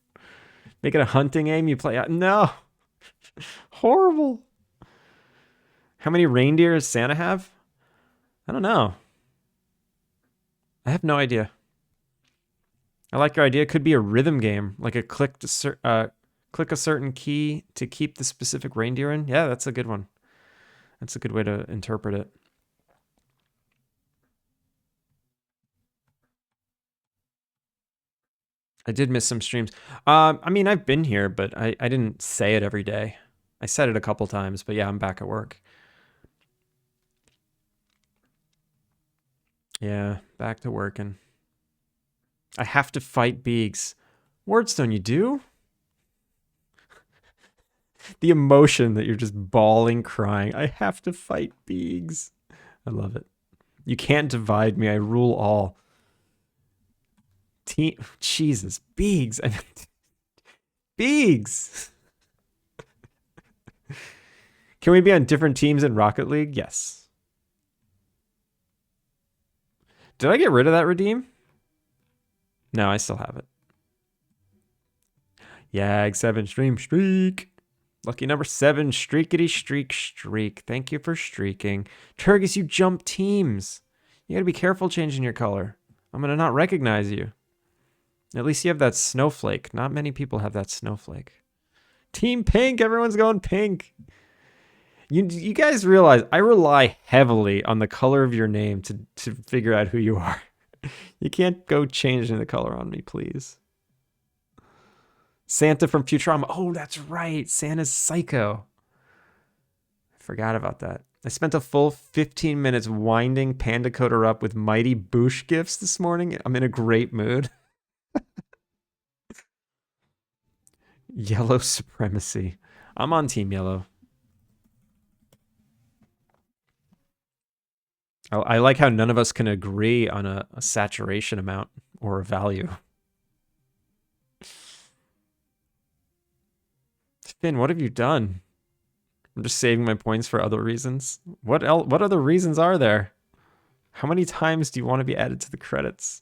Make it a hunting game. You play out. No, horrible. How many reindeer does Santa have? I don't know. I have no idea. I like your idea. It could be a rhythm game, like a click a certain key to keep the specific reindeer in. Yeah, that's a good one. That's a good way to interpret it. I did miss some streams. I mean, I've been here, but I didn't say it every day. I said it a couple times, but yeah, I'm back at work. Yeah, back to working. I have to fight Beegs. Wordstone, you do? The emotion that you're just bawling, crying. I have to fight Beegs. I love it. You can't divide me. I rule all. Jesus, Beegs. Beegs. Can we be on different teams in Rocket League? Yes. Did I get rid of that redeem? No, I still have it. Yag 7 stream streak. Lucky number 7, streakity streak. Thank you for streaking. Turgis, you jump teams. You gotta be careful changing your color. I'm gonna not recognize you. At least you have that snowflake. Not many people have that snowflake. Team pink, everyone's going pink. You guys realize I rely heavily on the color of your name to figure out who you are. You can't go changing the color on me, please. Santa from Futurama. Oh, that's right. Santa's psycho. I forgot about that. I spent a full 15 minutes winding Panda Coder up with Mighty Boosh gifts this morning. I'm in a great mood. Yellow supremacy. I'm on Team Yellow. I like how none of us can agree on a saturation amount or a value. Finn, what have you done? I'm just saving my points for other reasons. What other reasons are there? How many times do you want to be added to the credits?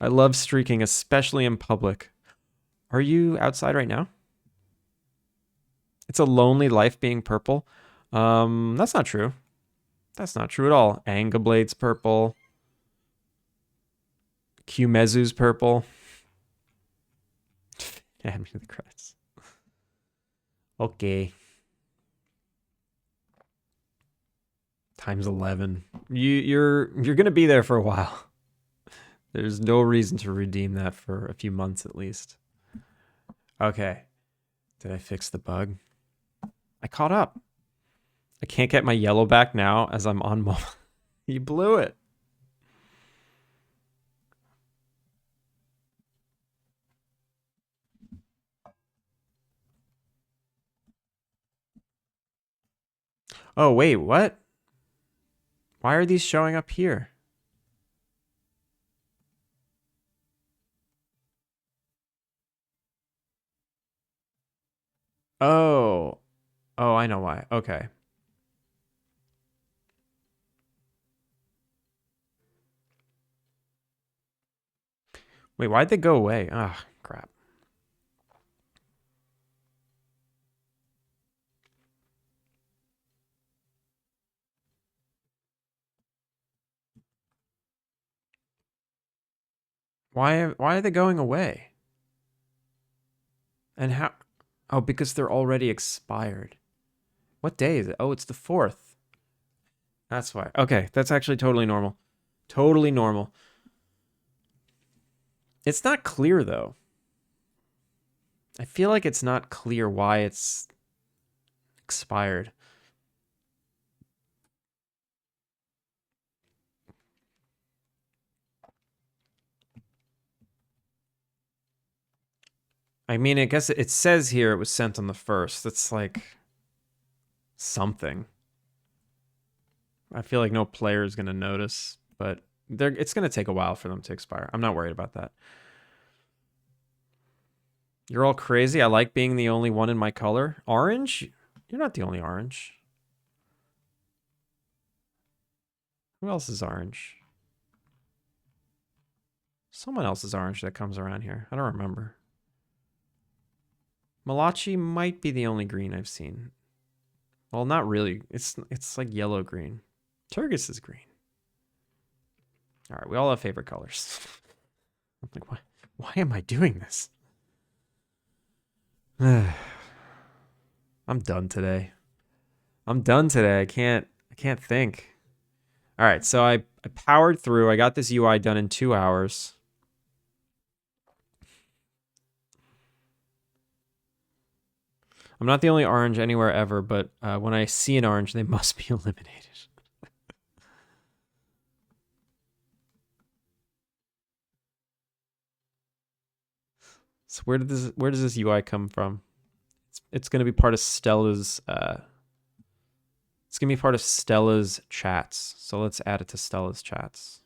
I love streaking, especially in public. Are you outside right now? It's a lonely life being purple. That's not true. That's not true at all. Angablade's purple. Qmezu's purple. Add me to the credits. Okay. Times 11. You're gonna be there for a while. There's no reason to redeem that for a few months at least. Okay. Did I fix the bug? I caught up. I can't get my yellow back now as I'm on mobile. You blew it. Oh, wait, what? Why are these showing up here? Oh. Oh, I know why. Okay. Wait, why'd they go away? Ah, crap. Why are they going away? And how? Oh, because they're already expired. What day is it? Oh, it's the 4th. That's why. Okay, that's actually totally normal. Totally normal. It's not clear, though. I feel like it's not clear why it's expired. I mean, I guess it says here it was sent on the 1st. That's like something. I feel like no player is going to notice, but it's going to take a while for them to expire. I'm not worried about that. You're all crazy. I like being the only one in my color. Orange? You're not the only orange. Who else is orange? Someone else is orange that comes around here. I don't remember. Malachi might be the only green I've seen. Well, not really. It's like yellow-green. Turgis is green. All right, we all have favorite colors. I'm like, why am I doing this? I'm done today. I can't think. All right, so I powered through. I got this UI done in 2 hours. I'm not the only orange anywhere ever, but when I see an orange, they must be eliminated. So where does this UI come from? It's going to be part of Stella's. It's going to be part of Stella's chats. So let's add it to Stella's chats.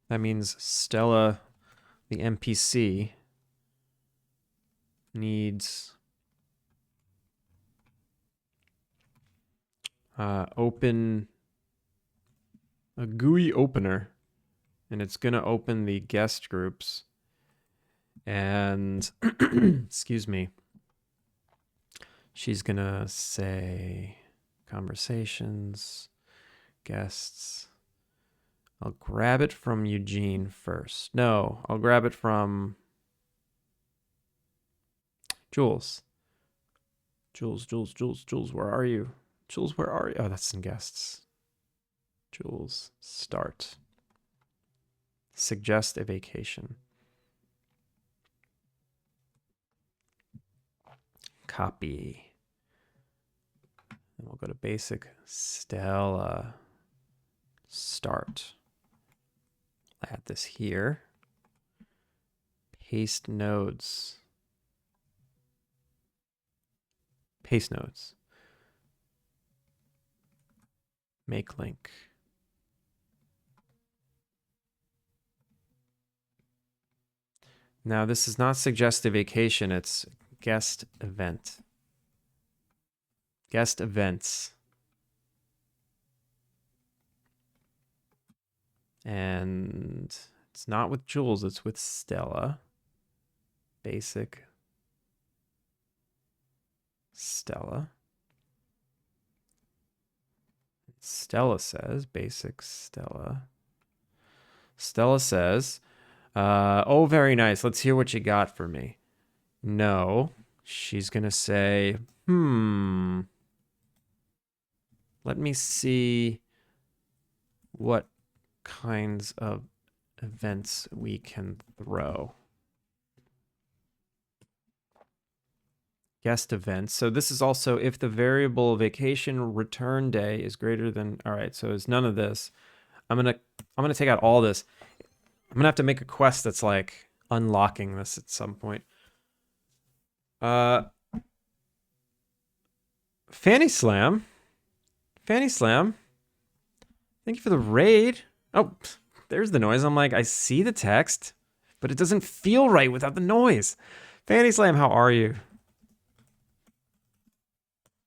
That means Stella, the NPC, needs open a GUI opener, and it's gonna open the guest groups. And excuse me, she's gonna say conversations, guests. I'll grab it from Eugene first. No, I'll grab it from Jules. Jules, where are you? Jules, where are you? Oh, that's in guests. Jules, start. Suggest a vacation. Copy. And we'll go to basic. Stella. Start. Add this here. Paste nodes. Paste nodes. Make link. Now, this is not suggest a vacation, it's guest event. Guest events. And it's not with Jules, it's with Stella. Basic Stella. Stella says, basic Stella. Stella says, oh, very nice. Let's hear what you got for me. No, she's going to say, let me see what kinds of events we can throw. Guest events. So this is also if the variable vacation return day is greater than, all right, so it's none of this. I'm going to take out all this. I'm going to have to make a quest that's like unlocking this at some point. Fanny Slam. Fanny Slam. Thank you for the raid. Oh, there's the noise. I'm like, I see the text, but it doesn't feel right without the noise. Fanny Slam, how are you?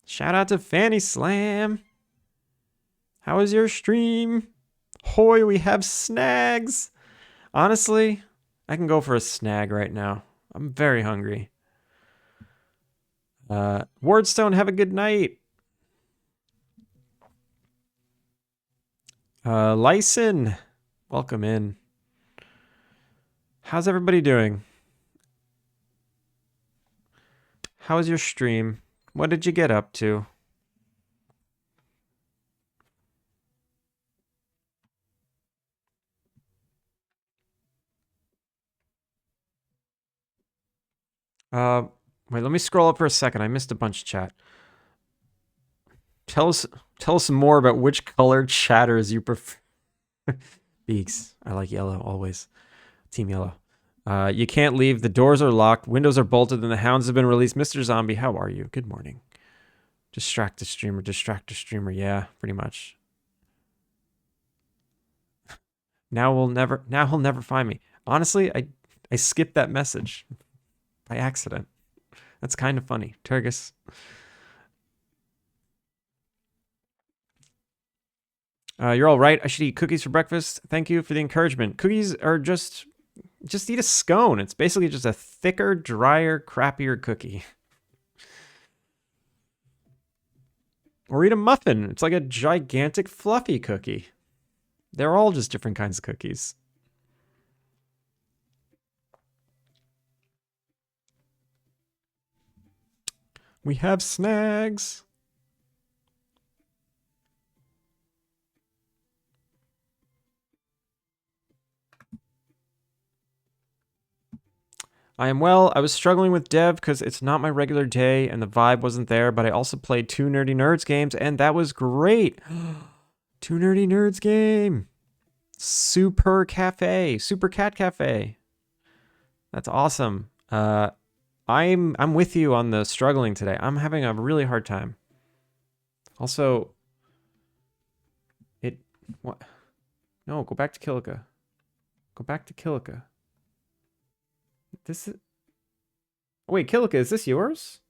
Shout out to Fanny Slam. How was your stream? Hoy, we have snags. Honestly, I can go for a snag right now. I'm very hungry. Wardstone, have a good night. Lyson, welcome in. How's everybody doing? How was your stream? What did you get up to? Wait, let me scroll up for a second. I missed a bunch of chat. Tell us more about which colored chatters you prefer. Beaks. I like yellow always. Team yellow. You can't leave. The doors are locked. Windows are bolted, and the hounds have been released. Mr. Zombie, how are you? Good morning. Distract the streamer. Distract the streamer. Yeah, pretty much. Now he'll never find me. Honestly, I skipped that message by accident. That's kind of funny. Turgus. You're all right. I should eat cookies for breakfast. Thank you for the encouragement. Cookies are just eat a scone. It's basically just a thicker, drier, crappier cookie. Or eat a muffin. It's like a gigantic, fluffy cookie. They're all just different kinds of cookies. We have snags. I am well. I was struggling with dev because it's not my regular day and the vibe wasn't there, but I also played 2 Nerdy Nerds games and that was great. 2 Nerdy Nerds game. Super Cat Cafe. That's awesome. I'm with you on the struggling today. I'm having a really hard time. Also, what? No, go back to Kilika. Go back to Kilika. This is... Wait, Kilika, is this yours?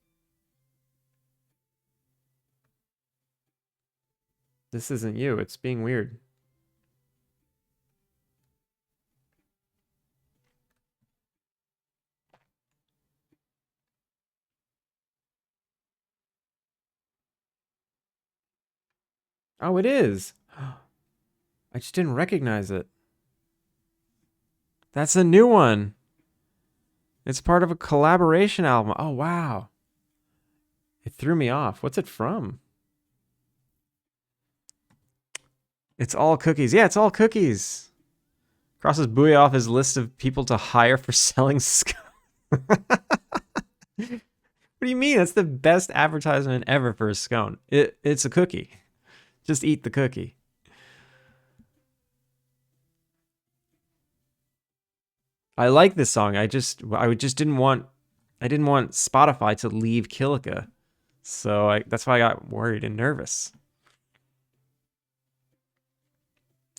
This isn't you. It's being weird. Oh, it is. I just didn't recognize it. That's a new one. It's part of a collaboration album. Oh, wow. It threw me off. What's it from? It's all cookies. Yeah, it's all cookies. Crosses Booyah off his list of people to hire for selling scone. What do you mean? That's the best advertisement ever for a scone. It's a cookie. Just eat the cookie. I like this song. I just didn't want Spotify to leave Kilika. So that's why I got worried and nervous.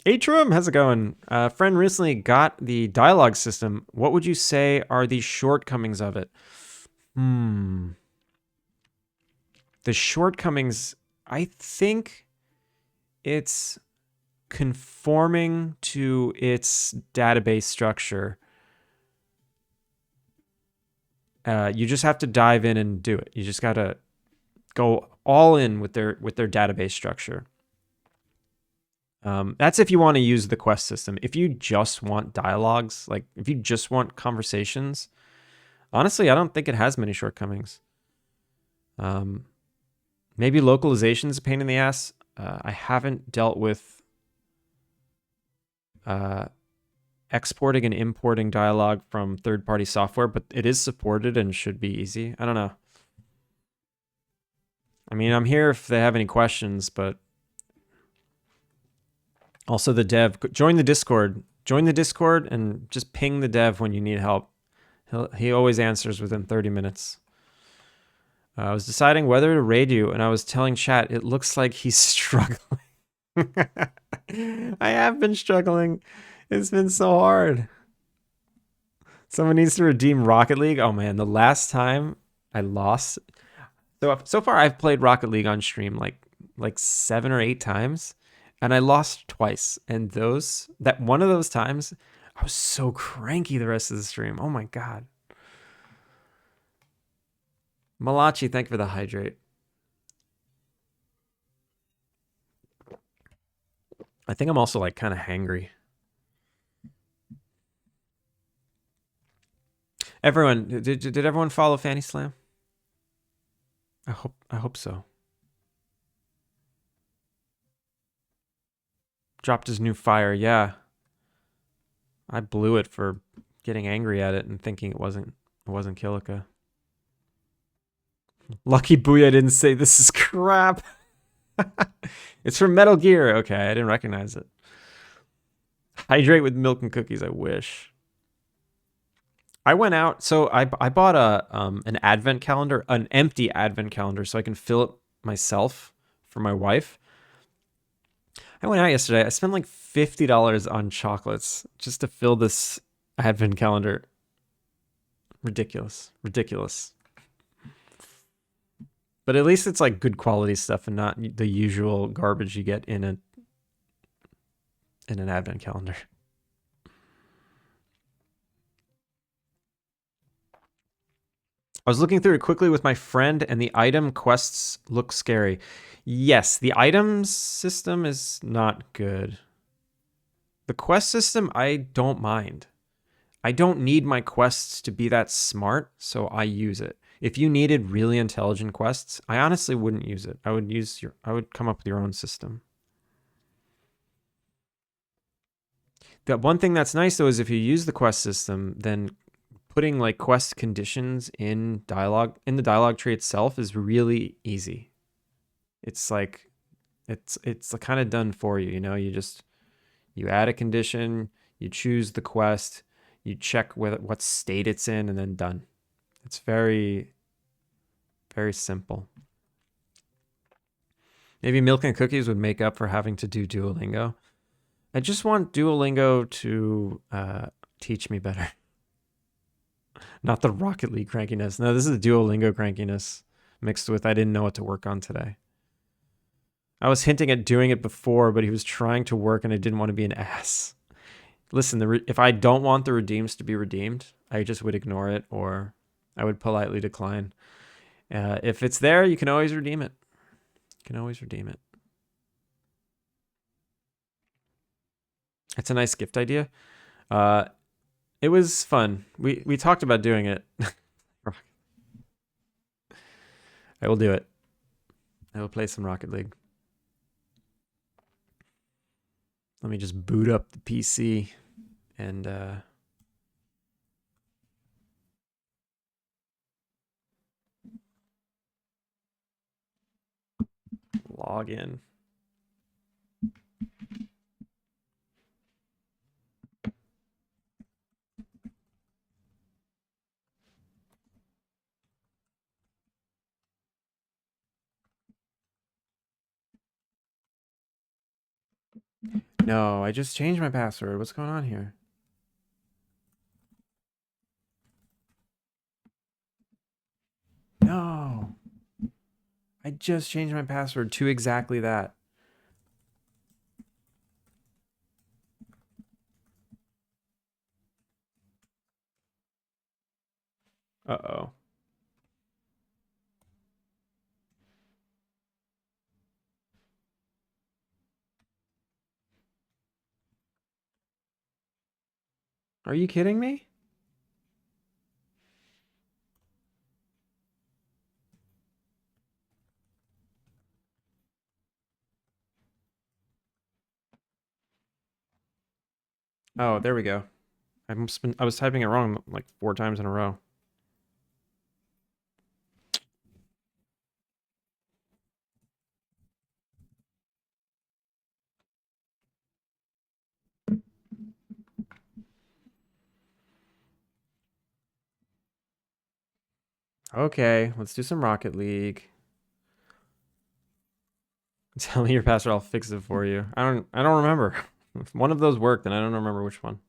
Atrum, how's it going? A friend recently got the dialogue system. What would you say are the shortcomings of it? The shortcomings, I think it's conforming to its database structure. You just have to dive in and do it. You just got to go all in with their database structure. That's if you want to use the quest system. If you just want dialogues, like if you just want conversations, honestly, I don't think it has many shortcomings. Maybe localization is a pain in the ass. I haven't dealt with exporting and importing dialogue from third-party software, but it is supported and should be easy. I don't know. I mean, I'm here if they have any questions, but also the dev. Join the Discord. Join the Discord and just ping the dev when you need help. He always answers within 30 minutes. I was deciding whether to raid you, and I was telling chat, it looks like he's struggling. I have been struggling. It's been so hard. Someone needs to redeem Rocket League. Oh man, the last time I lost. So far I've played Rocket League on stream like 7 or 8 times, and I lost twice. And one of those times, I was so cranky the rest of the stream. Oh my god. Malachi, thank you for the hydrate. I think I'm also like kind of hangry. Everyone, did everyone follow Fanny Slam? I hope so. Dropped his new fire, yeah. I blew it for getting angry at it and thinking it wasn't Kilika. Lucky Booyah didn't say this is crap. It's from Metal Gear. Okay, I didn't recognize it. Hydrate with milk and cookies, I wish. I went out, so I bought an advent calendar, an empty advent calendar, so I can fill it myself for my wife. I went out yesterday. I spent like $50 on chocolates just to fill this advent calendar. Ridiculous. But at least it's like good quality stuff and not the usual garbage you get in an advent calendar. I was looking through it quickly with my friend, and the item quests look scary. Yes, the items system is not good. The quest system, I don't mind. I don't need my quests to be that smart, so I use it. If you needed really intelligent quests, I honestly wouldn't use it. I would come up with your own system. The one thing that's nice though is if you use the quest system, then putting like quest conditions in the dialogue tree itself is really easy. It's like it's kind of done for you, you know. You add a condition, you choose the quest, you check what state it's in, and then done. It's very, very simple. Maybe milk and cookies would make up for having to do Duolingo. I just want Duolingo to teach me better. Not the Rocket League crankiness. No, this is Duolingo crankiness mixed with I didn't know what to work on today. I was hinting at doing it before, but he was trying to work and I didn't want to be an ass. Listen, if I don't want the redeems to be redeemed, I just would ignore it or I would politely decline. If it's there, you can always redeem it. You can always redeem it. It's a nice gift idea. It was fun. We talked about doing it. I will do it. I will play some Rocket League. Let me just boot up the PC and log in. No, I just changed my password. What's going on here? No. I just changed my password to exactly that. Uh-oh. Are you kidding me? Oh, there we go. I was typing it wrong like 4 times in a row. Okay, let's do some Rocket League. Tell me your password, I'll fix it for you. I don't remember. If one of those worked, and I don't remember which one.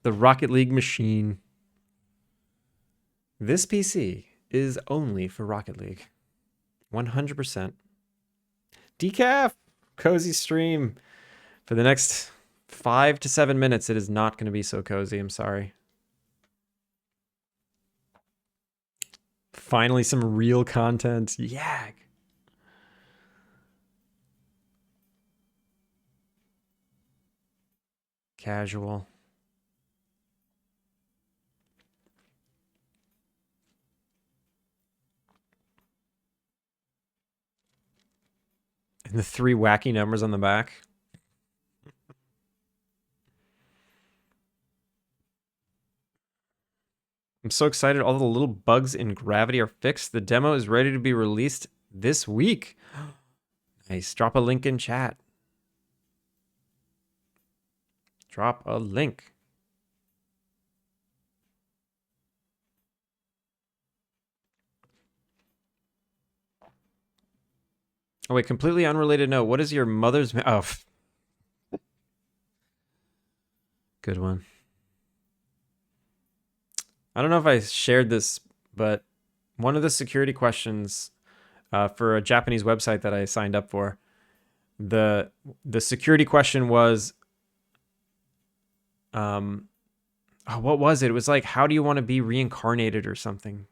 The Rocket League machine. This PC is only for Rocket League. 100%. Decaf! Cozy stream. For the next 5 to 7 minutes, it is not going to be so cozy. I'm sorry. Finally, some real content. Yeah. Casual. And the 3 wacky numbers on the back. I'm so excited. All the little bugs in Gravity are fixed. The demo is ready to be released this week. Nice. Drop a link in chat. Drop a link. Oh, wait. Completely unrelated note. What is your mother's... Oh. Good one. I don't know if I shared this, but one of the security questions for a Japanese website that I signed up for, the security question was, oh, what was it? It was like, how do you want to be reincarnated or something?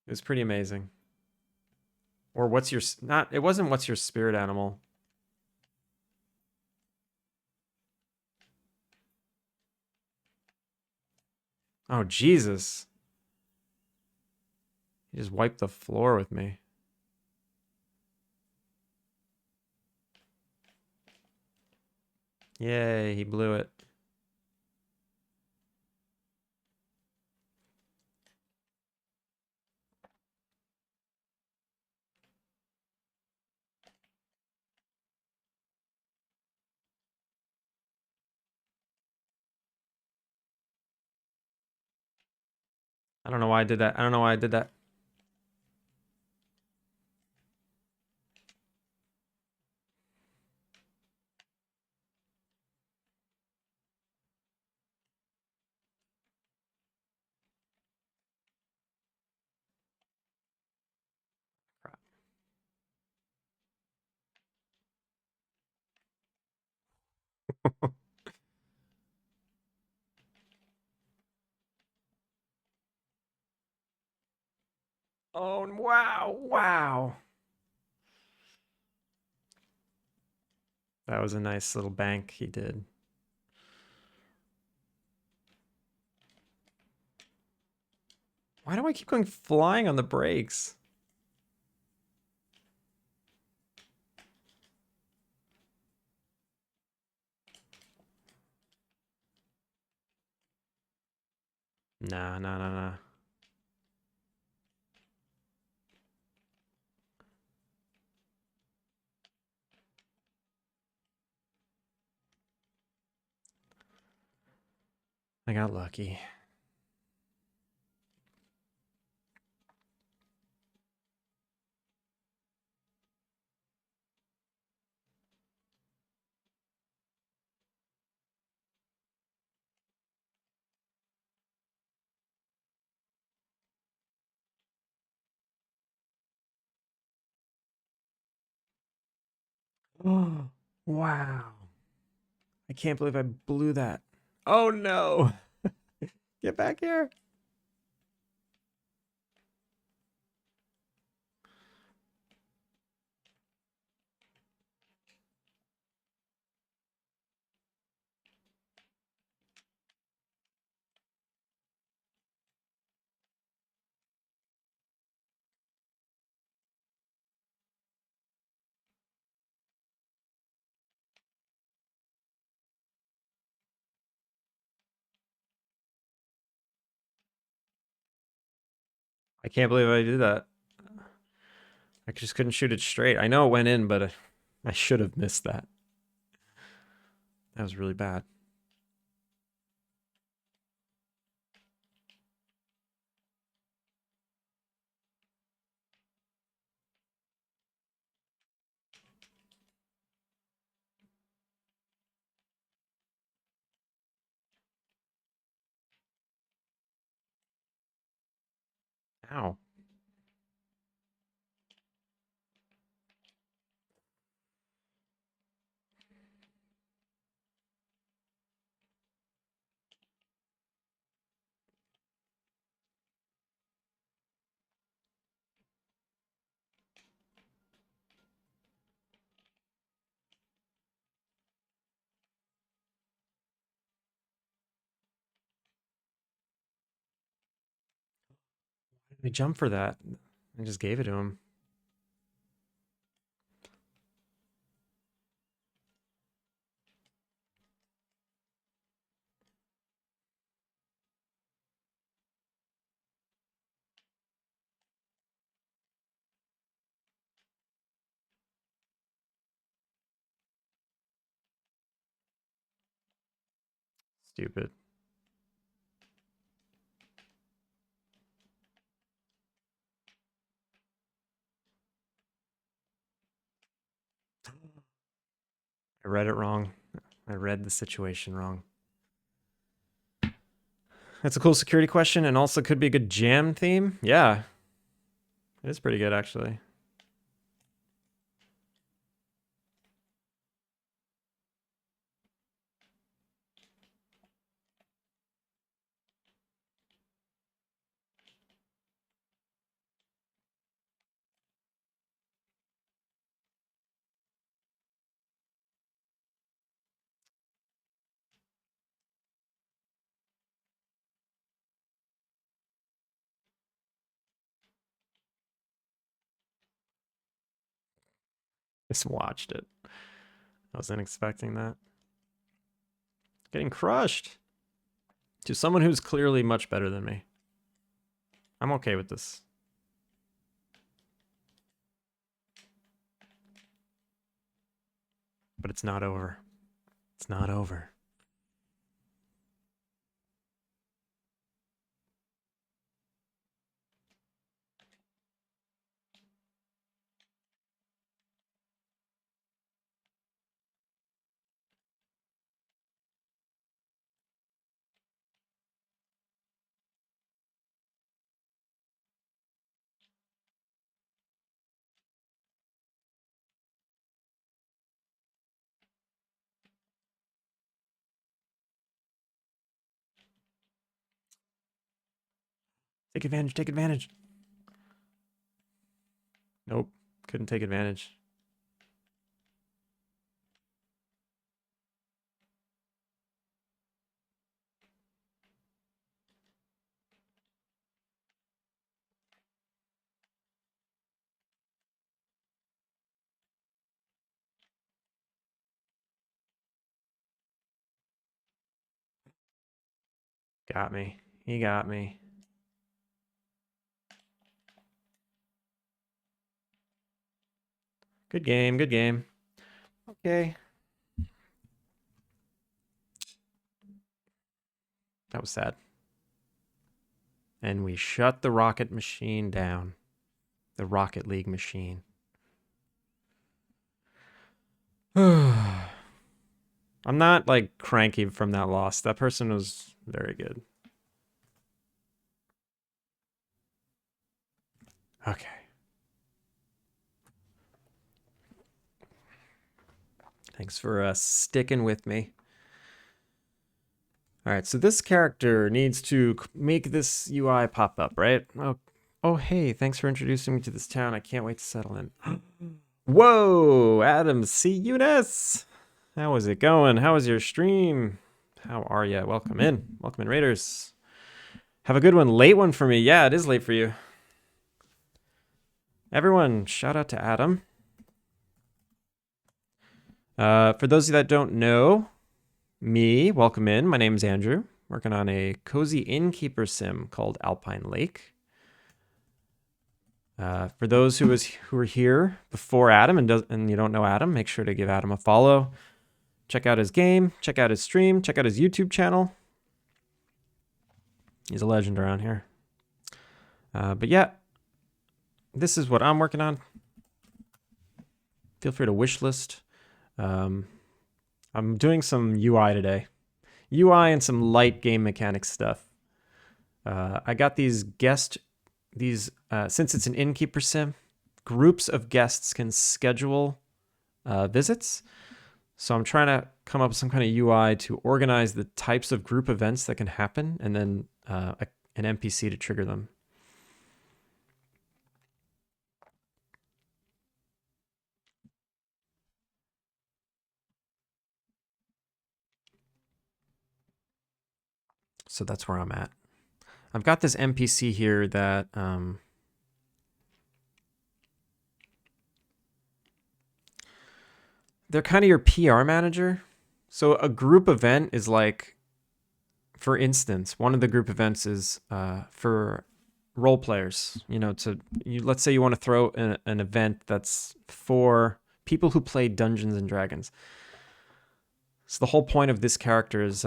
It was pretty amazing. Or what's your not? It wasn't what's your spirit animal. Oh Jesus! He just wiped the floor with me. Yay! He blew it. I don't know why I did that. I don't know why I did that. Oh, wow. Wow. That was a nice little bank he did. Why do I keep going flying on the brakes? Nah, nah, nah, nah. I got lucky. Oh, wow. I can't believe I blew that. Oh no. Get back here. I can't believe I did that. I just couldn't shoot it straight. I know it went in, but I should have missed that. That was really bad. Ow. Why did I jump for that? I just gave it to him. Stupid. I read it wrong. I read the situation wrong. That's a cool security question and also could be a good jam theme. Yeah. It is pretty good, actually. Just watched it. I wasn't expecting that. Getting crushed. To someone who's clearly much better than me. I'm okay with this. But it's not over. It's not over. Take advantage, take advantage. Nope, couldn't take advantage. Got me. He got me. Good game, good game. Okay. That was sad. And we shut the rocket machine down. The Rocket League machine. I'm not like cranky from that loss. That person was very good. Okay. Thanks for sticking with me. All right, so this character needs to make this UI pop up, right? Oh, hey, thanks for introducing me to this town. I can't wait to settle in. Whoa, Adam C. Eunice. How is it going? How is your stream? How are you? Welcome in. Welcome in, Raiders. Have a good one. Late one for me. Yeah, it is late for you. Everyone, shout out to Adam. For those of you that don't know me, welcome in. My name's Andrew. Working on a cozy Innkeeper-Sim called Alpine Lake. For those who were here before Adam and you don't know Adam, make sure to give Adam a follow. Check out his game. Check out his stream. Check out his YouTube channel. He's a legend around here. But yeah, this is what I'm working on. Feel free to wishlist. I'm doing some UI today. UI and some light game mechanics stuff. I got these since it's an Innkeeper-Sim, groups of guests can schedule visits. So I'm trying to come up with some kind of UI to organize the types of group events that can happen and then an NPC to trigger them. So that's where I'm at. I've got this NPC here that they're kind of your PR manager. So a group event is like, for instance, one of the group events is for role players. You know, let's say you want to throw an event that's for people who play Dungeons and Dragons. So the whole point of this character is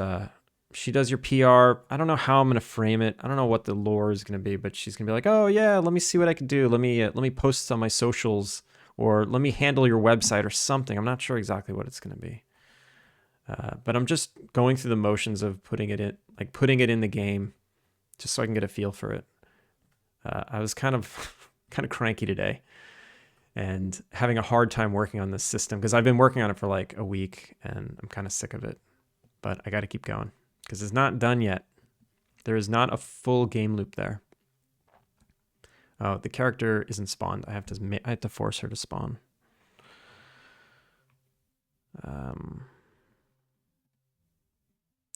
she does your PR. I don't know how I'm gonna frame it. I don't know what the lore is gonna be, but she's gonna be like, oh yeah, let me see what I can do. Let me post on my socials, or let me handle your website or something. I'm not sure exactly what it's gonna be. But I'm just going through the motions of putting it in the game, just so I can get a feel for it. I was kind of cranky today, and having a hard time working on this system because I've been working on it for like a week, and I'm kind of sick of it. But I got to keep going because it's not done yet. There is not a full game loop there. Oh, the character isn't spawned. I have to force her to spawn.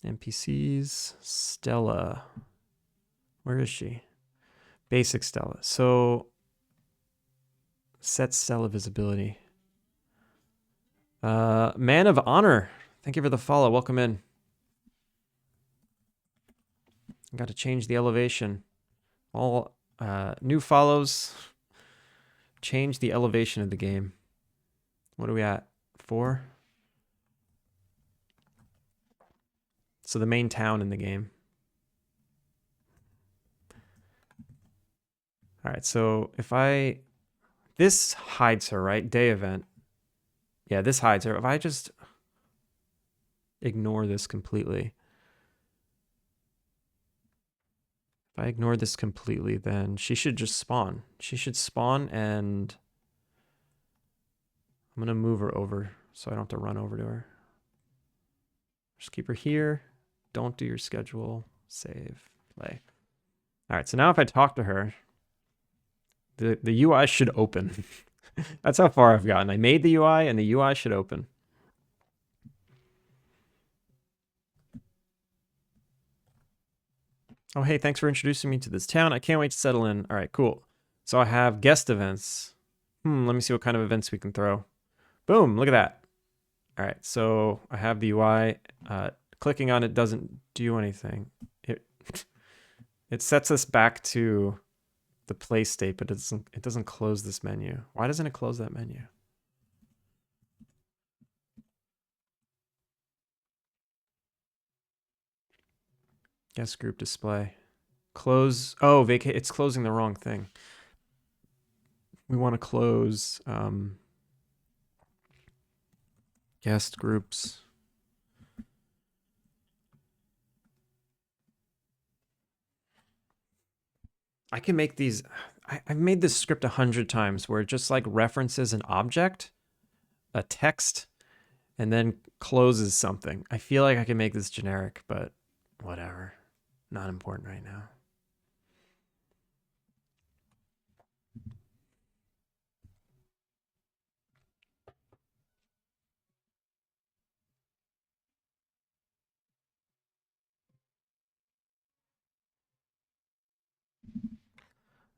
NPCs, Stella. Where is she? Basic Stella. So set Stella visibility. Man of Honor. Thank you for the follow. Welcome in. Got to change the elevation. All new follows. Change the elevation of the game. What are we at? 4? So the main town in the game. All right, so this hides her, right? Day event. Yeah, this hides her. If I just ignore this completely. If I ignore this completely, then she should just spawn. She should spawn, and I'm going to move her over so I don't have to run over to her. Just keep her here. Don't do your schedule. Save. Play. All right, so now if I talk to her, the UI should open. That's how far I've gotten. I made the UI, and the UI should open. Oh, hey, thanks for introducing me to this town. I can't wait to settle in. All right, cool. So I have guest events. Let me see what kind of events we can throw. Boom, look at that. All right, so I have the UI. Clicking on it doesn't do anything. It sets us back to the play state, but it doesn't close this menu. Why doesn't it close that menu? Guest group display. Close. Oh, vacate. It's closing the wrong thing. We want to close guest groups. I can make these. I've made this script 100 times where it just like references an object, a text, and then closes something. I feel like I can make this generic, but whatever. Not important right now.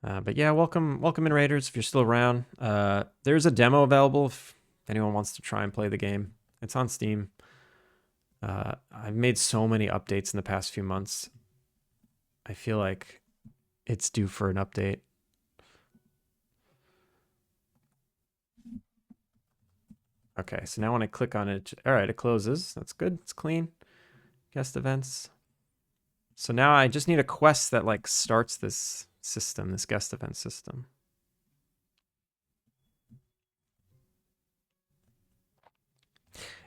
But yeah, welcome in Raiders if you're still around. There's a demo available if anyone wants to try and play the game. It's on Steam. I've made so many updates in the past few months. I feel like it's due for an update. Okay, so now when I click on it, all right, it closes. That's good. It's clean. Guest events. So now I just need a quest that like starts this system, this guest event system.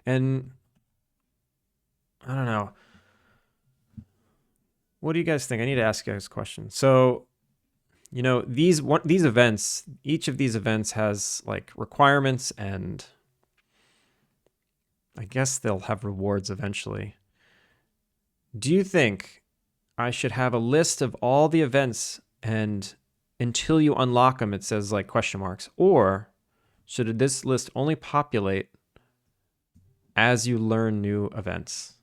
And I don't know. What do you guys think? I need to ask you guys a question. So, you know, these events, each of these events has like requirements, and I guess they'll have rewards eventually. Do you think I should have a list of all the events, and until you unlock them, it says like question marks? Or should this list only populate as you learn new events?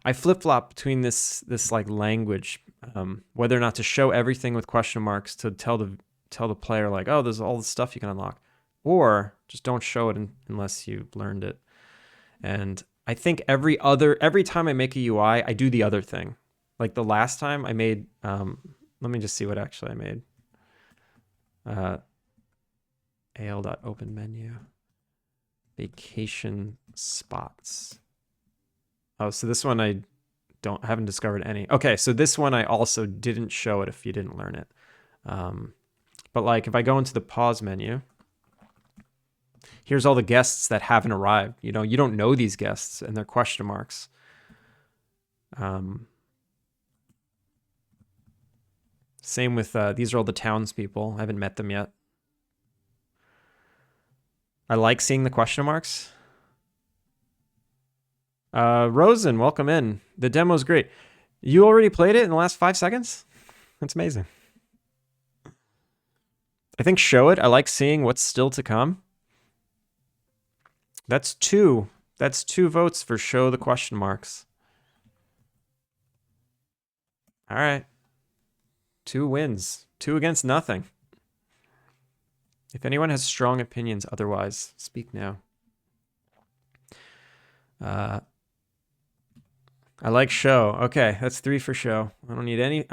I flip-flop between this like language, whether or not to show everything with question marks to tell the player like, oh, there's all this stuff you can unlock, or just don't show it unless you've learned it. And I think every time I make a UI, I do the other thing. Like the last time I made, let me just see what actually I made. al.open menu, vacation spots. Oh, so this one I haven't discovered any. Okay, so this one I also didn't show it if you didn't learn it. But like if I go into the pause menu, here's all the guests that haven't arrived. You know, you don't know these guests and they're question marks. Same with these are all the townspeople. I haven't met them yet. I like seeing the question marks. Rosen, welcome in. The demo's great. You already played it in the last 5 seconds? That's amazing. I think show it. I like seeing what's still to come. That's 2. That's 2 votes for show the question marks. All right. 2 wins. 2 against nothing. If anyone has strong opinions otherwise, speak now. I like show. Okay, that's 3 for show. I don't need any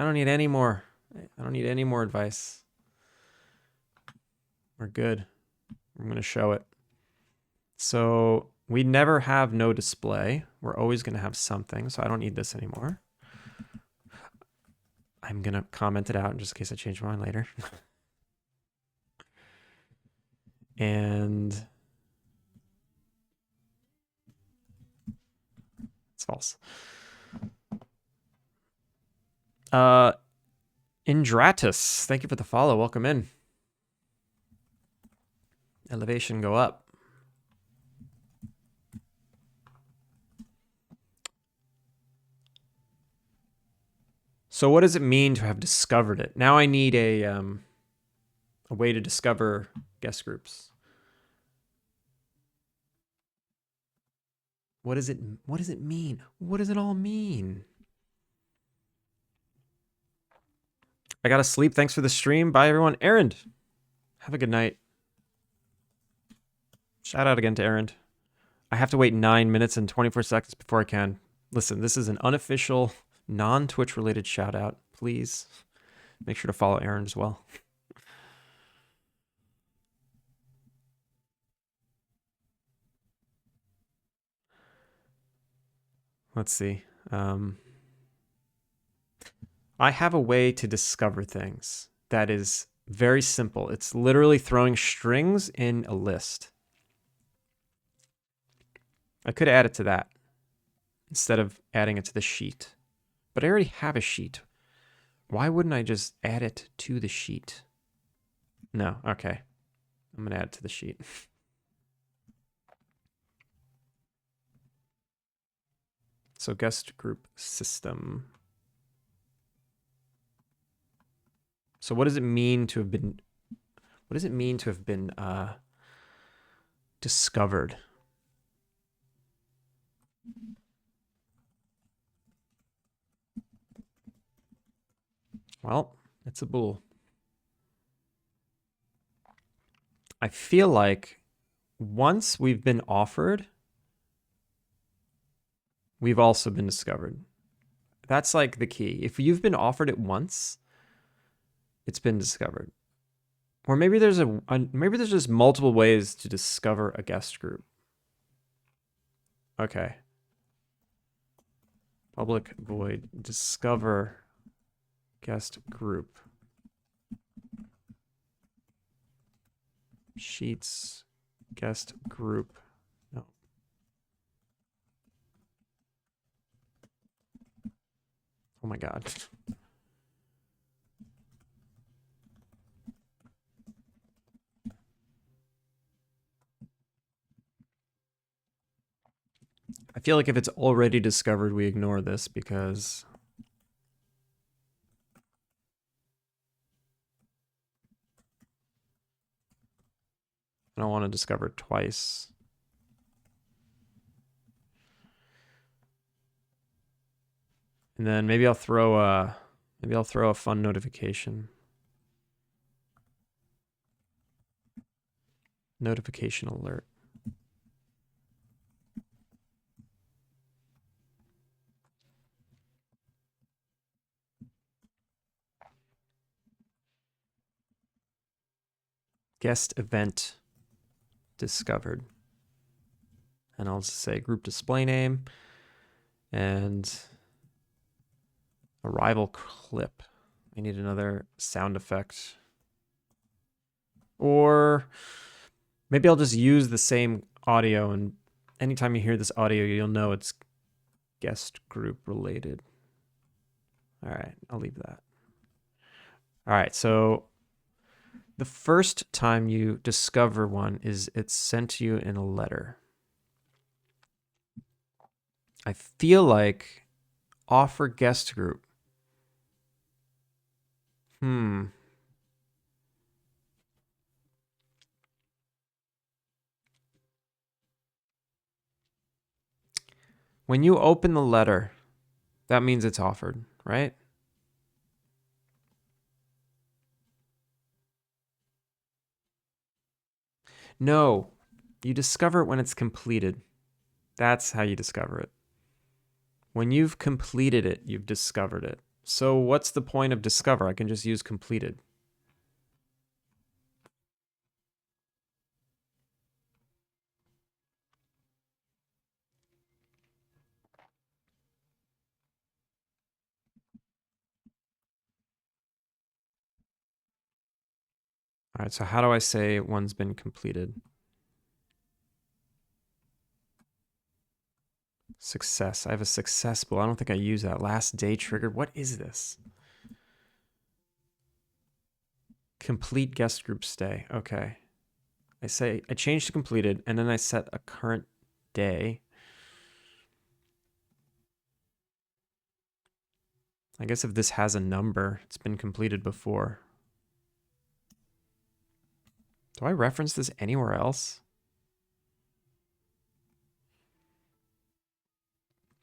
more. I don't need any more advice. We're good. I'm going to show it. So we never have no display. We're always going to have something. So I don't need this anymore. I'm going to comment it out just in case I change my mind later. And it's false. Indratus, thank you for the follow. Welcome in. Elevation go up. So what does it mean to have discovered it? Now I need a way to discover guest groups. What does it mean? What does it all mean? I gotta sleep. Thanks for the stream. Bye everyone. Aaron, have a good night. Shout out again to Aaron. I have to wait 9 minutes and 24 seconds before I can. Listen, this is an unofficial, non-Twitch related shout out. Please make sure to follow Aaron as well. Let's see. I have a way to discover things that is very simple. It's literally throwing strings in a list. I could add it to that instead of adding it to the sheet. But I already have a sheet. Why wouldn't I just add it to the sheet? No, okay. I'm going to add it to the sheet. So guest group system. So what does it mean to have been, discovered? Well, it's a bool. I feel like once we've been offered, we've also been discovered. That's like the key. If you've been offered it once, it's been discovered. Or maybe there's maybe there's just multiple ways to discover a guest group. Okay. Public void discover guest group. Sheets guest group. No. Oh my god. I feel like if it's already discovered, we ignore this because I don't want to discover it twice. And then maybe I'll throw a fun notification. Notification alert. Guest event discovered. And I'll just say group display name and arrival clip. I need another sound effect. Or maybe I'll just use the same audio, and anytime you hear this audio, you'll know it's guest group related. All right, I'll leave that. All right, so the first time you discover one is it's sent to you in a letter. I feel like offer guest group. When you open the letter, that means it's offered, right? No, you discover it when it's completed. That's how you discover it. When you've completed it, you've discovered it. So what's the point of discover? I can just use completed. All right, so how do I say one's been completed? Success. I have a successful. I don't think I use that. Last day triggered. What is this? Complete guest group stay. Okay. I change to completed, and then I set a current day. I guess if this has a number, it's been completed before. Do I reference this anywhere else?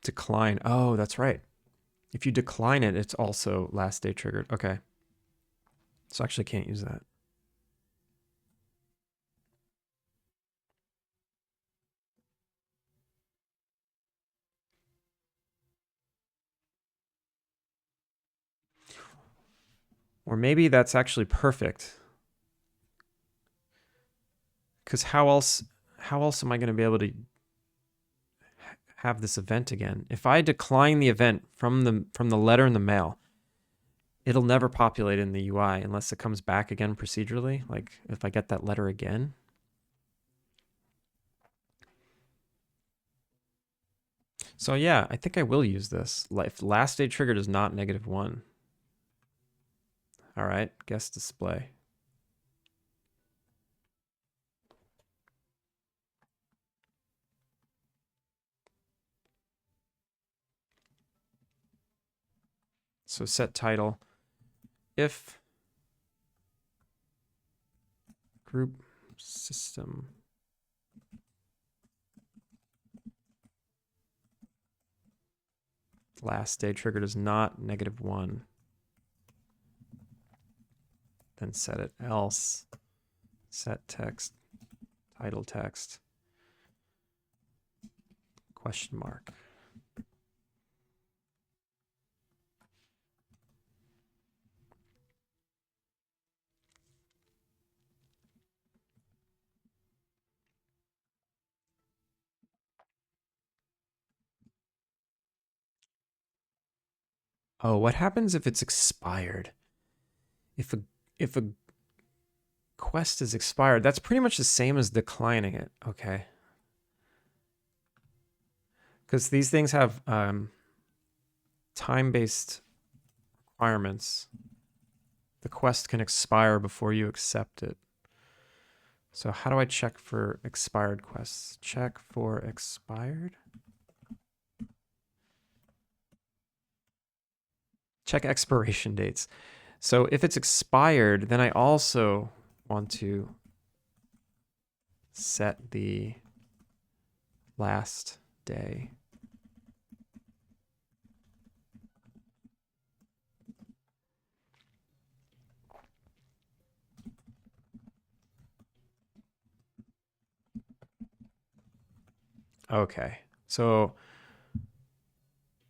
Decline. Oh, that's right. If you decline it, it's also last day triggered. Okay. So actually can't use that. Or maybe that's actually perfect. Because how else am I going to be able to have this event again? If I decline the event from the letter in the mail, it'll never populate in the UI unless it comes back again procedurally. Like if I get that letter again. So yeah, I think I will use this. If last day triggered is not -1. All right, guest display. So set title. If group system last day triggered is not -1, then set it. Else set text, title text, question mark. Oh, what happens if it's expired? If a quest is expired, that's pretty much the same as declining it. Okay. Because these things have time-based requirements. The quest can expire before you accept it. So how do I check for expired quests? Check for expired? Check expiration dates. So if it's expired, then I also want to set the last day. Okay, so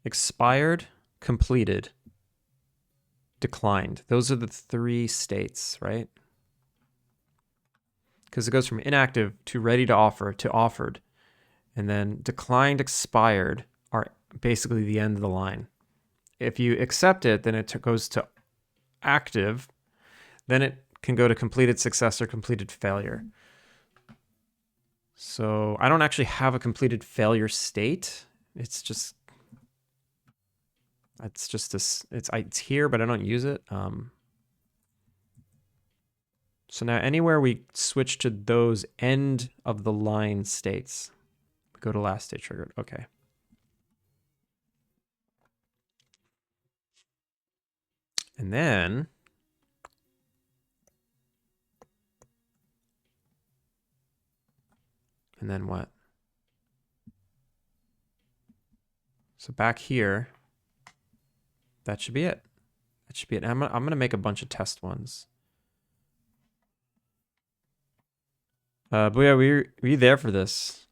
expired, completed, declined. Those are the 3 states, right? Because it goes from inactive to ready to offer to offered. And then declined, expired are basically the end of the line. If you accept it, then it goes to active. Then it can go to completed success or completed failure. So I don't actually have a completed failure state. It's just this. It's here, but I don't use it. So now anywhere we switch to those end of the line states, we go to last day triggered. Okay. And then what? So back here, that should be it. That should be it. I'm gonna make a bunch of test ones. But yeah, were you there for this?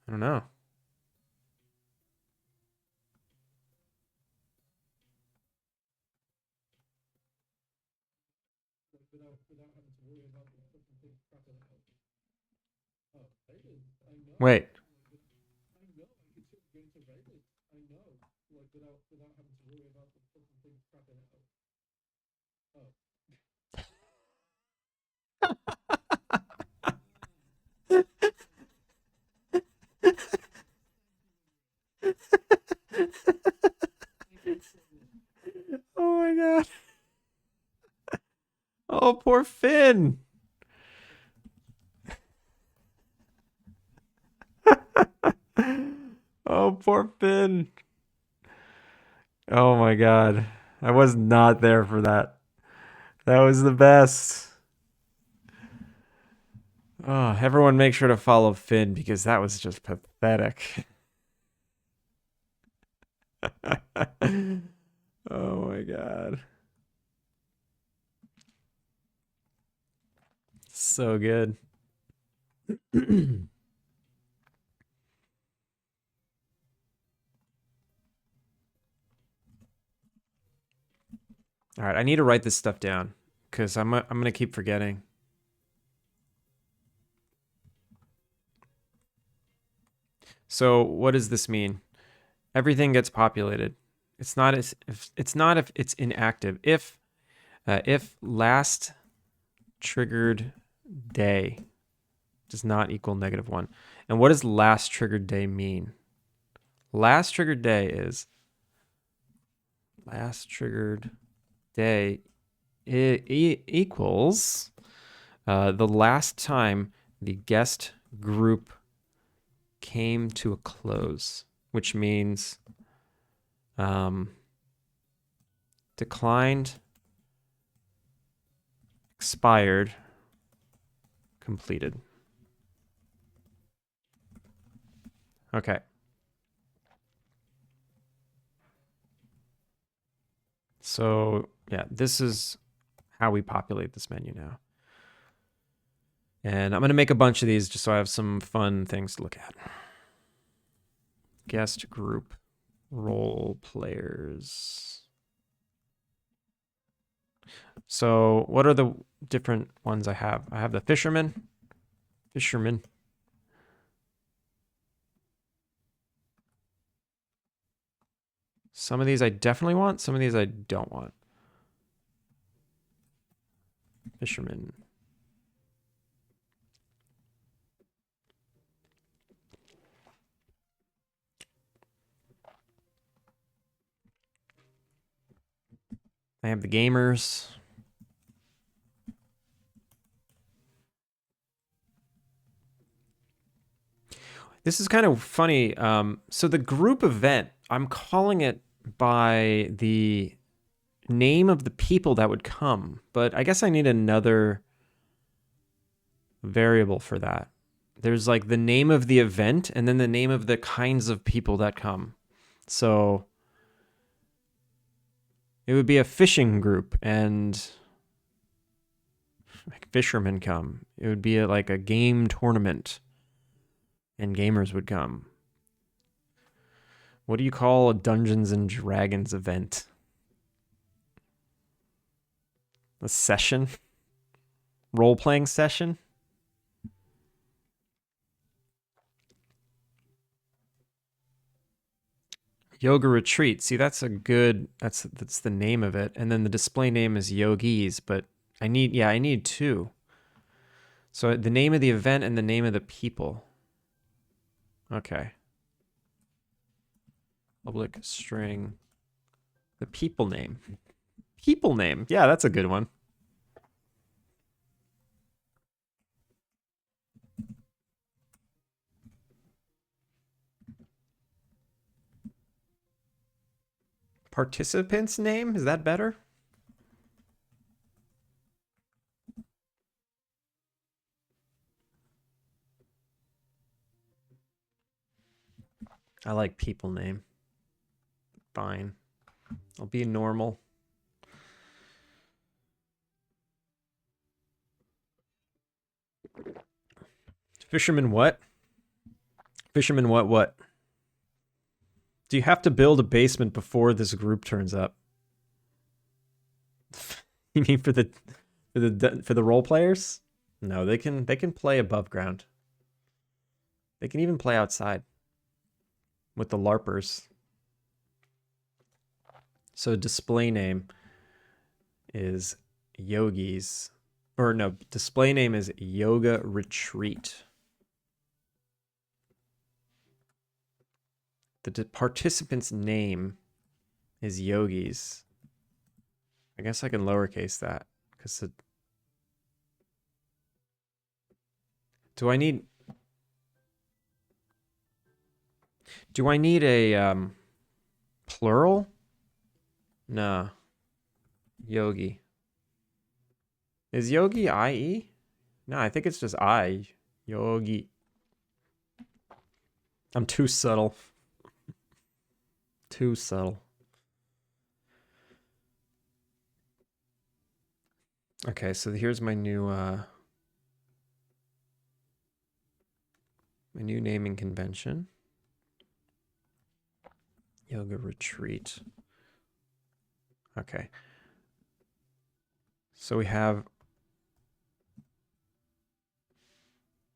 I don't know. Wait. Oh my god. Oh, poor Finn. Oh, poor Finn. Oh my god. I was not there for that. That was the best. Oh, everyone make sure to follow Finn because that was just pathetic. Oh my god. So good. All right, I need to write this stuff down because I'm gonna keep forgetting. So what does this mean? Everything gets populated. It's not as if it's inactive. If last triggered day does not equal -1. And what does last triggered day mean? Last triggered day is last triggered day equals the last time the guest group came to a close, which means declined, expired, completed. Okay. So yeah, this is how we populate this menu now. And I'm going to make a bunch of these just so I have some fun things to look at. Guest group, role players. So what are the different ones I have? I have the fisherman. Some of these I definitely want. Some of these I don't want. Fisherman. I have the gamers. This is kind of funny. So the group event, I'm calling it by the name of the people that would come, but I guess I need another variable for that. There's like the name of the event and then the name of the kinds of people that come. So it would be a fishing group and like fishermen come. It would be like a game tournament and gamers would come. What do you call a Dungeons and Dragons event? A session? Role-playing session? Yoga retreat. See, that's a good that's the name of it. And then the display name is yogis, but I need two. So the name of the event and the name of the people. Okay. Public string. The people name. People name. Yeah, that's a good one. Participant's name? Is that better? I like people name. Fine. I'll be normal. Fisherman what? Fisherman what? Do you have to build a basement before this group turns up? You mean for the role players? No, they can play above ground. They can even play outside with the LARPers. So display name is yogis, or no, display name is yoga retreat. The participant's name is yogis. I guess I can lowercase that because do I need a plural? No. Yogi. Is Yogi IE? No, I think it's just I. Yogi. I'm too subtle. Too subtle. Okay, so here's my new naming convention. Yoga retreat. Okay. So we have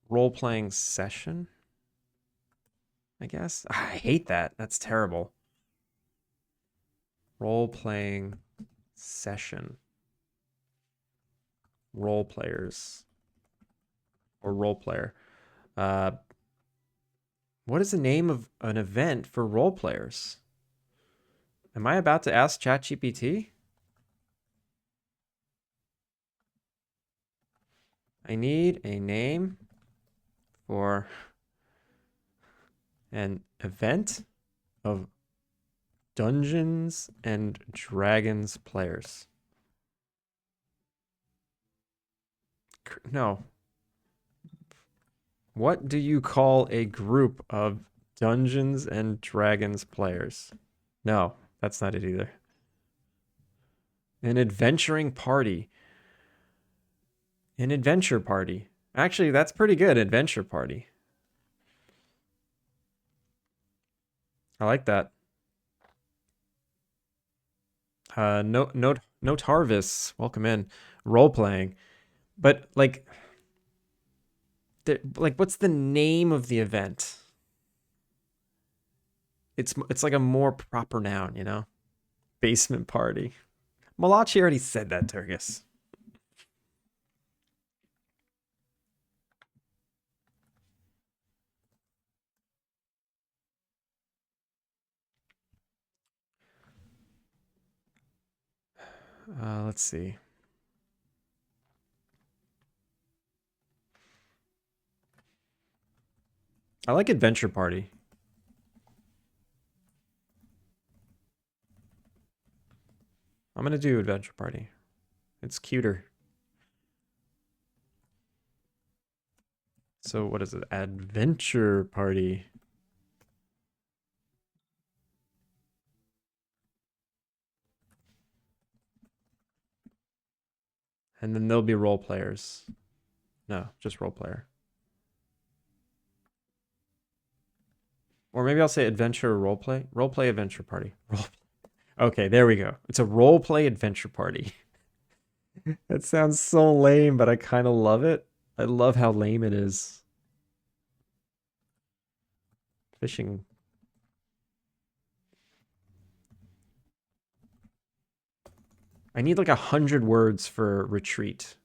role-playing session, I guess. I hate that. That's terrible. Role-playing session. Role players. Or role player. What is the name of an event for role players? Am I about to ask ChatGPT? I need a name for an event of Dungeons and Dragons players. No. What do you call a group of Dungeons and Dragons players? No, that's not it either. An adventuring party. An adventure party. Actually, that's pretty good. Adventure party. I like that. Note harvests. Welcome in. Role playing. But like what's the name of the event? It's like a more proper noun, you know? Basement party. Malachi already said that, Turgis. Let's see. I like adventure party. I'm gonna do adventure party. It's cuter. So what is it? Adventure party. And then there'll be role players. No, just role player. Or maybe I'll say adventure role play. Role play adventure party. Okay, there we go. It's a role play adventure party. That sounds so lame, but I kind of love it. I love how lame it is. Fishing. I need like 100 words for retreat.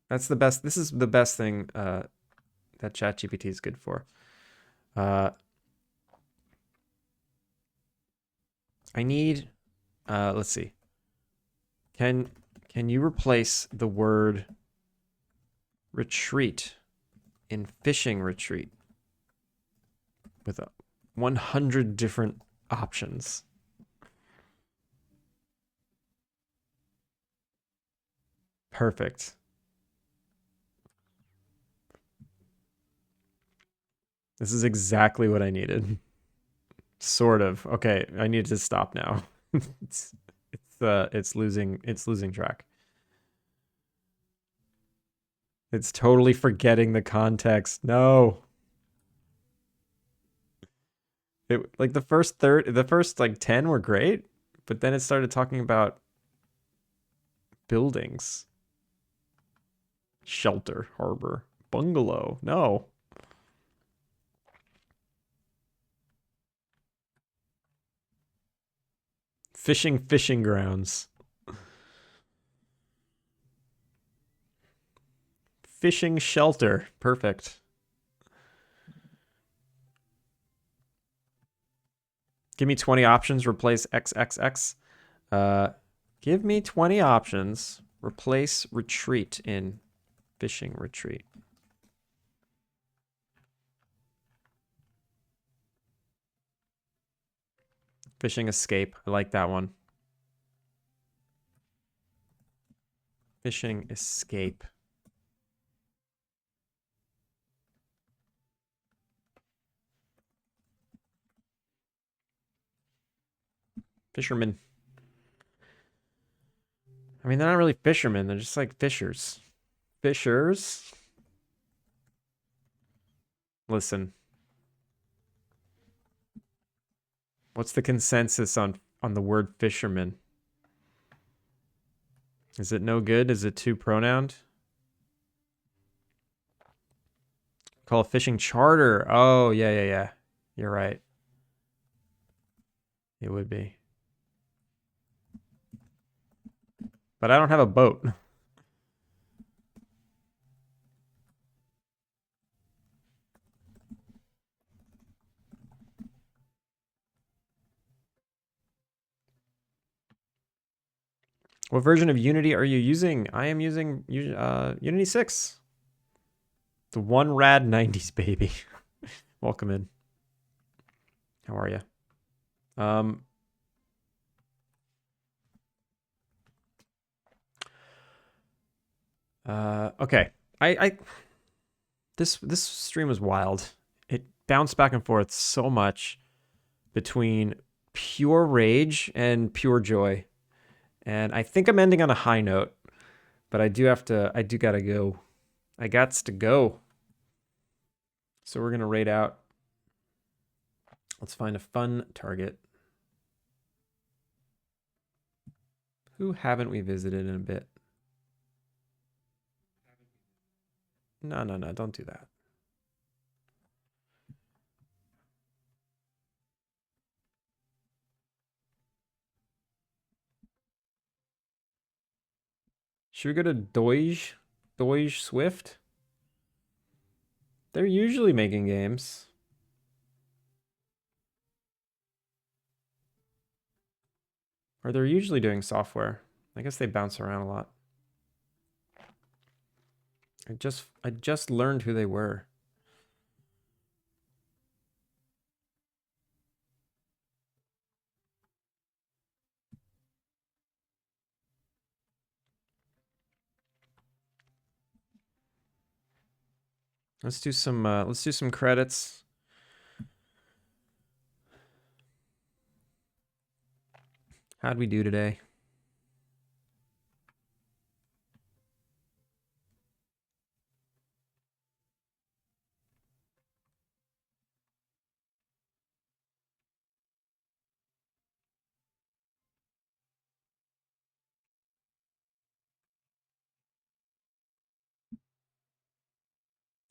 That's the best. This is the best thing that ChatGPT is good for. I need, let's see. Can you replace the word retreat in fishing retreat with 100 different options? Perfect. This is exactly what I needed. Sort of. Okay, I need to stop now. It's losing track. It's totally forgetting the context. No. It like the first like 10 were great, but then it started talking about buildings. Shelter, harbor, bungalow. No. Fishing grounds. Fishing shelter. Perfect. Give me 20 options, replace XXX. Give me 20 options, replace retreat in fishing retreat. Fishing escape. I like that one. Fishing escape. Fishermen. I mean, they're not really fishermen. They're just like fishers. Fishers. Listen. What's the consensus on the word fisherman? Is it no good? Is it too pronouned? Call a fishing charter. Oh, yeah. You're right. It would be. But I don't have a boat. What version of Unity are you using? I am using Unity 6. The one rad 90s baby. Welcome in. How are you? Okay. This stream was wild. It bounced back and forth so much between pure rage and pure joy. And I think I'm ending on a high note, but I do gotta go. I gots to go. So we're gonna raid out. Let's find a fun target. Who haven't we visited in a bit? No, don't do that. Should we go to Doge Swift? They're usually making games. Or they're usually doing software. I guess they bounce around a lot. I just learned who they were. Let's do some credits. How'd we do today?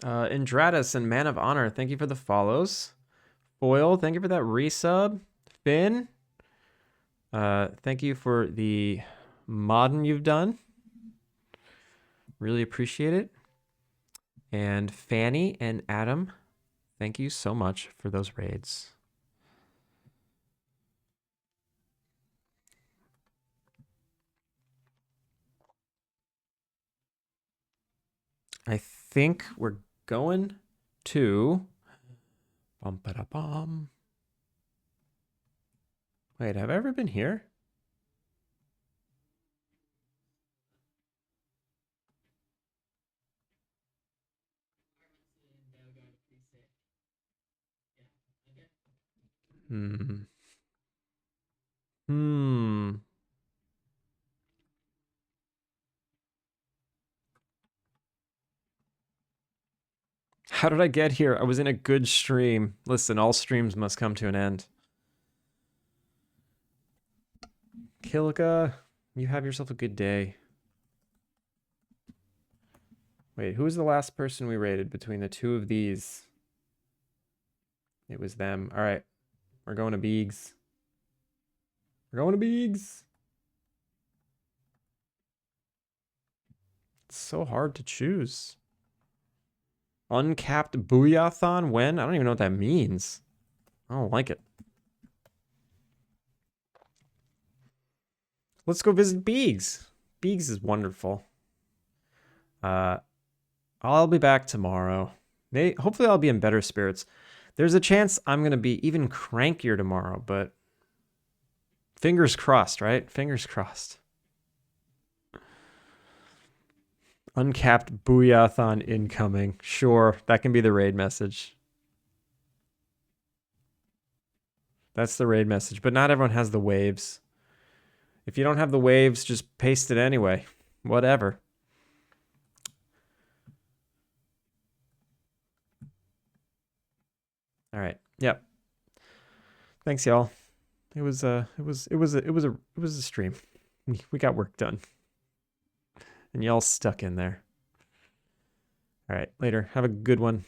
Indratus and Man of Honor, thank you for the follows. Foil, thank you for that resub. Finn, thank you for the modding you've done. Really appreciate it. And Fanny and Adam, thank you so much for those raids. I think we're going to bum. Wait, have I ever been here? How did I get here? I was in a good stream. Listen, all streams must come to an end. Kilka, you have yourself a good day. Wait, who was the last person we rated between the two of these? It was them. All right, we're going to Beegs. We're going to Beegs. It's so hard to choose. Uncapped Booyathon when? I don't even know what that means. I don't like it. Let's go visit Beegs. Beegs is wonderful. I'll be back tomorrow. Hopefully I'll be in better spirits. There's a chance I'm going to be even crankier tomorrow, but Fingers crossed, right? Fingers crossed. Uncapped Booyathon incoming. Sure, that can be the raid message. That's the raid message, but not everyone has the waves. If you don't have the waves, just paste it anyway. Whatever. All right. Yep. Thanks, y'all. It was a stream. We got work done. And y'all stuck in there. All right, later. Have a good one.